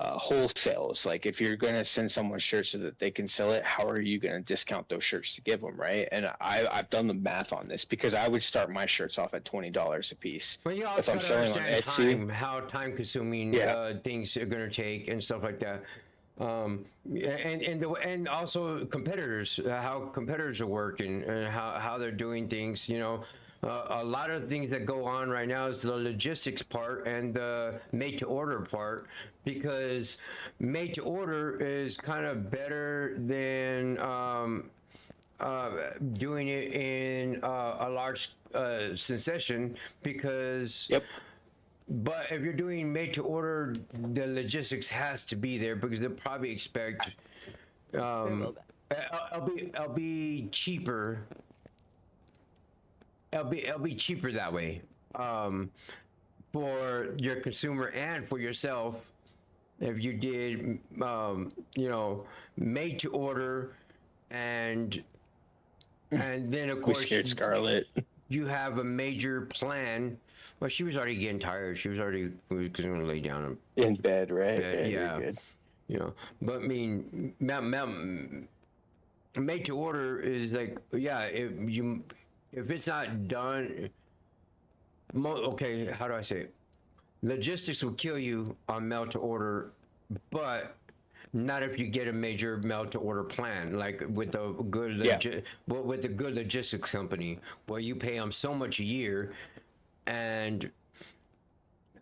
wholesales. Like if you're going to send someone shirts so that they can sell it, how are you going to discount those shirts to give them, right? And I've done the math on this because I would start my shirts off at $20 a piece. Well, you if also I'm gotta selling on understand Etsy, how time consuming things are going to take and stuff like that. And also competitors, how competitors are working and how they're doing things. You know, a lot of things that go on right now is the logistics part and the made to order part, because made to order is kind of better than doing it in a large succession, because but if you're doing made to order, the logistics has to be there, because they'll probably expect it'll be cheaper. It'll be cheaper that way for your consumer and for yourself if you did you know, made to order, and then of course scared Scarlett. You have a major plan. Well, she was already getting tired. She was already going to lay down in bed, right? Yeah. You're good. You know, but I mean, made to order is like, yeah, if it's not done, okay, how do I say it? Logistics will kill you on mail to order, but not if you get a major mail to order plan, like with a good with a good logistics company, where you pay them so much a year, and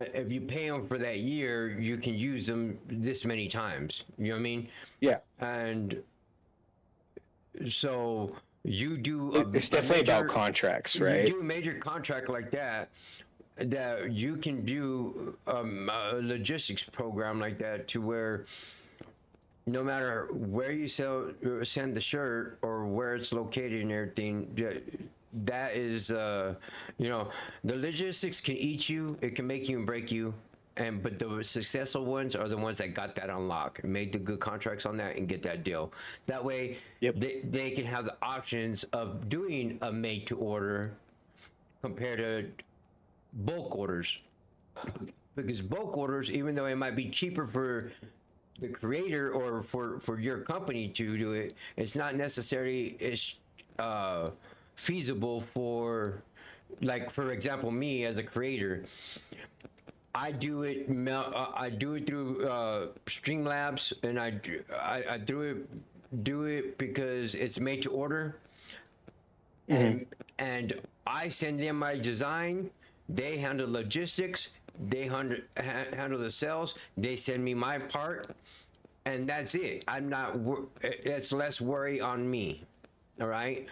if you pay them for that year, you can use them this many times. You know what I mean? Yeah. And so you do. It's definitely about contracts, right? You do a major contract like that you can do a logistics program like that, to where no matter where you send the shirt or where it's located and everything, that is, you know, the logistics can eat you. It can make you and break you. But the successful ones are the ones that got that unlock, made the good contracts on that, and get that deal. That way, they can have the options of doing a made to order compared to bulk orders. Because bulk orders, even though it might be cheaper for the creator or for your company to do it, it's not necessarily as feasible for, like, for example, me as a creator. I do it through Streamlabs, and I do it because it's made to order, and I send them my design. They handle logistics. They handle the sales. They send me my part, and that's it. I'm not. It's less worry on me. All right.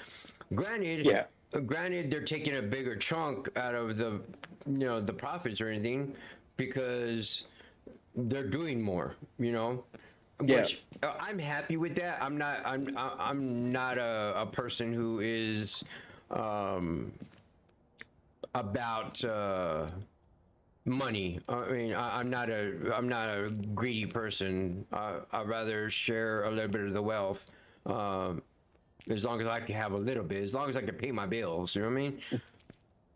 Granted, they're taking a bigger chunk out of the, you know, the profits or anything, because they're doing more. You know. Which I'm happy with that. I'm not a person who is about money. I mean, I'm not a greedy person. I'd rather share a little bit of the wealth, as long as I can have a little bit, as long as I can pay my bills. You know what I mean?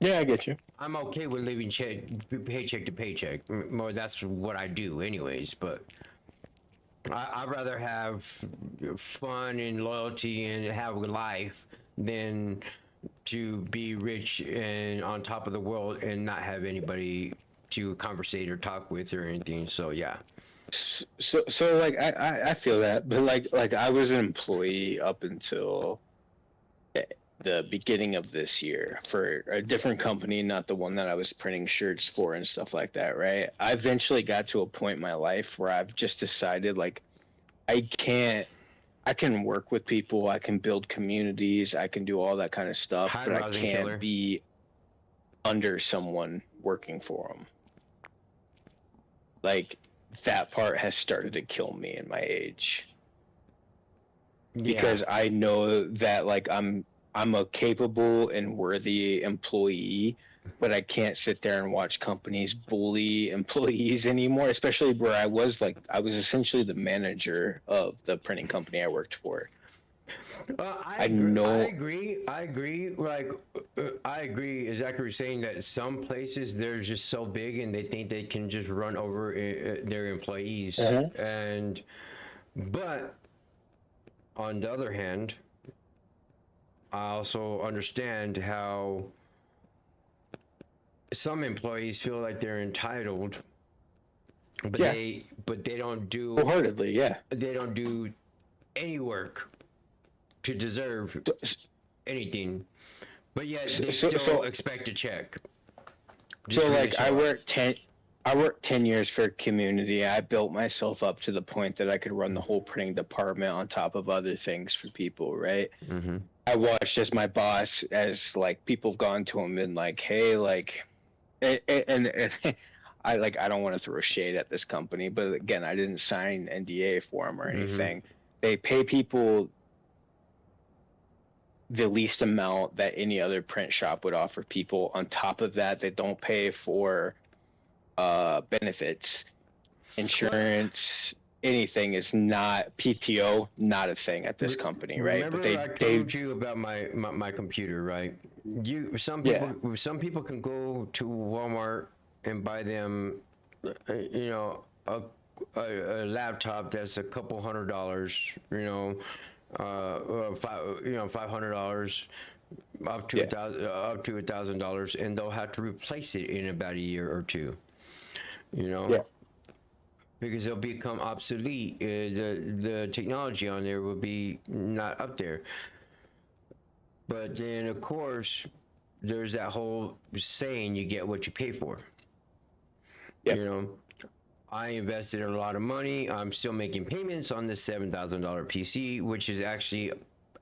Yeah, I get you. I'm okay with living paycheck to paycheck. Well, that's what I do, anyways. But I'd rather have fun and loyalty and have a life than to be rich and on top of the world and not have anybody to conversate or talk with or anything. So yeah. So like I feel that, but like I was an employee up until the beginning of this year for a different company, not the one that I was printing shirts for and stuff like that, right? I eventually got to a point in my life where I've just decided, like, I can work with people, I can build communities, I can do all that kind of stuff, but I can't be under someone working for them. Like, that part has started to kill me in my age. because I know that like I'm a capable and worthy employee, but I can't sit there and watch companies bully employees anymore, especially where I was essentially the manager of the printing company I worked for. I agree. Like, I agree exactly what you're saying, that some places they're just so big and they think they can just run over their employees. But on the other hand, I also understand how some employees feel like they're entitled, but they don't do wholeheartedly. They don't do any work to deserve anything, but yet they still expect a check. So like I worked 10 years for a community. I built myself up to the point that I could run the whole printing department on top of other things for people, right? Mm-hmm. I watched as my boss, as like people have gone to him and like, hey, like, and I don't want to throw shade at this company, but again, I didn't sign NDA for them or anything. They pay people the least amount that any other print shop would offer people. On top of that, they don't pay for benefits, insurance, anything. Is not PTO, not a thing at this company, right? Remember, I told you about my computer, right? Some people can go to Walmart and buy them, a laptop that's a couple $100, $500 up to $1,000, and they'll have to replace it in about a year or two. Because they'll become obsolete. The technology on there will be not up there. But then, of course, there's that whole saying, you get what you pay for. I invested a lot of money. I'm still making payments on this $7,000 PC, which is actually,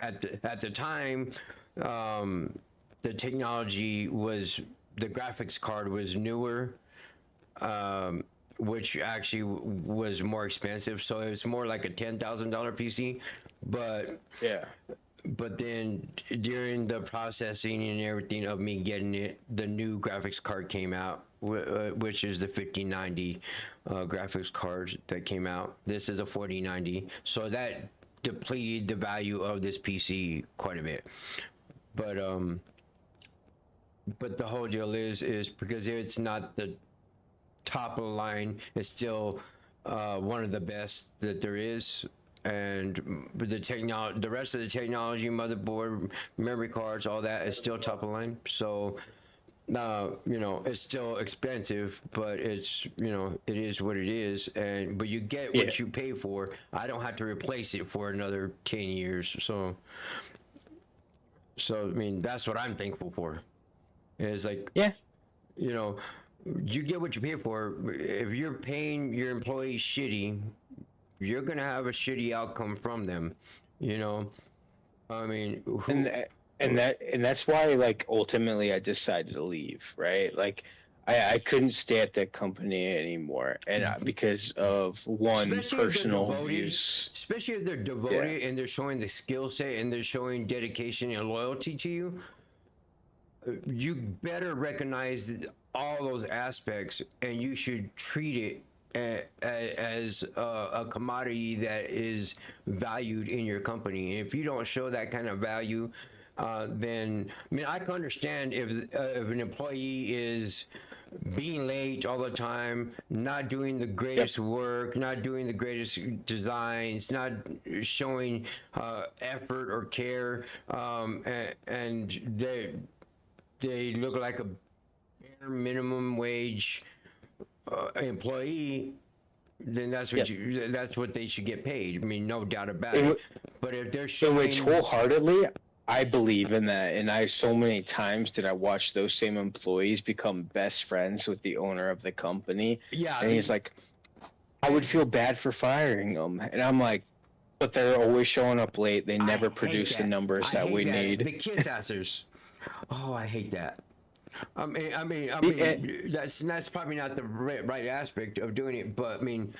at the time, the technology was, the graphics card was newer, which actually was more expensive. So it was more like a $10,000 PC. But then during the processing and everything of me getting it, the new graphics card came out, which is the 5090 graphics card that came out. This is a 4090. So that depleted the value of this PC quite a bit. But the whole deal is because it's not the top of the line, it's still one of the best that there is. And the rest of the technology, motherboard, memory cards, all that is still top of the line. So, it's still expensive, but it's, it is what it is. But you get what you pay for. I don't have to replace it for another 10 years. So I mean, that's what I'm thankful for. It's like, you get what you pay for. If you're paying your employees shitty, you're gonna have a shitty outcome from them, I mean, and that's why, like, ultimately I decided to leave, right? Like, I couldn't stay at that company anymore, and because of personal views. Especially if they're devoted and they're showing the skill set and they're showing dedication and loyalty to you. You better recognize all those aspects, and you should treat it as a commodity that is valued in your company. And if you don't show that kind of value, then I can understand if an employee is being late all the time, not doing the greatest work, not doing the greatest designs, not showing effort or care, and they look like a bare minimum wage employee, then that's what they should get paid. I mean, no doubt about it. But if they're showing, which wholeheartedly I believe in that, and so many times did I watch those same employees become best friends with the owner of the company. And he's like, I would feel bad for firing them, and I'm like, but they're always showing up late. They never produce the numbers that we need. The kiss assers. Oh, I hate that. I mean, that's probably not the right aspect of doing it, but I mean,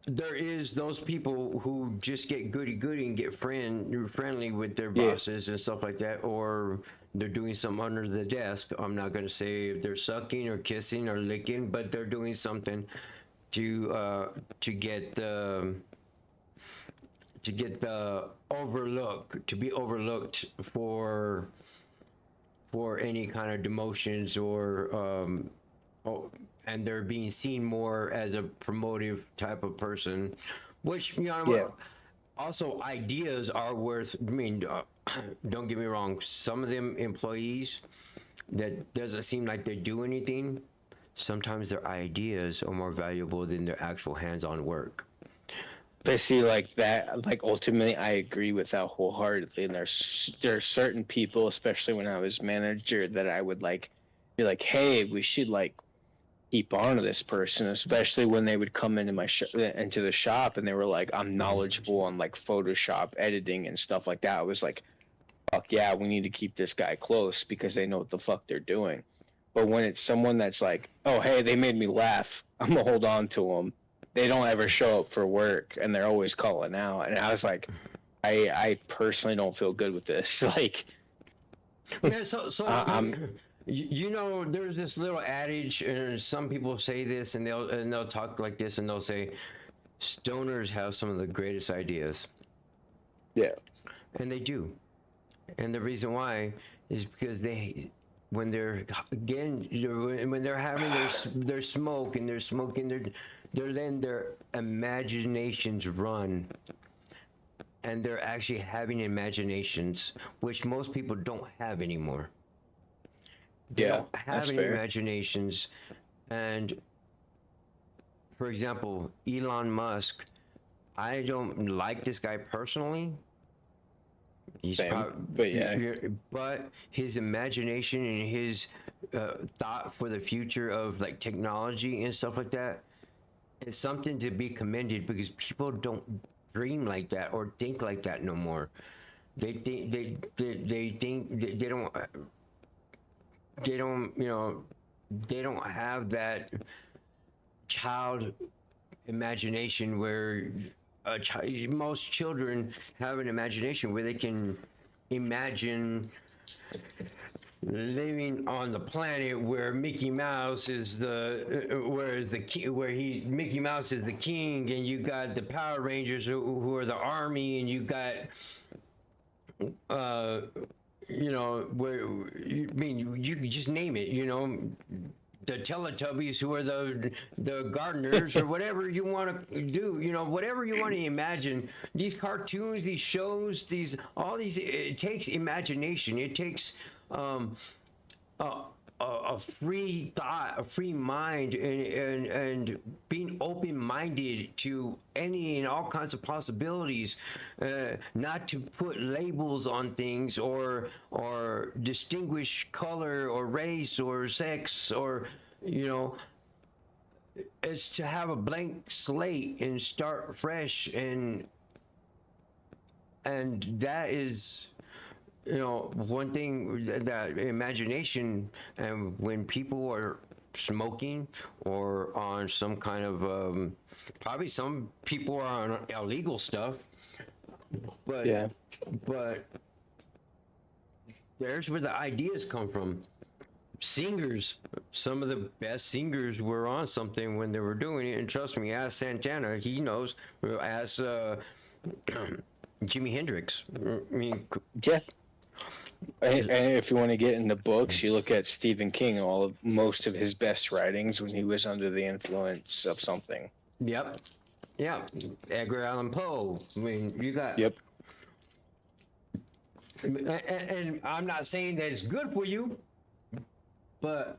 there is those people who just get goody-goody and get friendly with their bosses and stuff like that, or they're doing something under the desk. I'm not going to say if they're sucking or kissing or licking, but they're doing something to get the to be overlooked for any kind of demotions or and they're being seen more as a promotive type of person, which, you know, also ideas are worth, I mean, don't get me wrong, some of them employees that doesn't seem like they do anything, sometimes their ideas are more valuable than their actual hands-on work. But see, like that, like ultimately, I agree with that wholeheartedly. And there are certain people, especially when I was manager, that I would like be like, hey, we should like keep on to this person, especially when they would come into my into the shop and they were like, I'm knowledgeable on like Photoshop editing and stuff like that. I was like, fuck yeah, we need to keep this guy close because they know what the fuck they're doing. But when it's someone that's like, oh hey, they made me laugh, I'm gonna hold on to them. They don't ever show up for work and they're always calling out. And I was like, I personally don't feel good with this. Like, yeah, you know, there's this little adage, and some people say this, and they'll talk like this, and they'll say, stoners have some of the greatest ideas. Yeah. And they do. And the reason why is because when they're having their smoke and they're smoking, they're letting their imaginations run. And they're actually having imaginations, which most people don't have anymore. They don't have any imaginations. And for example, Elon Musk, I don't like this guy personally. He's but his imagination and his thought for the future of like technology and stuff like that is something to be commended, because people don't dream like that or think like that no more. They think they don't, you know, they don't have that child imagination where most children have an imagination where they can imagine living on the planet where Mickey Mouse is Mickey Mouse is the king, and you got the Power Rangers who are the army, and you got you know, you just name it, you know, the Teletubbies who are the gardeners or whatever you want to do, you know, whatever you want to imagine. These cartoons, these shows, it takes imagination. It takes a free thought, a free mind, and being open-minded to any and all kinds of possibilities, not to put labels on things or distinguish color or race or sex, or, you know, it's to have a blank slate and start fresh, and that is, you know, one thing, that imagination. And when people are smoking or on some kind of probably some people are on illegal stuff, but there's where the ideas come from. Singers, some of the best singers were on something when they were doing it, and trust me, ask Santana, he knows. Ask Jimi Hendrix. I mean, yeah. And if you want to get into books, you look at Stephen King, most of his best writings when he was under the influence of something. Yep. Yeah. Edgar Allan Poe. I mean, you got. Yep. And I'm not saying that it's good for you, but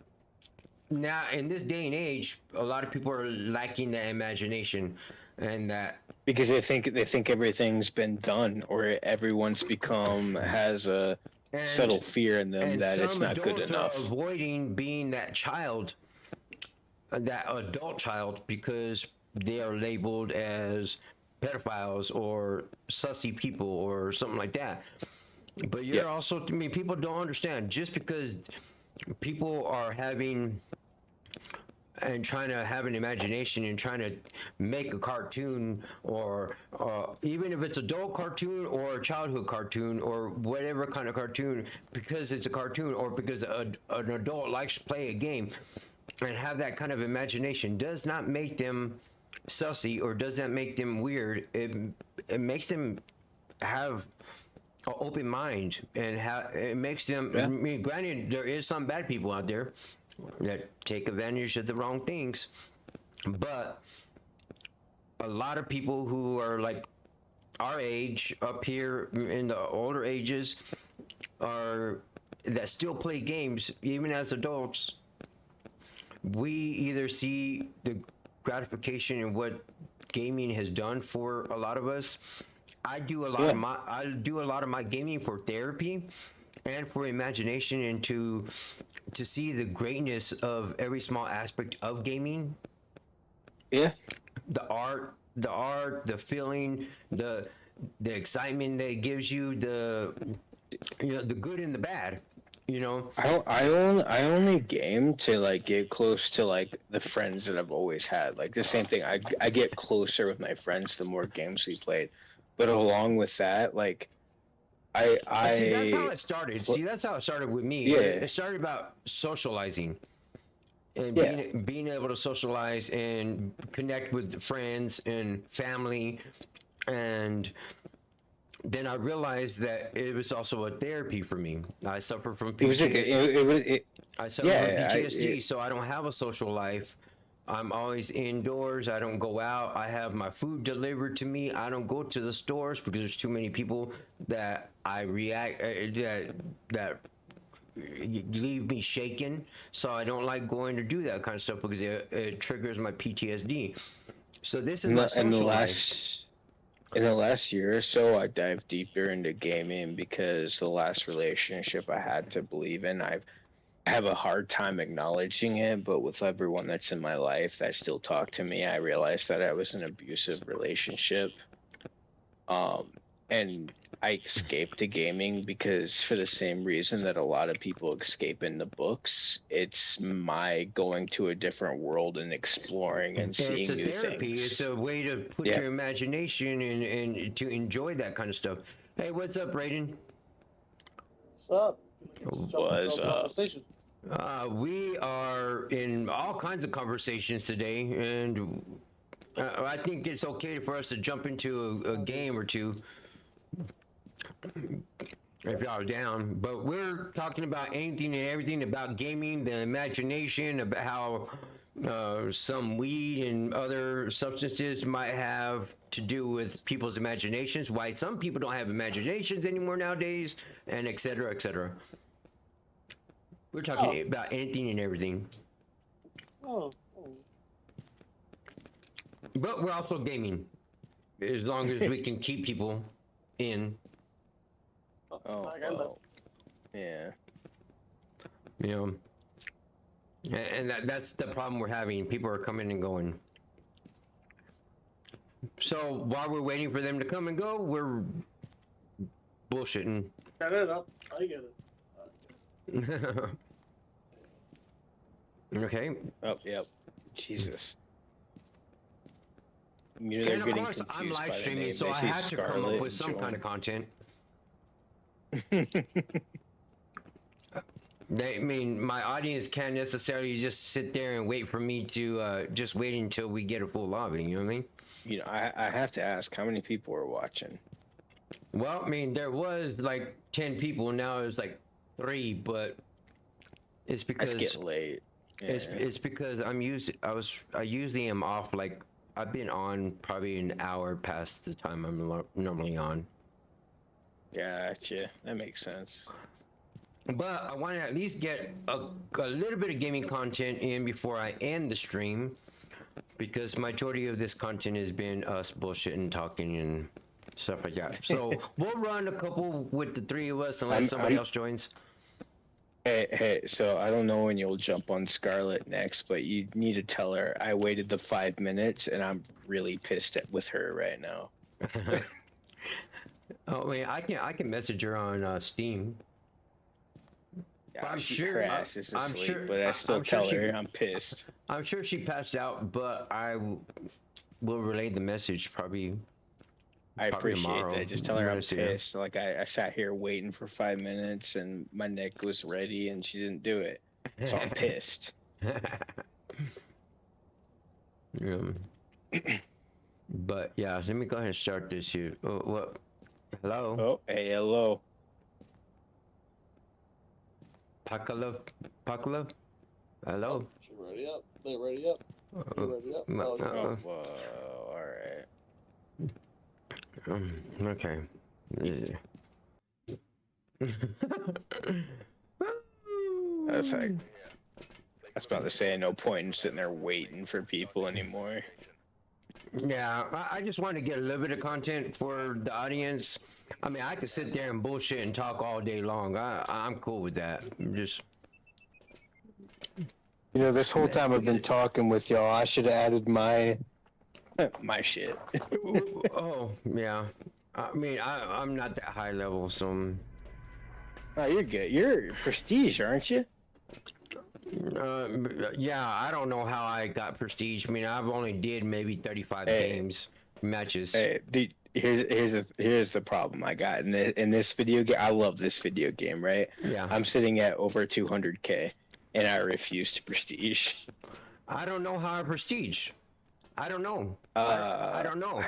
now in this day and age, a lot of people are lacking that imagination, and that because they think everything's been done, or everyone's has a subtle fear in them that it's not good enough. Are avoiding being that child, that adult child, because they are labeled as pedophiles or sussy people or something like that. But you're also, I mean, people don't understand, just because people are having and trying to have an imagination and trying to make a cartoon, or even if it's adult cartoon or a childhood cartoon or whatever kind of cartoon, because it's a cartoon or because an adult likes to play a game and have that kind of imagination, does not make them sussy or does not make them weird. It makes them have an open mind, and it makes them, I mean, granted, there is some bad people out there that take advantage of the wrong things, but a lot of people who are like our age up here in the older ages that still play games even as adults, we either see the gratification in what gaming has done for a lot of us. I do a lot of my gaming for therapy and for imagination, and to see the greatness of every small aspect of gaming. Yeah. The art, the feeling, the excitement that it gives you, the good and the bad. I only game to like get close to like the friends that I've always had. Like the same thing. I get closer with my friends the more games we played. But along with that, like I see, that's how it started. See, that's how it started with me. Yeah. It started about socializing and being able to socialize and connect with friends and family, and then I realized that it was also a therapy for me. I suffer from PTSD. I suffer from PTSD, so I don't have a social life. I'm always indoors. I don't go out. I have my food delivered to me. I don't go to the stores because there's too many people that I react that leave me shaken. So I don't like going to do that kind of stuff because it triggers my PTSD. So this is my social life. In the last year or so, I dived deeper into gaming because the last relationship I had to believe in, I have a hard time acknowledging it, but with everyone that's in my life that still talk to me, I realized that I was in an abusive relationship. And I escaped to gaming because for the same reason that a lot of people escape in the books, it's my going to a different world and exploring and seeing new therapy. things. It's a way to put your imagination and to enjoy that kind of stuff. Hey, what's up, Raiden? What's up? What's up? We are in all kinds of conversations today, and I think it's okay for us to jump into a game or two if y'all are down. But we're talking about anything and everything about gaming, the imagination, about how some weed and other substances might have to do with people's imaginations, why some people don't have imaginations anymore nowadays, and et cetera, et cetera. We're talking about anything and everything. But we're also gaming, as long as we can keep people in. Yeah. And that's the problem we're having. People are coming and going. So while we're waiting for them to come and go, we're bullshitting. Cut it up. I get it. Okay. Oh, yep. Jesus. And of course, I'm live streaming, so I had to come up with some kind of content. I mean, my audience can't necessarily just sit there and wait for me to just wait until we get a full lobby, you know what I mean? You know, I have to ask, how many people are watching? Well, I mean, there was like 10 people, now there's like 3, but it's because That's getting late. Yeah. It's because I usually am off, like I've been on probably an hour past the time I'm normally on. Gotcha. That makes sense. But I want to at least get a little bit of gaming content in before I end the stream, because majority of this content has been us bullshitting, talking, and stuff like that. So we'll run a couple with the 3 of us unless somebody else joins. Hey, so I don't know when you'll jump on Scarlet next, but you need to tell her I waited the 5 minutes and I'm really pissed with her right now. Oh, wait, I can message her on Steam. Yeah, I'm she, sure. her ass is I'm asleep, sure. but I still I'm sure tell she. her I'm pissed. I'm sure she passed out, but will relay the message probably. I Probably appreciate tomorrow. that. Just tell I'm her gonna I'm see her. pissed. Like I sat here waiting for 5 minutes and my neck was ready and she didn't do it. So I'm pissed. But yeah, let me go ahead and start this here. Oh, what? Hello? Oh, hey, hello. Pakala? Pakala? Hello? She ready up. They ready up. You ready up? Oh, Oh, whoa, alright. Okay. That's like, I was about to say no point in sitting there waiting for people anymore. Yeah, I just want to get a little bit of content for the audience. I mean, I could sit there and bullshit and talk all day long. I'm cool with that. Just. You know, this whole time I've been talking with y'all, I should have added my shit. Oh, yeah. I mean, I'm not that high level, so. Oh, you're good. You're prestige, aren't you? Yeah, I don't know how I got prestige. I mean, I've only did maybe 35 games, matches. Hey, here's the problem I got in this video game. I love this video game, right? Yeah. I'm sitting at over 200K, and I refuse to prestige. I don't know how I prestige. I don't know. I don't know.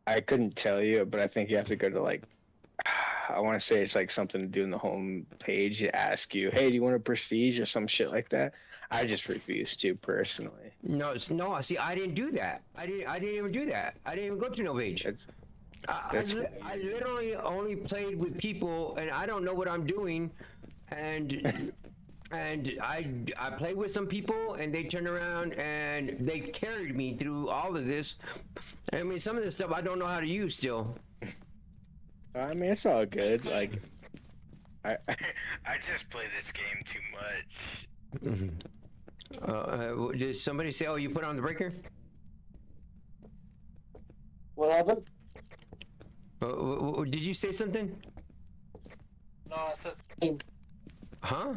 I couldn't tell you, but I think you have to go to like, I want to say it's like something to do in the home page. You ask you, hey, do you want a prestige or some shit like that? I just refuse to personally. No, no. See, I didn't do that. I didn't even do that. I didn't even go to no page. I literally only played with people, and I don't know what I'm doing, and I played with some people, and they turned around and they carried me through all of this. I mean, some of this stuff I don't know how to use still. I mean, it's all good. Like, I just play this game too much. Did somebody say, "Oh, you put on the breaker"? What happened? Did you say something? No, I said same. Huh?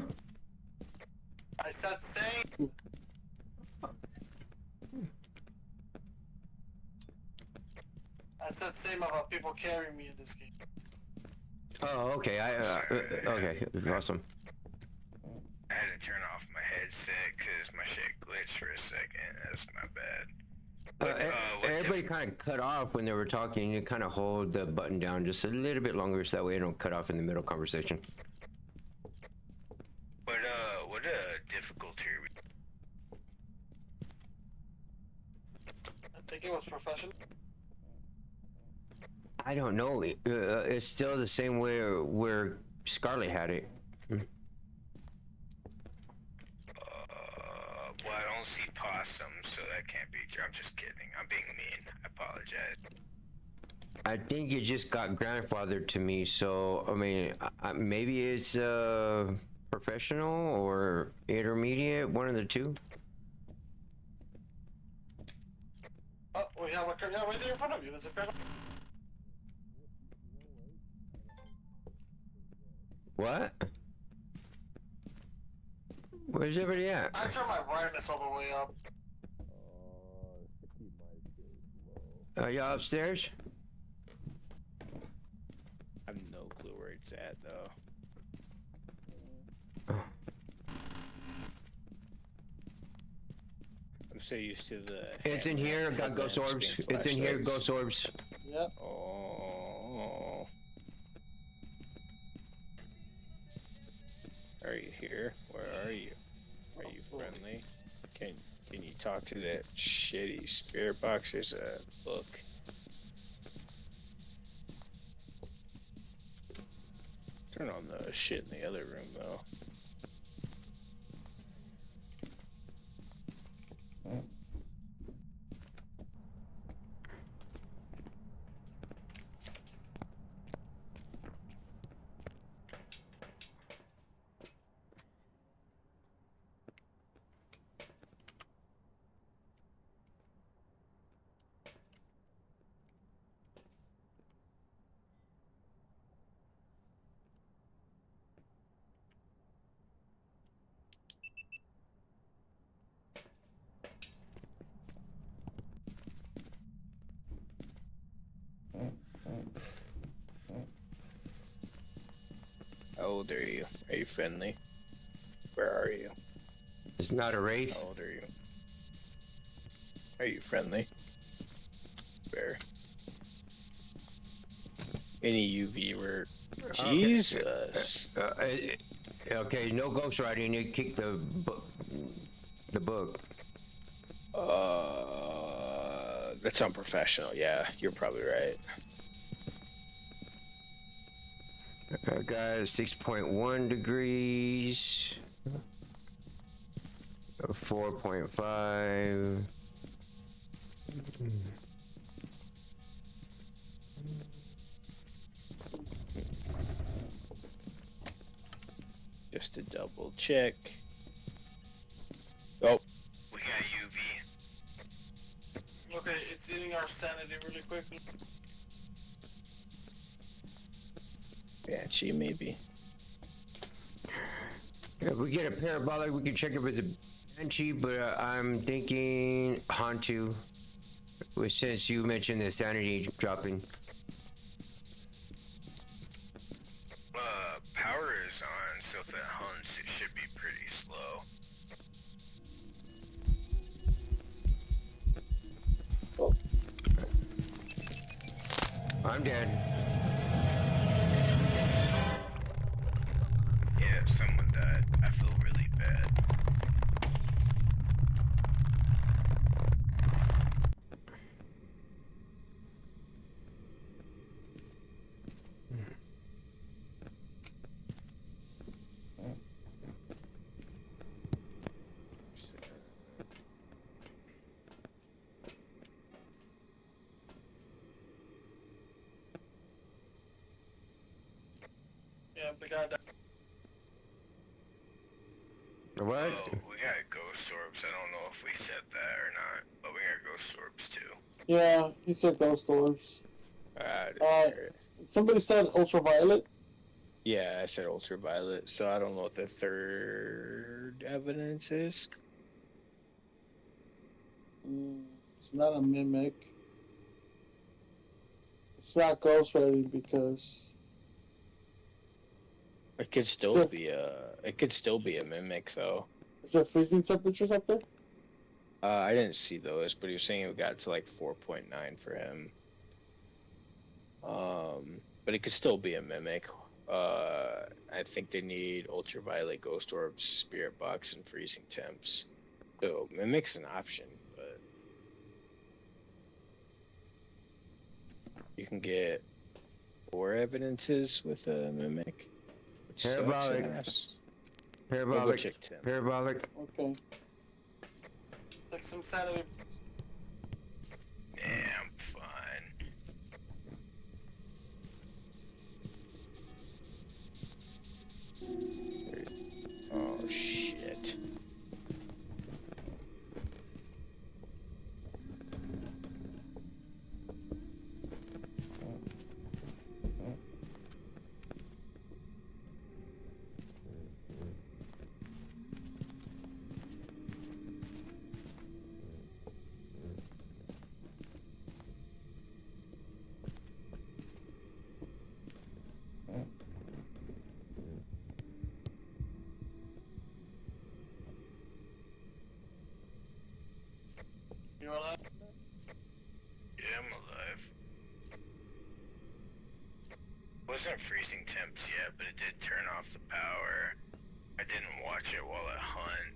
I said same. I said same about people carrying me in this game. Oh, okay. Okay, awesome. I had to turn off my headset because my shit glitched for a second. That's my bad. Everybody kind of cut off when they were talking. You kind of hold the button down just a little bit longer so that way it don't cut off in the middle conversation. What difficulty are we? I think it was professional. I don't know. It's still the same way where Scarlet had it. Well, I don't see possums, so that can't be true. I'm just kidding. I'm being mean. I apologize. I think it just got grandfathered to me, so I mean, maybe it's professional or intermediate, one of the two. Oh, we have a yeah, right there in front of you. There's a paranormal. What? Where's everybody at? I turned my brightness all the way up. Are y'all upstairs? I have no clue where it's at, though. I'm so used to the... It's in here, got ghost orbs. It's in here, ghost orbs. Yep. Oh. Are you here? Where are you? Are you friendly? Can you talk to that shitty spirit box? There's a book. Turn on the shit in the other room, though. How old are you? Are you friendly? Where are you? It's not a wraith. How old are you? Are you friendly? Where? Any UV word? Jesus. Okay, no ghostwriting. You kick the book. That's unprofessional. Yeah, you're probably right. I got 6.1 degrees. 4.5. Just to double check. Oh. We got UV. Okay, it's eating our sanity really quickly. Banshee, maybe. If we get a parabolic, we can check if it's a Banshee, but I'm thinking Hantu. Since you mentioned the sanity dropping. Power is on, so if it hunts, it should be pretty slow. I'm dead. Yeah, someone died. I feel really bad. Yeah, the guy died. What? Oh, we got ghost orbs. I don't know if we said that or not, but we got ghost orbs too. Yeah, he said ghost orbs. Somebody said ultraviolet. Yeah, I said ultraviolet, so I don't know what the third evidence is. It's not a mimic. It's not ghost ready because It could still be a mimic though. Is there freezing temperatures up there? I didn't see those, but he was saying it got to like 4.9 for him. But it could still be a mimic. I think they need ultraviolet ghost orbs, spirit box, and freezing temps. So mimic's an option, but you can get 4 evidences with a mimic. Which Parabolic. sucks. Parabolic. Check Tim. Parabolic. Okay. Like some sanity. Yeah, I'm fine. Oh shit. You alive? Yeah, I'm alive. Wasn't freezing temps yet, but it did turn off the power. I didn't watch it while it hunt.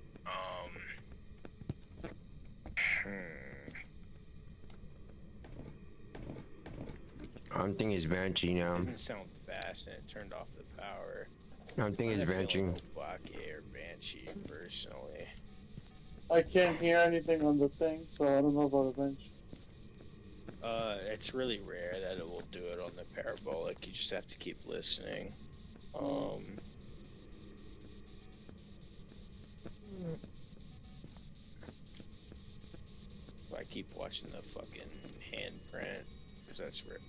I'm thinking it's Banshee now. It didn't sound fast and it turned off the power. I'm thinking it's Banshee. Bake or Banshee, personally. I can't hear anything on the thing, so I don't know about a bench. It's really rare that it will do it on the parabolic. You just have to keep listening. I keep watching the fucking handprint, because that's rare.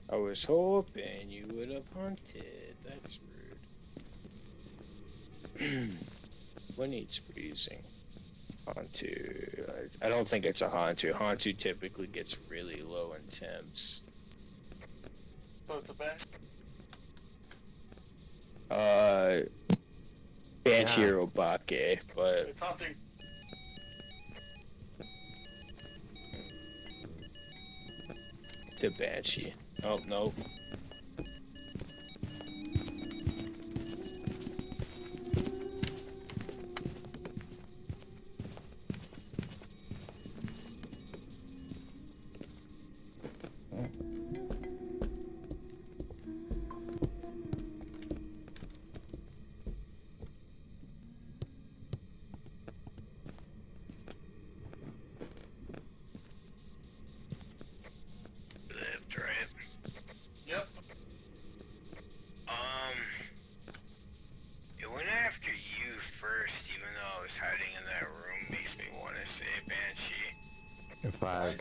I was hoping you would have hunted. That's rude. What needs freezing? Hantu. I don't think it's a Hantu. Hantu typically gets really low in temps. So it's a bench. Banshee or Obake, but It's hunting. it's a Banshee. Oh, no. Lived, right? Yep. It went after you first, even though I was hiding in that room. Makes me want to say Banshee. If I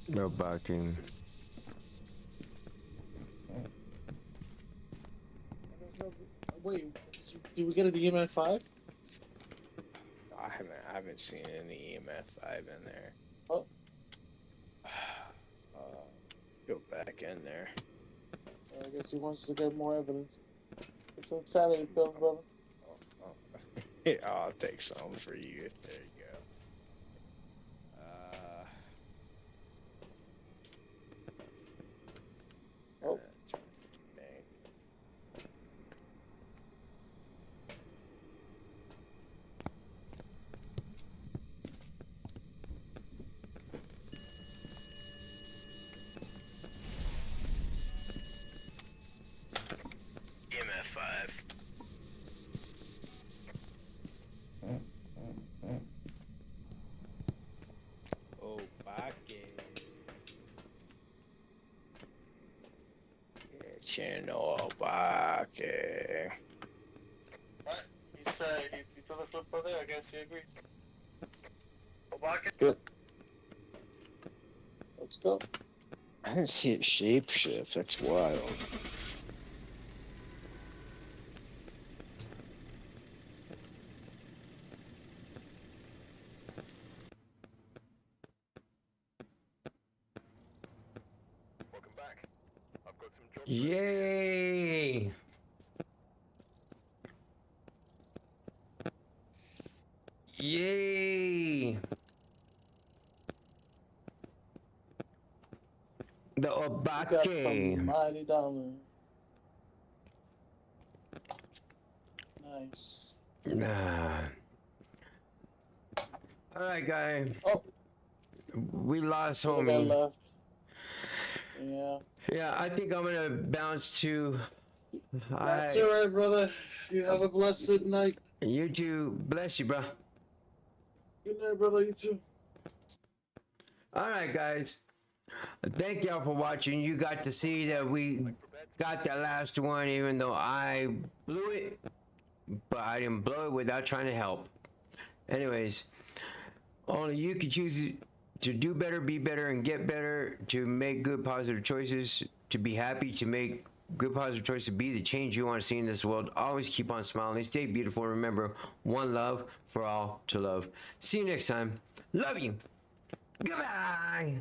no barking. Wait, did we get an EMF 5? I haven't seen any EMF 5 in there. Oh. Go back in there. I guess he wants to get more evidence. It's on Saturday, Bill, brother. Yeah, I'll take some for you. There you go. Oh. EMF 5. Obake. Chino Obake. Right, he told us look for there, I guess he agreed. Obake? Yep. Let's go. I didn't see it shapeshift, that's wild. Yay! Yay! The Got some Obake. mighty dollar. Nice. Nah. All right, guy. Oh. We lost Guy homie. left. Yeah. Yeah, I think I'm gonna bounce to. That's alright, brother. You have a blessed night. You too. Bless you, bro. Good night, brother. You too. All right, guys. Thank y'all for watching. You got to see that we got that last one, even though I blew it, but I didn't blow it without trying to help. Anyways, only you can choose to do better, be better, and get better, to make good, positive choices, to be happy, to make good, positive choices, to be the change you want to see in this world. Always keep on smiling. Stay beautiful. Remember, one love for all to love. See you next time. Love you. Goodbye.